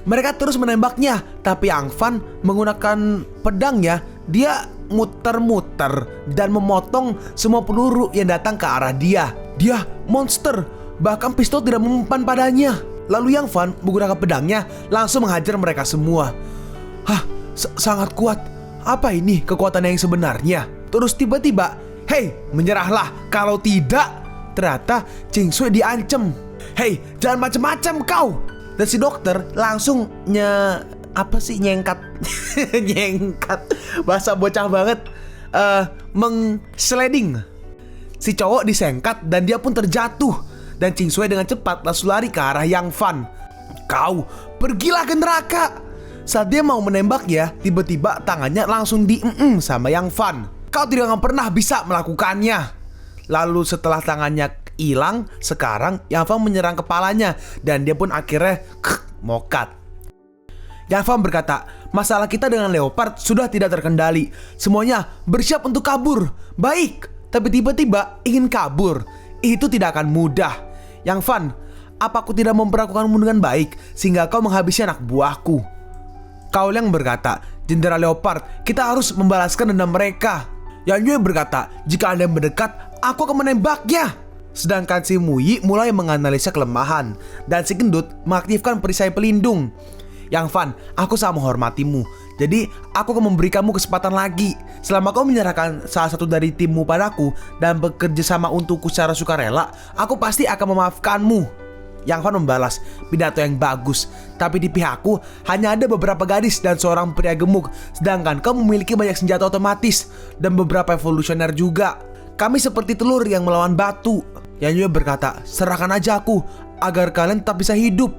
Mereka terus menembaknya, tapi Yang Fan menggunakan pedangnya, dia muter-muter dan memotong semua peluru yang datang ke arah dia. Dia monster, bahkan pistol tidak mempan padanya. Lalu Yang Fan menggunakan pedangnya langsung menghajar mereka semua. Hah, sangat kuat. Apa ini kekuatan yang sebenarnya? Terus tiba-tiba, hei, menyerahlah. Kalau tidak, ternyata Ching Sui diancam. Hei, jangan macam-macam kau. Dan si dokter langsung nyengkat. Nyengkat, bahasa bocah banget. Mengsliding. Si cowok disengkat dan dia pun terjatuh. Dan Ching Sui dengan cepat langsung lari ke arah Yang Fan. Kau, pergilah ke neraka. Saat dia mau menembak ya, tiba-tiba tangannya langsung sama Yang Fan. Kau tidak akan pernah bisa melakukannya. Lalu setelah tangannya hilang, sekarang Yang Fan menyerang kepalanya. Dan dia pun akhirnya mokat. Yang Fan berkata, masalah kita dengan Leopard sudah tidak terkendali. Semuanya bersiap untuk kabur. Baik. Tapi tiba-tiba ingin kabur, itu tidak akan mudah. Yang Fan, apa aku tidak memperlakukanmu dengan baik sehingga kau menghabisi anak buahku? Cao Liang berkata, Jenderal Leopard, kita harus membalaskan dendam mereka. Yang Yue berkata, jika Anda mendekat, aku akan menembaknya. Sedangkan si Muyi mulai menganalisa kelemahan dan si gendut mengaktifkan perisai pelindung. Yang Fan, aku sangat menghormatimu. Jadi aku akan memberikanmu kesempatan lagi. Selama kau menyerahkan salah satu dari timmu padaku dan bekerja sama untukku secara sukarela, aku pasti akan memaafkanmu. Yang Fan membalas, pidato yang bagus. Tapi di pihakku hanya ada beberapa gadis dan seorang pria gemuk. Sedangkan kau memiliki banyak senjata otomatis dan beberapa evolusioner juga. Kami seperti telur yang melawan batu. Yan Yue berkata, serahkan aja aku agar kalian tetap bisa hidup.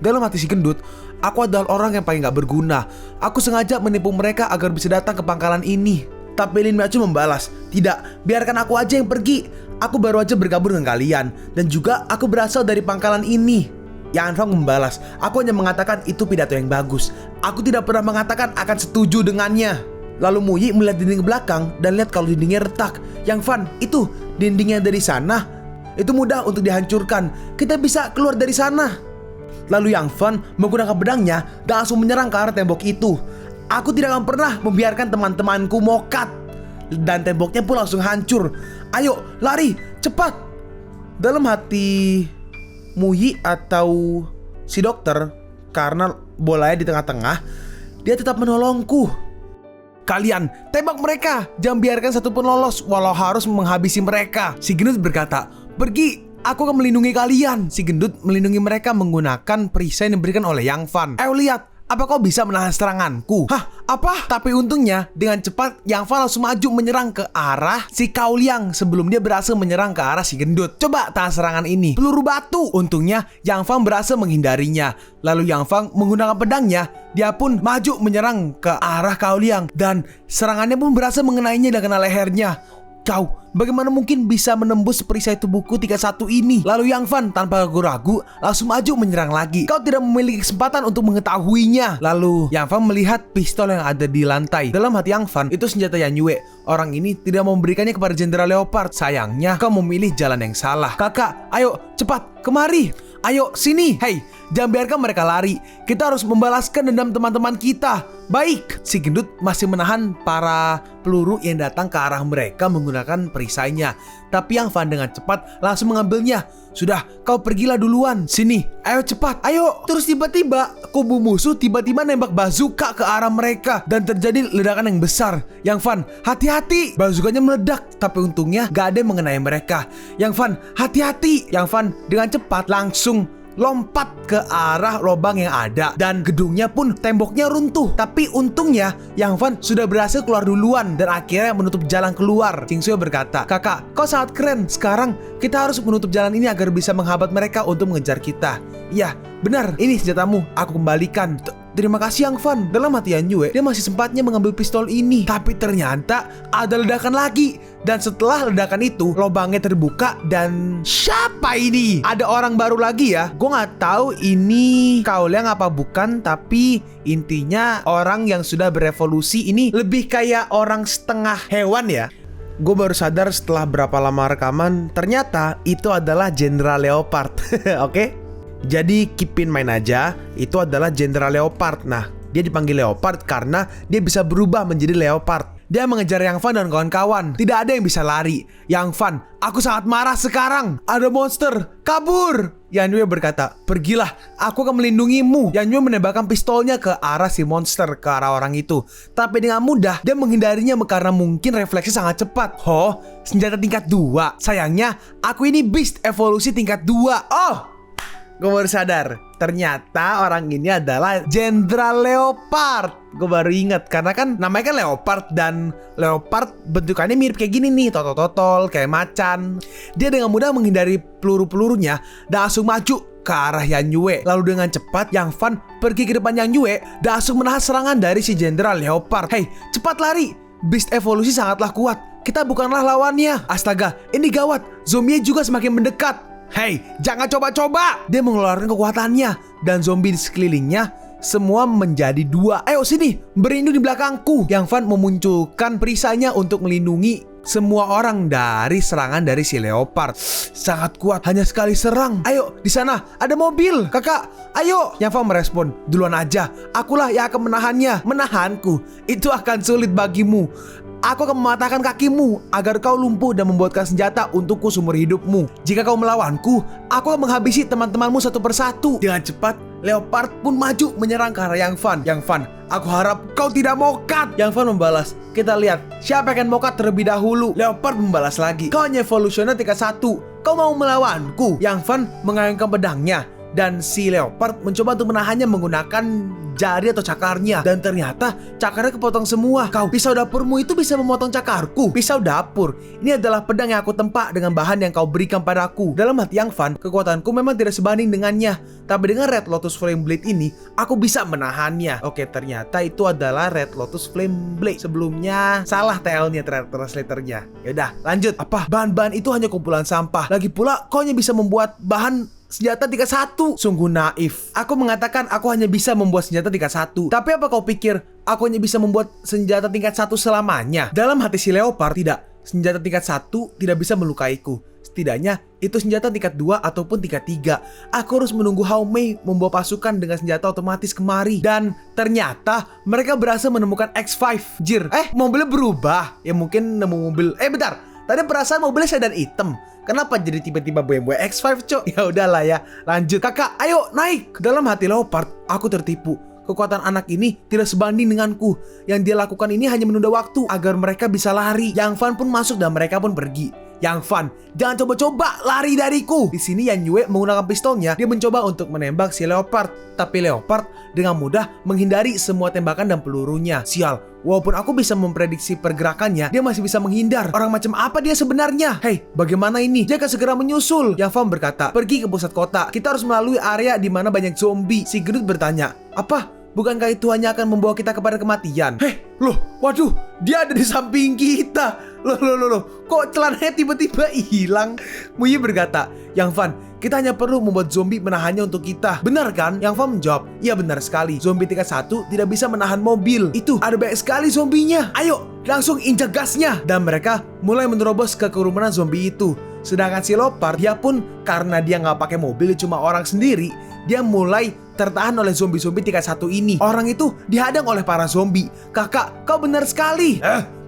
Dalam hati si gendut, aku adalah orang yang paling gak berguna. Aku sengaja menipu mereka agar bisa datang ke pangkalan ini. Tapi Lin Miaochu membalas, tidak, biarkan aku aja yang pergi. Aku baru aja bergabung dengan kalian. Dan juga aku berasal dari pangkalan ini. Yang Fang membalas, aku hanya mengatakan itu pidato yang bagus. Aku tidak pernah mengatakan akan setuju dengannya. Lalu Muyi melihat dinding ke belakang dan lihat kalau dindingnya retak. Yang Fan, itu dindingnya dari sana. Itu mudah untuk dihancurkan. Kita bisa keluar dari sana. Lalu Yang Fan menggunakan pedangnya dan langsung menyerang ke arah tembok itu. Aku tidak akan pernah membiarkan teman-temanku mokat. Dan temboknya pun langsung hancur. Ayo, lari, cepat. Dalam hati Muyi atau si dokter, karena bolanya di tengah-tengah, dia tetap menolongku. Kalian, tembak mereka. Jangan biarkan satupun lolos walau harus menghabisi mereka. Si gendut berkata, pergi. Aku akan melindungi kalian. Si gendut melindungi mereka menggunakan perisai yang diberikan oleh Yang Fan. Ayo lihat, apa kau bisa menahan seranganku? Hah? Apa? Tapi untungnya dengan cepat Yang Fan langsung maju menyerang ke arah si Cao Liang sebelum dia berhasil menyerang ke arah si gendut. Coba tahan serangan ini. Peluru batu. Untungnya Yang Fan berhasil menghindarinya. Lalu Yang Fan menggunakan pedangnya, dia pun maju menyerang ke arah Cao Liang dan serangannya pun berhasil mengenainya dan kena lehernya. Kau, bagaimana mungkin bisa menembus perisai tubuhku 31 ini? Lalu Yang Fan tanpa ragu-ragu langsung maju menyerang lagi. Kau tidak memiliki kesempatan untuk mengetahuinya. Lalu Yang Fan melihat pistol yang ada di lantai. Dalam hati Yang Fan, itu senjata Yan Yue. Orang ini tidak memberikannya kepada Jenderal Leopard. Sayangnya kau memilih jalan yang salah. Kakak, ayo cepat kemari. Ayo sini. Hei, jangan biarkan mereka lari. Kita harus membalaskan dendam teman-teman kita. Baik. Si gendut masih menahan para peluru yang datang ke arah mereka menggunakan perisainya. Tapi Yang Fan dengan cepat langsung mengambilnya. Sudah, kau pergilah duluan. Sini, ayo cepat, ayo. Terus tiba-tiba kubu musuh tiba-tiba nembak bazooka ke arah mereka dan terjadi ledakan yang besar. Yang Fan, hati-hati. Bazukanya meledak, tapi untungnya gak ada yang mengenai mereka. Yang Fan, hati-hati. Yang Fan dengan cepat langsung lompat ke arah lubang yang ada dan gedungnya pun temboknya runtuh. Tapi untungnya Yang Fan sudah berhasil keluar duluan dan akhirnya menutup jalan keluar. Ching Sui berkata, kakak, kau sangat keren. Sekarang kita harus menutup jalan ini agar bisa menghambat mereka untuk mengejar kita. Iya, benar, ini senjatamu, aku kembalikan. Terima kasih Yang Fan. Dalam hati Yan Yue, dia masih sempatnya mengambil pistol ini. Tapi ternyata ada ledakan lagi. Dan setelah ledakan itu, lubangnya terbuka dan siapa ini? Ada orang baru lagi ya. Gue gak tahu ini Cao Liang apa bukan, tapi intinya orang yang sudah berevolusi ini lebih kayak orang setengah hewan ya. Gue baru sadar setelah berapa lama rekaman, ternyata itu adalah Jenderal Leopard. Oke? Jadi keep in mind aja, itu adalah Jenderal Leopard. Nah, dia dipanggil Leopard karena dia bisa berubah menjadi Leopard. Dia mengejar Yang Fan dan kawan-kawan. Tidak ada yang bisa lari. Yang Fan, aku sangat marah sekarang. Ada monster, kabur. Yan Yue berkata, pergilah, aku akan melindungimu. Yan Yue menembakkan pistolnya ke arah si monster, ke arah orang itu. Tapi dengan mudah, dia menghindarinya karena mungkin refleksi sangat cepat. Oh, senjata tingkat 2. Sayangnya, aku ini beast evolusi tingkat 2. Oh, gue baru sadar, ternyata orang ini adalah Jenderal Leopard. Gue baru inget, karena kan namanya kan Leopard. Dan Leopard bentukannya mirip kayak gini nih, totol-totol, kayak macan. Dia dengan mudah menghindari peluru-pelurunya dan langsung maju ke arah Yan Yue. Lalu dengan cepat Yang Fan pergi ke depan Yan Yue dan langsung menahan serangan dari si Jenderal Leopard. Hei, cepat lari, beast evolusi sangatlah kuat. Kita bukanlah lawannya. Astaga, ini gawat, zombie juga semakin mendekat. Hei, jangan coba-coba. Dia mengeluarkan kekuatannya dan zombie di sekelilingnya semua menjadi 2. Ayo sini, berlindung di belakangku. Yang Fan memunculkan perisainya untuk melindungi semua orang dari serangan dari si Leopard. Sangat kuat, hanya sekali serang. Ayo, di sana ada mobil. Kakak, ayo. Yang Fan merespon, duluan aja. Akulah yang akan menahannya. Menahanku, itu akan sulit bagimu. Aku akan mematahkan kakimu agar kau lumpuh dan membuatkan senjata untukku seumur hidupmu. Jika kau melawanku, aku akan menghabisi teman-temanmu satu persatu. Dengan cepat, Leopard pun maju menyerang ke arah Yang Fan. Yang Fan, aku harap kau tidak mokat. Yang Fan membalas, kita lihat siapa yang akan mokat terlebih dahulu. Leopard membalas lagi, kau hanya evolusioner tingkat 1. kau mau melawanku? Yang Fan mengayunkan pedangnya dan si Leopard mencoba untuk menahannya menggunakan jari atau cakarnya. Dan ternyata cakarnya kepotong semua. Kau, pisau dapurmu itu bisa memotong cakarku. Pisau dapur, ini adalah pedang yang aku tempa dengan bahan yang kau berikan padaku. Dalam hati Yang Fan, kekuatanku memang tidak sebanding dengannya. Tapi dengan Red Lotus Flame Blade ini, aku bisa menahannya. Oke, ternyata itu adalah Red Lotus Flame Blade. Sebelumnya salah TL-nya, translatornya. Yaudah, lanjut. Apa? Bahan-bahan itu hanya kumpulan sampah. Lagi pula, kau hanya bisa membuat bahan senjata tingkat 1. Sungguh naif. Aku mengatakan aku hanya bisa membuat senjata tingkat 1. Tapi apa kau pikir aku hanya bisa membuat senjata tingkat 1 selamanya? Dalam hati si Leopard, tidak. Senjata tingkat 1 tidak bisa melukaiku. Setidaknya itu senjata tingkat 2 ataupun tingkat 3. Aku harus menunggu Hao Mei membawa pasukan dengan senjata otomatis kemari. Dan ternyata mereka berhasil menemukan X5. Jir, mobilnya berubah. Ya mungkin nemu mobil. Bentar. Tadi perasaan mobilnya sedan hitam. Kenapa jadi tiba-tiba BMW X5, cok? Ya udahlah ya, lanjut. Kakak, ayo naik. Dalam hati Leopard, aku tertipu. Kekuatan anak ini tidak sebanding denganku. Yang dia lakukan ini hanya menunda waktu agar mereka bisa lari. Yang Fan pun masuk dan mereka pun pergi. Yang Fan, jangan coba-coba lari dariku. Di sini Yan Yue menggunakan pistolnya. Dia mencoba untuk menembak si Leopard. Tapi Leopard dengan mudah menghindari semua tembakan dan pelurunya. Sial, walaupun aku bisa memprediksi pergerakannya, dia masih bisa menghindar. Orang macam apa dia sebenarnya? Hei, bagaimana ini? Dia akan segera menyusul. Yang Fan berkata, pergi ke pusat kota. Kita harus melalui area di mana banyak zombie. Si Groot bertanya, apa? Bukankah itu hanya akan membawa kita kepada kematian? Waduh, dia ada di samping kita. Loh, kok celananya tiba-tiba hilang? Muyi berkata, Yang Fan, kita hanya perlu membuat zombie menahannya untuk kita. Benar kan? Yang Fan menjawab, iya benar sekali. Zombie tingkat 1 tidak bisa menahan mobil. Itu, ada banyak sekali zombinya. Ayo, langsung injak gasnya. Dan mereka mulai menerobos ke kerumunan zombie itu. Sedangkan si Leopard, dia pun karena dia nggak pakai mobil, cuma orang sendiri, dia mulai tertahan oleh zombie-zombie tingkat 1 ini. Orang itu dihadang oleh para zombie. Kakak, kau benar sekali.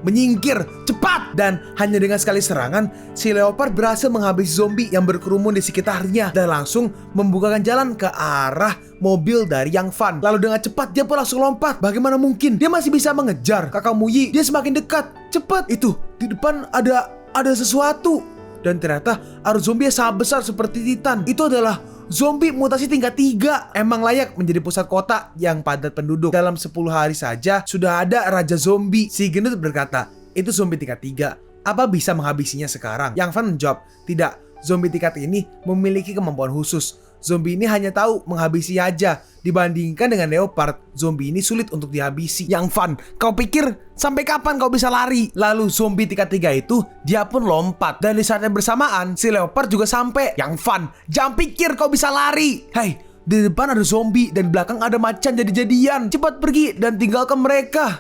Menyingkir, cepat! Dan hanya dengan sekali serangan, si Leopard berhasil menghabisi zombie yang berkerumun di sekitarnya dan langsung membukakan jalan ke arah mobil dari Yang Fan. Lalu dengan cepat dia pun langsung lompat. Bagaimana mungkin? Dia masih bisa mengejar. Kakak Muyi, dia semakin dekat. Cepat! Itu, di depan ada sesuatu. Dan ternyata arus zombie yang sangat besar seperti Titan. Itu adalah zombie mutasi tingkat 3. Emang layak menjadi pusat kota yang padat penduduk. Dalam 10 hari saja sudah ada raja zombie. Si Gendut berkata, itu zombie tingkat 3. Apa bisa menghabisinya sekarang? Yang Fan menjawab, tidak. Zombie tingkat ini memiliki kemampuan khusus. Zombie ini hanya tahu menghabisi aja. Dibandingkan dengan Leopard, zombie ini sulit untuk dihabisi. Yang Fan, kau pikir sampai kapan kau bisa lari? Lalu zombie tingkat 3 itu, dia pun lompat. Dan di saat yang bersamaan, si Leopard juga sampai. Yang Fan, jangan pikir kau bisa lari. Hei, di depan ada zombie dan di belakang ada macan jadi-jadian. Cepat pergi dan tinggalkan mereka.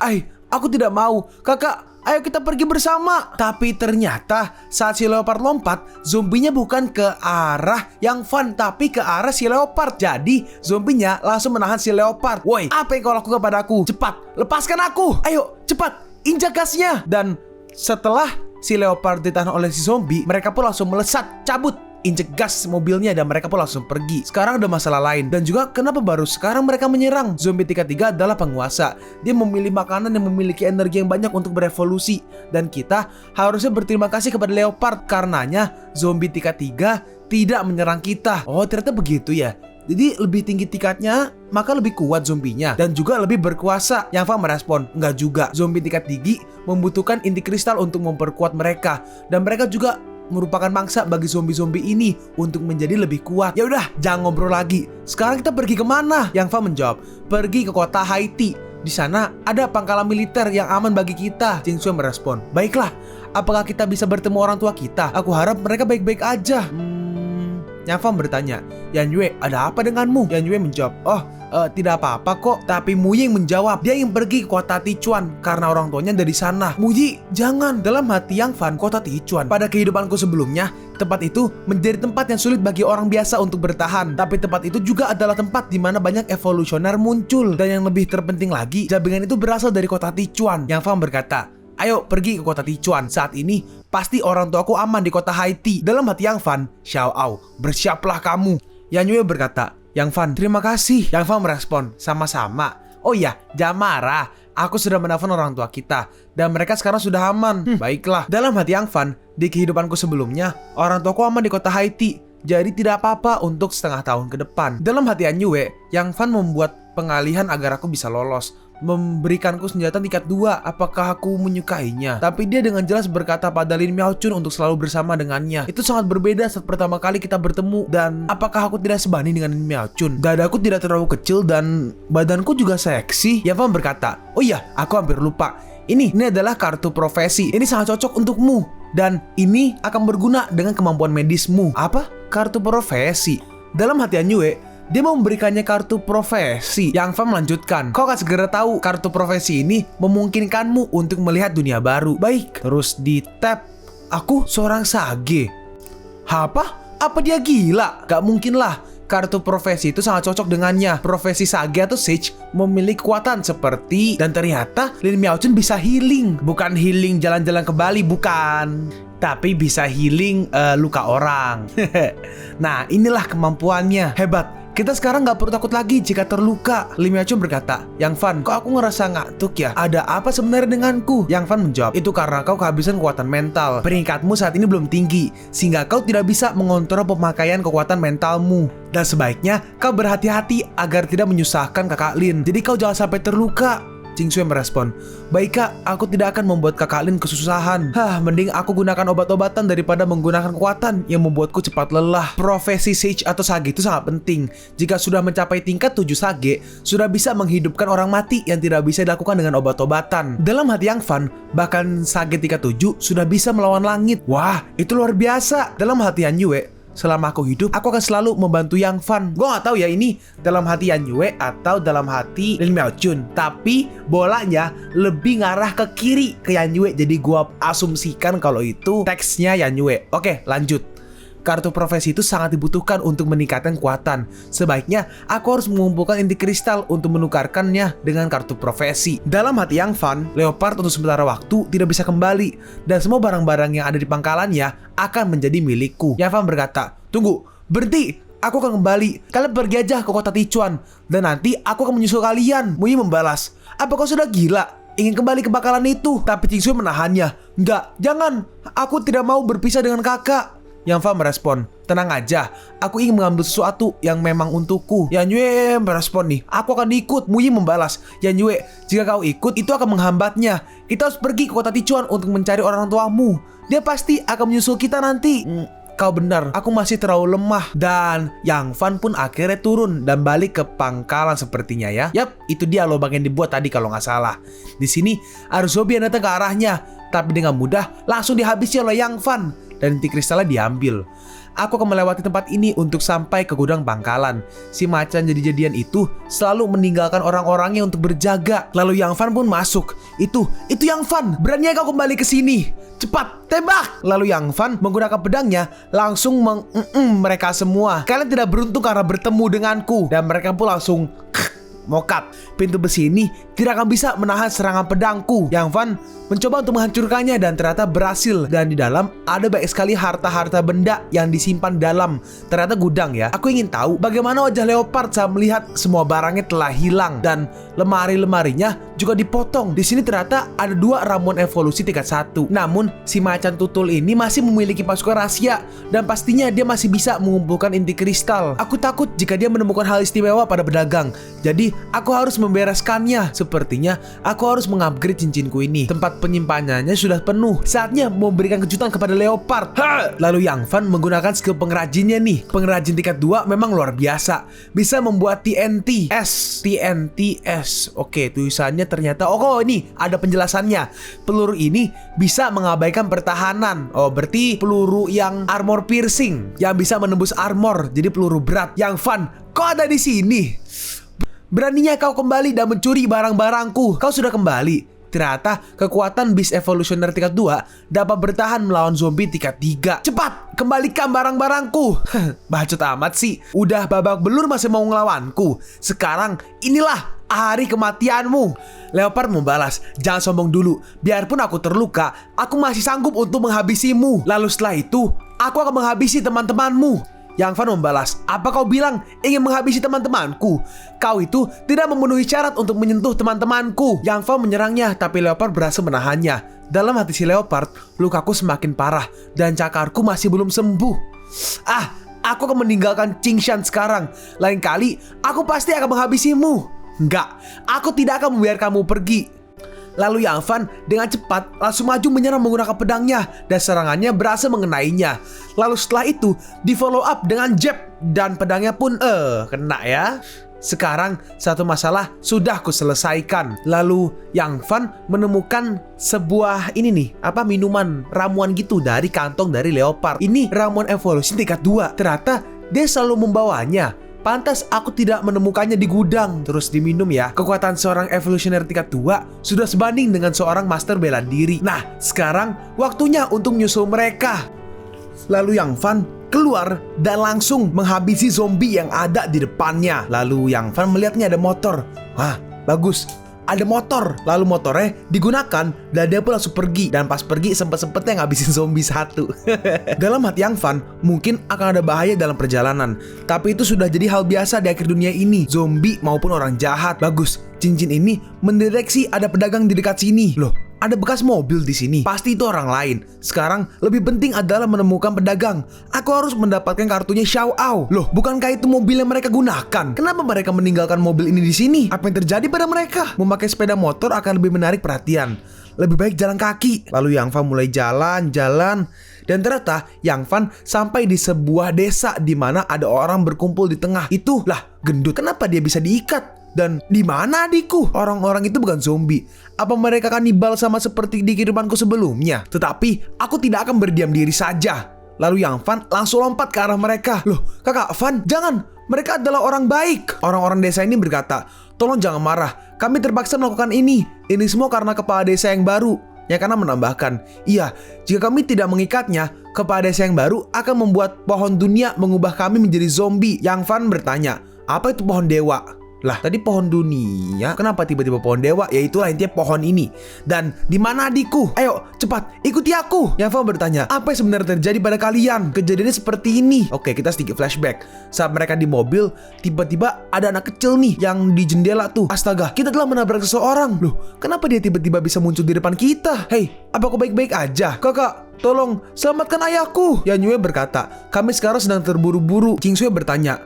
Aku tidak mau. Kakak, ayo kita pergi bersama. Tapi ternyata saat si Leopard lompat, zombinya bukan ke arah Yang Fan, tapi ke arah si Leopard. Jadi zombinya langsung menahan si Leopard. Woi, apa yang kau lakukan padaku? Cepat, lepaskan aku. Ayo, cepat, injak gasnya. Dan setelah si Leopard ditahan oleh si zombie, mereka pun langsung melesat, cabut, injek gas mobilnya dan mereka pun langsung pergi. Sekarang ada masalah lain. Dan juga kenapa baru sekarang mereka menyerang? Zombie tingkat 3 adalah penguasa. Dia memilih makanan yang memiliki energi yang banyak untuk berevolusi. Dan kita harusnya berterima kasih kepada Leopard. Karenanya zombie tingkat 3 tidak menyerang kita. Oh, ternyata begitu ya. Jadi lebih tinggi tingkatnya, maka lebih kuat zombinya dan juga lebih berkuasa. Yang Fan merespon, enggak juga. Zombie tingkat tinggi membutuhkan inti kristal untuk memperkuat mereka. Dan mereka juga merupakan mangsa bagi zombie-zombie ini untuk menjadi lebih kuat. Ya udah, jangan ngobrol lagi. Sekarang kita pergi kemana? Yang Fan menjawab, pergi ke kota Haiti. Di sana ada pangkalan militer yang aman bagi kita. Jing Sui merespon, baiklah. Apakah kita bisa bertemu orang tua kita? Aku harap mereka baik-baik aja. Yang Fan bertanya, Yan Yue, ada apa denganmu? Yan Yue menjawab, tidak apa-apa kok. Tapi Muyi menjawab, dia ingin pergi ke kota Tichuan karena orang tuanya dari sana. Muyi, jangan. Dalam hati Yang Fan, kota Tichuan, pada kehidupanku sebelumnya, tempat itu menjadi tempat yang sulit bagi orang biasa untuk bertahan. Tapi tempat itu juga adalah tempat di mana banyak evolusioner muncul. Dan yang lebih terpenting lagi, jabingan itu berasal dari kota Tichuan. Yang Fan berkata, ayo pergi ke kota Tichuan. Saat ini pasti orang tuaku aman di kota Haiti. Dalam hati Yang Fan, Xiao Ao, bersiaplah kamu. Yan Yue berkata, Yang Fan, terima kasih. Yang Fan merespon, sama-sama. Oh iya, jangan marah. Aku sudah menelpon orang tua kita dan mereka sekarang sudah aman. Baiklah. Dalam hati Yang Fan, di kehidupanku sebelumnya, orang tuaku aman di kota Haiti. Jadi tidak apa-apa untuk setengah tahun ke depan. Dalam hati Yue, Yang Fan membuat pengalihan agar aku bisa lolos, memberikanku senjata tingkat 2. Apakah aku menyukainya? Tapi dia dengan jelas berkata pada Lin Miaochun untuk selalu bersama dengannya. Itu sangat berbeda saat pertama kali kita bertemu. Dan apakah aku tidak sebanding dengan Lin Miaochun? Dadaku tidak terlalu kecil dan badanku juga seksi. Yang Fan berkata, oh iya, aku hampir lupa. Ini adalah kartu profesi. Ini sangat cocok untukmu. Dan ini akan berguna dengan kemampuan medismu. Apa? Kartu profesi. Dalam hati Yue, dia mau memberikannya kartu profesi. Yang Fan melanjutkan, kau akan segera tahu kartu profesi ini memungkinkanmu untuk melihat dunia baru. Baik. Terus di tab, aku seorang sage. Apa? Apa dia gila? Gak mungkin lah. Kartu profesi itu sangat cocok dengannya. Profesi sage atau sage memiliki kekuatan seperti, dan ternyata Lin Miaochun bisa healing. Bukan healing jalan-jalan ke Bali, bukan. Tapi bisa healing luka orang. Nah, inilah kemampuannya. Hebat. Kita sekarang gak perlu takut lagi jika terluka. Lin Miaochun berkata, Yang Fan, kok aku ngerasa ngantuk ya? Ada apa sebenarnya denganku? Yang Fan menjawab, itu karena kau kehabisan kekuatan mental. Peringkatmu saat ini belum tinggi, sehingga kau tidak bisa mengontrol pemakaian kekuatan mentalmu. Dan sebaiknya kau berhati-hati agar tidak menyusahkan kakak Lin. Jadi kau jangan sampai terluka. Ching Sui merespon, baik kak, aku tidak akan membuat kakak Lin kesusahan. Mending aku gunakan obat-obatan daripada menggunakan kekuatan yang membuatku cepat lelah. Profesi sage atau sage itu sangat penting. Jika sudah mencapai tingkat 7 sage, sudah bisa menghidupkan orang mati yang tidak bisa dilakukan dengan obat-obatan. Dalam hati Yang Fan, bahkan sage tingkat 7 sudah bisa melawan langit. Wah, itu luar biasa. Dalam hati Yue, selama aku hidup, aku akan selalu membantu Yang Fan. Gue gak tahu ya ini dalam hati Yue atau dalam hati Lin Miaochun. Tapi bolanya lebih ngarah ke kiri ke Yue. Jadi gue asumsikan kalau itu teksnya Yue. Oke, lanjut. Kartu profesi itu sangat dibutuhkan untuk meningkatkan kekuatan. Sebaiknya aku harus mengumpulkan inti kristal untuk menukarkannya dengan kartu profesi. Dalam hati Yang Fan, Leopard untuk sementara waktu tidak bisa kembali, dan semua barang-barang yang ada di pangkalannya akan menjadi milikku. Yang Fan berkata, tunggu, berhenti. Aku akan kembali. Kalian pergi aja ke kota Tichuan, dan nanti aku akan menyusul kalian. Mu Yi membalas, apa kau sudah gila? Ingin kembali ke bakalan itu? Tapi Ching Sui menahannya. Enggak, jangan. Aku tidak mau berpisah dengan kakak. Yang Fan merespon, tenang aja, aku ingin mengambil sesuatu yang memang untukku. Yue merespon nih, aku akan ikut. Mu Yi membalas, Yue, jika kau ikut itu akan menghambatnya. Kita harus pergi ke kota Tichuan untuk mencari orang tuamu. Dia pasti akan menyusul kita nanti. Kau benar, aku masih terlalu lemah. Dan Yang Fan pun akhirnya turun dan balik ke pangkalan sepertinya ya. Yap, itu dia lubang yang dibuat tadi kalau nggak salah. Di sini ada zombie yang datang ke arahnya, tapi dengan mudah langsung dihabisi oleh Yang Fan. Dan inti kristalnya diambil. Aku akan melewati tempat ini untuk sampai ke gudang pangkalan. Si macan jadi-jadian itu selalu meninggalkan orang-orangnya untuk berjaga. Lalu Yang Fan pun masuk. Itu Yang Fan, beraninya kau kembali ke sini. Cepat, tembak! Lalu Yang Fan menggunakan pedangnya langsung mereka semua. Kalian tidak beruntung karena bertemu denganku. Dan mereka pun langsung mokat. Pintu besi ini tidak akan bisa menahan serangan pedangku. Yang Fan mencoba untuk menghancurkannya dan ternyata berhasil. Dan di dalam ada banyak sekali harta-harta benda yang disimpan dalam. Ternyata gudang ya. Aku ingin tahu bagaimana wajah Leopard saat melihat semua barangnya telah hilang dan lemari-lemarinya juga dipotong. Di sini ternyata ada 2 ramuan evolusi tingkat 1. Namun si macan tutul ini masih memiliki pasukan rahasia dan pastinya dia masih bisa mengumpulkan inti kristal. Aku takut jika dia menemukan hal istimewa pada pedagang. Jadi aku harus membereskannya. Sepertinya aku harus mengupgrade cincinku ini. Tempat penyimpanannya sudah penuh. Saatnya memberikan kejutan kepada Leopard. Lalu Yang Fan menggunakan skill pengrajinnya nih. Pengrajin tingkat 2 memang luar biasa. Bisa membuat TNT S. Oke, tulisannya ternyata ini ada penjelasannya. Peluru ini bisa mengabaikan pertahanan. Berarti peluru yang armor piercing yang bisa menembus armor. Jadi peluru berat. Yang Fan, kau ada di sini. Beraninya kau kembali dan mencuri barang-barangku. Kau sudah kembali. Ternyata kekuatan Beast Evolutioner tingkat 2 dapat bertahan melawan zombie tingkat 3. Cepat, kembalikan barang-barangku. Bacot amat sih. Udah babak belur masih mau ngelawanku. Sekarang inilah hari kematianmu. Leopard membalas, jangan sombong dulu. Biarpun aku terluka, aku masih sanggup untuk menghabisimu. Lalu setelah itu, aku akan menghabisi teman-temanmu. Yang Fan membalas, apa kau bilang ingin menghabisi teman-temanku? Kau itu tidak memenuhi syarat untuk menyentuh teman-temanku. Yang Fan menyerangnya, tapi Leopard berhasil menahannya. Dalam hati si Leopard, lukaku semakin parah dan cakarku masih belum sembuh. Aku akan meninggalkan Qingshan sekarang. Lain kali, aku pasti akan menghabisimu. Enggak, aku tidak akan membiarkanmu pergi. Lalu Yang Fan dengan cepat langsung maju menyerang menggunakan pedangnya dan serangannya berhasil mengenainya. Lalu setelah itu di follow up dengan jab dan pedangnya pun kena ya. Sekarang satu masalah sudah ku selesaikan. Lalu Yang Fan menemukan sebuah minuman ramuan gitu dari kantong dari Leopard. Ini ramuan evolusi tingkat 2. Ternyata dia selalu membawanya. Pantas aku tidak menemukannya di gudang. Terus diminum ya. Kekuatan seorang evolusioner tingkat 2 sudah sebanding dengan seorang master bela diri. Nah, sekarang waktunya untuk menyusul mereka. Lalu Yang Fan keluar dan langsung menghabisi zombie yang ada di depannya. Lalu Yang Fan melihatnya ada motor. Wah, bagus. Ada motor. Lalu motornya digunakan dan dia pun langsung pergi. Dan pas pergi sempet-sempetnya ngabisin zombie satu. Dalam hati Yang Fan, mungkin akan ada bahaya dalam perjalanan. Tapi itu sudah jadi hal biasa di akhir dunia ini. Zombie maupun orang jahat. Bagus, cincin ini mendeteksi ada pedagang di dekat sini. Loh, ada bekas mobil di sini. Pasti itu orang lain. Sekarang lebih penting adalah menemukan pedagang. Aku harus mendapatkan kartunya Xiao Ao. Loh, bukankah itu mobil yang mereka gunakan? Kenapa mereka meninggalkan mobil ini di sini? Apa yang terjadi pada mereka? Memakai sepeda motor akan lebih menarik perhatian. Lebih baik jalan kaki. Lalu Yang Fan mulai jalan. Dan ternyata Yang Fan sampai di sebuah desa di mana ada orang berkumpul di tengah. Itulah gendut. Kenapa dia bisa diikat? Dan di mana adikku? Orang-orang itu bukan zombie. Apa mereka kanibal sama seperti di kehidupanku sebelumnya? Tetapi aku tidak akan berdiam diri saja. Lalu Yang Fan langsung lompat ke arah mereka. Loh, Kakak Fan, jangan. Mereka adalah orang baik. Orang-orang desa ini berkata, tolong jangan marah. Kami terpaksa melakukan ini. Ini semua karena kepala desa yang baru. Yang karena menambahkan, iya, jika kami tidak mengikatnya, kepala desa yang baru akan membuat pohon dunia mengubah kami menjadi zombie. Yang Fan bertanya, apa itu pohon dewa? Lah, tadi pohon dunia, kenapa tiba-tiba pohon dewa? Ya itulah intinya pohon ini. Dan di mana adikku? Ayo, cepat, ikuti aku. Yang Fan bertanya, apa yang sebenarnya terjadi pada kalian? Kejadiannya seperti ini. Oke, kita sedikit flashback. Saat mereka di mobil, tiba-tiba ada anak kecil nih yang di jendela tuh. Astaga, kita telah menabrak seseorang. Loh, kenapa dia tiba-tiba bisa muncul di depan kita? Hei, apa kau baik-baik aja? Kakak, tolong selamatkan ayahku. Yan Yue berkata, kami sekarang sedang terburu-buru. Qing Sui bertanya,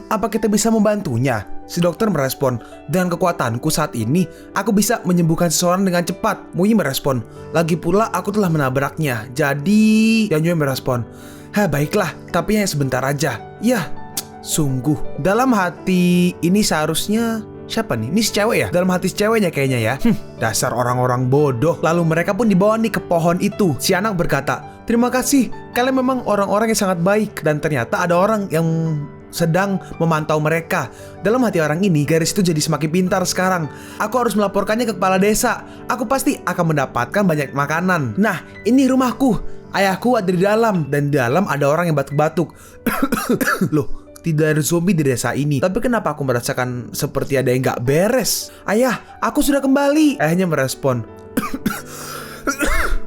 apa kita bisa membantunya? Si dokter merespon, dengan kekuatanku saat ini, aku bisa menyembuhkan seseorang dengan cepat. Muyi merespon, lagi pula aku telah menabraknya. Jadi, Yan Yue merespon, baiklah, tapi hanya sebentar aja. Ya, sungguh. Dalam hati ini seharusnya siapa nih? Ini si cewek ya? Dalam hati si ceweknya kayaknya ya. Dasar orang-orang bodoh. Lalu mereka pun dibawa nih ke pohon itu. Si anak berkata, terima kasih, kalian memang orang-orang yang sangat baik. Dan ternyata ada orang yang sedang memantau mereka. Dalam hati orang ini, garis itu jadi semakin pintar sekarang. Aku harus melaporkannya ke kepala desa. Aku pasti akan mendapatkan banyak makanan. Nah, ini rumahku. Ayahku ada di dalam. Dan di dalam ada orang yang batuk-batuk. Loh, tidak ada zombie di desa ini. Tapi kenapa aku merasakan seperti ada yang gak beres? Ayah, aku sudah kembali. Ayahnya merespon,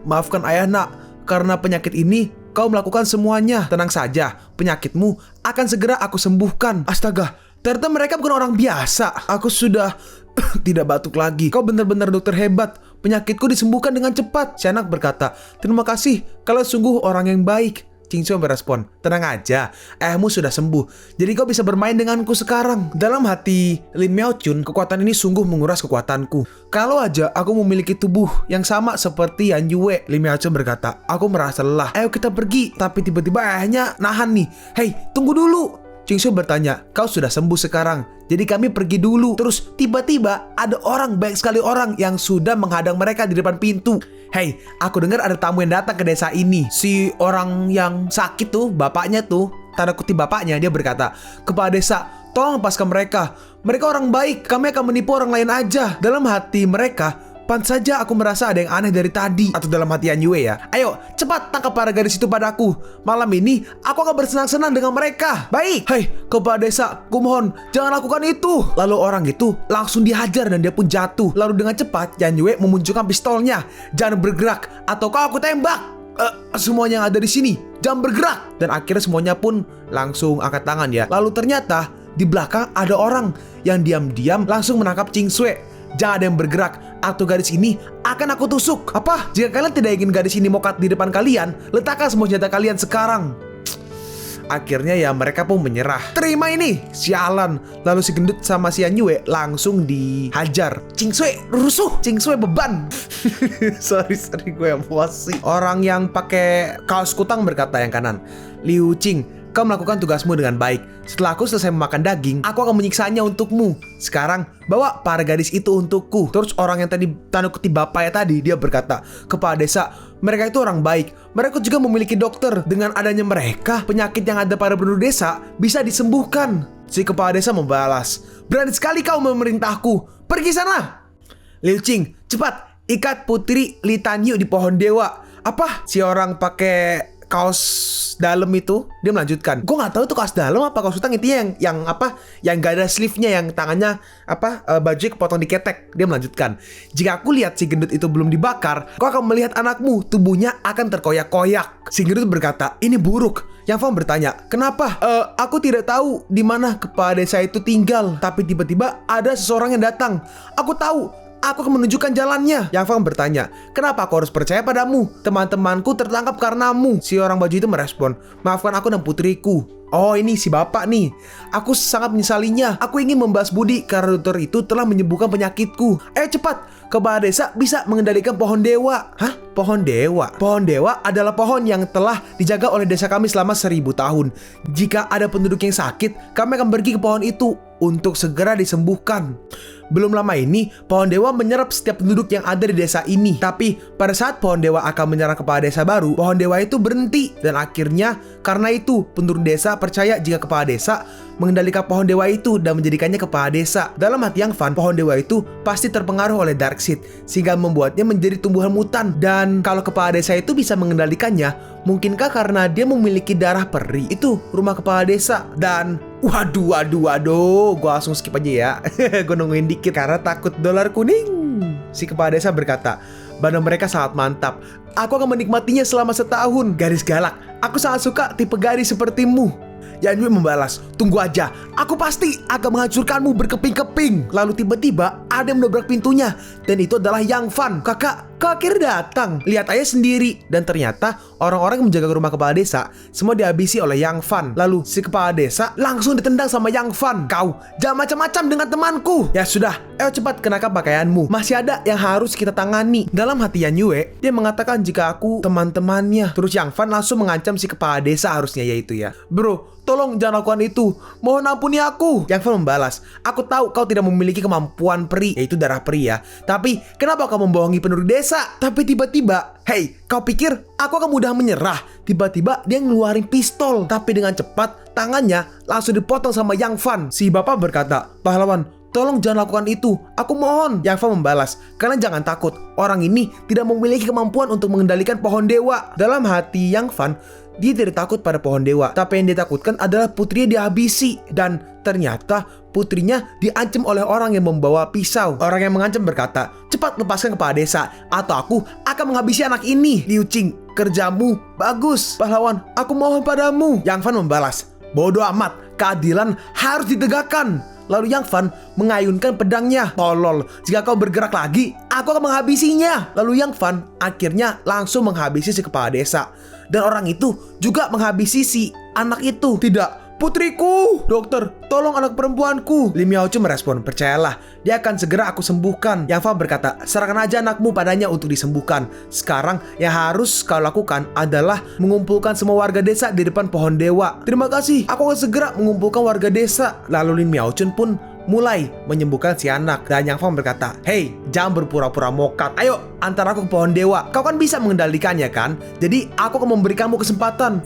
maafkan ayah nak, karena penyakit ini kau melakukan semuanya. Tenang saja, penyakitmu akan segera aku sembuhkan. Astaga, ternyata mereka bukan orang biasa. Aku sudah tidak batuk lagi. Kau benar-benar dokter hebat. Penyakitku disembuhkan dengan cepat. Si anak berkata, terima kasih, kalian sungguh orang yang baik. Qing Sui merespon, tenang aja, ayahmu sudah sembuh. Jadi kau bisa bermain denganku sekarang. Dalam hati Lin Miaochun, kekuatan ini sungguh menguras kekuatanku. Kalau aja aku memiliki tubuh yang sama seperti Yan Yue. Lin Miaochun berkata, aku merasa lelah. Ayo kita pergi. Tapi tiba-tiba ayahnya nahan nih. Hei, tunggu dulu. Qing Sui bertanya, kau sudah sembuh sekarang, jadi kami pergi dulu. Terus tiba-tiba ada orang, banyak sekali orang yang sudah menghadang mereka di depan pintu. Hei, aku dengar ada tamu yang datang ke desa ini. Si orang yang sakit tuh, bapaknya tuh, tanda kutip bapaknya, dia berkata, kepala desa, tolong lepaskan mereka. Mereka orang baik, kami akan menipu orang lain aja. Dalam hati mereka, pantas saja aku merasa ada yang aneh dari tadi. Atau dalam hati Yan Yue ya. Ayo, cepat tangkap para gadis itu padaku. Malam ini, aku akan bersenang-senang dengan mereka. Baik. Hei, kepala desa, kumohon, jangan lakukan itu. Lalu orang itu langsung dihajar dan dia pun jatuh. Lalu dengan cepat, Yan Yue memunculkan pistolnya. Jangan bergerak, atau kau aku tembak. Semuanya yang ada di sini jangan bergerak. Dan akhirnya semuanya pun langsung angkat tangan ya. Lalu ternyata di belakang ada orang yang diam-diam langsung menangkap Ching Sui. Jangan ada yang bergerak atau gadis ini akan aku tusuk. Apa? Jika kalian tidak ingin gadis ini mokat di depan kalian, letakkan semua senjata kalian sekarang. Akhirnya ya mereka pun menyerah. Terima ini, sialan. Lalu si gendut sama si Yue langsung dihajar. Ching Sui rusuh, Ching Sui beban. sorry gue emosi. Orang yang pakai kaos kutang berkata yang kanan, Liu Qing, kau melakukan tugasmu dengan baik. Setelah aku selesai memakan daging, aku akan menyiksanya untukmu. Sekarang, bawa para gadis itu untukku. Terus orang yang tadi tanda kutip bapaknya tadi, dia berkata, kepala desa, mereka itu orang baik. Mereka juga memiliki dokter. Dengan adanya mereka, penyakit yang ada pada penduduk desa bisa disembuhkan. Si kepala desa membalas, berani sekali kau memerintahku. Pergi sana. Liu Qing, cepat, ikat putri Li Tanyu di pohon dewa. Apa? Si orang pakai kaos dalam itu dia melanjutkan. Gue nggak tahu itu kaos dalam apa kaos kutang, intinya yang apa? Yang gak ada sleeve-nya, yang tangannya bajunya kepotong diketek. Dia melanjutkan. Jika aku lihat si gendut itu belum dibakar, kau akan melihat anakmu, tubuhnya akan terkoyak-koyak. Si gendut berkata, ini buruk. Yang Fang bertanya, kenapa? Aku tidak tahu di mana kepala desa itu tinggal, tapi tiba-tiba ada seseorang yang datang. Aku tahu. Aku akan menunjukkan jalannya. Yang Fang bertanya, kenapa aku harus percaya padamu? Teman-temanku tertangkap karenamu. Si orang baju itu merespon, maafkan aku dan putriku. Oh, ini si bapak nih. Aku sangat menyesalinya. Aku ingin membalas budi karena dokter itu telah menyembuhkan penyakitku. Ayo cepat, kepala desa bisa mengendalikan pohon dewa. Hah? Pohon dewa? Pohon dewa adalah pohon yang telah dijaga oleh desa kami selama 1000 tahun. Jika ada penduduk yang sakit, kami akan pergi ke pohon itu untuk segera disembuhkan. Belum lama ini, pohon dewa menyerap setiap penduduk yang ada di desa ini. Tapi pada saat pohon dewa akan menyerang kepala desa baru, pohon dewa itu berhenti. Dan akhirnya karena itu penduduk desa percaya jika kepala desa mengendalikan pohon dewa itu dan menjadikannya kepala desa. Dalam hati Yang Fan, pohon dewa itu pasti terpengaruh oleh Darkseid sehingga membuatnya menjadi tumbuhan mutan. Dan kalau kepala desa itu bisa mengendalikannya, mungkinkah karena dia memiliki darah peri? Itu rumah kepala desa. Dan waduh, gue langsung skip aja ya. Gue nungguin dikit karena takut dolar kuning. Si kepala desa berkata, badan mereka sangat mantap. Aku akan menikmatinya selama setahun. Garis galak, aku sangat suka tipe garis sepertimu. Yan Yue membalas, tunggu aja, aku pasti akan menghancurkanmu berkeping-keping. Lalu tiba-tiba ada yang mendobrak pintunya. Dan itu adalah Yang Fan. Kakak akhirnya datang. Lihat aja sendiri. Dan ternyata orang-orang yang menjaga rumah kepala desa semua dihabisi oleh Yang Fan. Lalu si kepala desa langsung ditendang sama Yang Fan. Kau jangan macam-macam dengan temanku. Ya sudah, ayo cepat kenakan pakaianmu. Masih ada yang harus kita tangani. Dalam hati Yan Yue, dia mengatakan jika aku teman-temannya. Terus Yang Fan langsung mengancam si kepala desa harusnya yaitu ya, bro, tolong jangan lakukan itu. Mohon ampuni aku. Yang Fan membalas, aku tahu kau tidak memiliki kemampuan peri, yaitu darah peri ya. Tapi kenapa kau membohongi penduduk desa? Tapi tiba-tiba, hei, kau pikir aku akan mudah menyerah? Tiba-tiba dia ngeluarin pistol. Tapi dengan cepat tangannya langsung dipotong sama Yang Fan. Si bapak berkata, pahlawan, tolong jangan lakukan itu, aku mohon. Yang Fan membalas, kalian jangan takut, orang ini tidak memiliki kemampuan untuk mengendalikan pohon dewa. Dalam hati Yang Fan, dia tidak takut pada pohon dewa, tapi yang dia takutkan adalah putrinya dihabisi. Dan ternyata putrinya diancam oleh orang yang membawa pisau. Orang yang mengancam berkata, cepat lepaskan kepala desa atau aku akan menghabisi anak ini. Liu Qing, kerjamu bagus, pahlawan, aku mohon padamu. Yang Fan membalas, bodoh amat, keadilan harus ditegakkan. Lalu Yang Fan mengayunkan pedangnya. Tolol, jika kau bergerak lagi, aku akan menghabisinya. Lalu Yang Fan akhirnya langsung menghabisi si kepala desa. Dan orang itu juga menghabisi si anak itu. Tidak, putriku. Dokter, tolong anak perempuanku. Lim Yao Chu merespon, percayalah, dia akan segera aku sembuhkan. Yang Fan berkata, serahkan aja anakmu padanya untuk disembuhkan. Sekarang yang harus kau lakukan adalah mengumpulkan semua warga desa di depan pohon dewa. Terima kasih, aku akan segera mengumpulkan warga desa. Lalu Lim Yao Chu pun mulai menyembuhkan si anak. Dan Yang Fan berkata, hei, jangan berpura-pura mokat. Ayo, antar aku ke pohon dewa. Kau kan bisa mengendalikannya kan? Jadi aku akan memberikanmu kesempatan.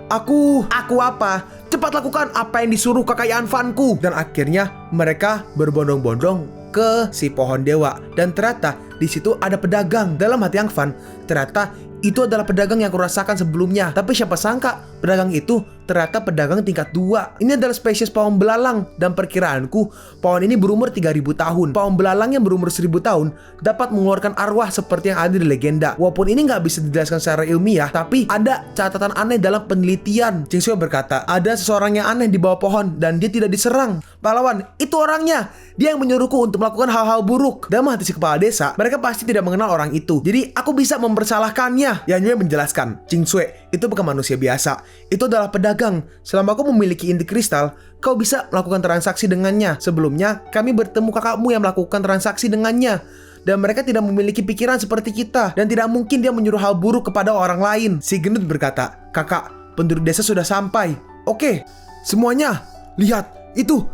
Aku apa? Cepat lakukan apa yang disuruh kakak Yan Fanku. Dan akhirnya mereka berbondong-bondong ke si pohon dewa. Dan ternyata di situ ada pedagang. Dalam hati Yang Fan, ternyata itu adalah pedagang yang kurasakan sebelumnya. Tapi siapa sangka pedagang itu ternyata pedagang tingkat 2. Ini adalah spesies pohon belalang, dan perkiraanku pohon ini berumur 3000 tahun. Pohon belalang yang berumur 1000 tahun dapat mengeluarkan arwah seperti yang ada di legenda. Walaupun ini nggak bisa dijelaskan secara ilmiah, tapi ada catatan aneh dalam penelitian. Jingsue berkata, ada seseorang yang aneh di bawah pohon dan dia tidak diserang. Pahlawan, itu orangnya. Dia yang menyuruhku untuk melakukan hal-hal buruk. Dalam hati si kepala desa, mereka pasti tidak mengenal orang itu. Jadi aku bisa mempersalahkannya. Yanyue menjelaskan, Jingsue itu bukan manusia biasa. Itu adalah pedagang. Selama kau memiliki inti kristal, kau bisa melakukan transaksi dengannya. Sebelumnya, kami bertemu kakakmu yang melakukan transaksi dengannya. Dan mereka tidak memiliki pikiran seperti kita. Dan tidak mungkin dia menyuruh hal buruk kepada orang lain. Si gendut berkata, kakak, penduduk desa sudah sampai. Oke, semuanya, lihat, itu,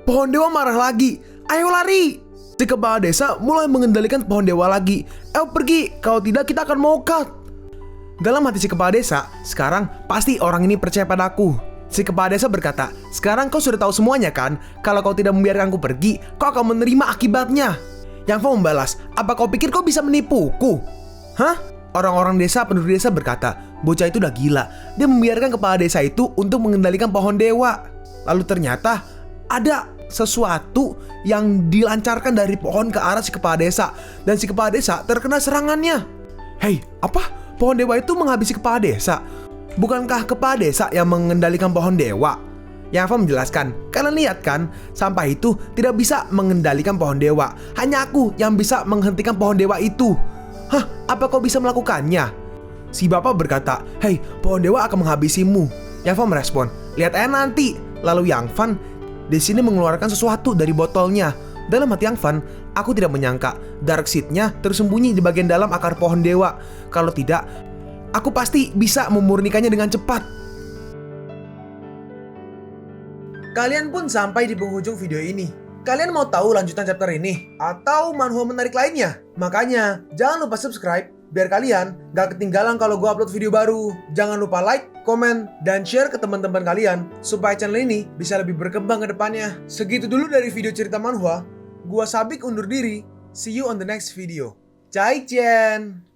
pohon dewa marah lagi. Ayo lari. Si kepala desa mulai mengendalikan pohon dewa lagi. Ayo pergi, kalau tidak kita akan mokat. Dalam hati si kepala desa, sekarang pasti orang ini percaya padaku. Si kepala desa berkata, sekarang kau sudah tahu semuanya kan? Kalau kau tidak membiarkanku pergi, kau akan menerima akibatnya. Yang Fan membalas, apa kau pikir kau bisa menipuku? Hah? Orang-orang desa, penduduk desa berkata, bocah itu udah gila. Dia membiarkan kepala desa itu untuk mengendalikan pohon dewa. Lalu ternyata ada sesuatu yang dilancarkan dari pohon ke arah si kepala desa. Dan si kepala desa terkena serangannya. Hei, apa? Pohon dewa itu menghabisi kepala desa? Bukankah kepala desa yang mengendalikan pohon dewa? Yang Fan menjelaskan, kalian lihat kan, sampah itu tidak bisa mengendalikan pohon dewa. Hanya aku yang bisa menghentikan pohon dewa itu. Hah, apa kau bisa melakukannya? Si bapak berkata, hei, pohon dewa akan menghabisimu. Yang Fan merespon, lihat aja nanti. Lalu Yang Fan di sini mengeluarkan sesuatu dari botolnya. Dalam hati Yang Fan, aku tidak menyangka dark seed-nya tersembunyi di bagian dalam akar pohon dewa. Kalau tidak, aku pasti bisa memurnikannya dengan cepat. Kalian pun sampai di penghujung video ini. Kalian mau tahu lanjutan chapter ini? Atau manhwa menarik lainnya? Makanya, jangan lupa subscribe biar kalian gak ketinggalan kalau gue upload video baru. Jangan lupa like, komen, dan share ke teman-teman kalian supaya channel ini bisa lebih berkembang ke depannya. Segitu dulu dari video cerita manhwa. Gua Sabik undur diri. See you on the next video. Zaijian.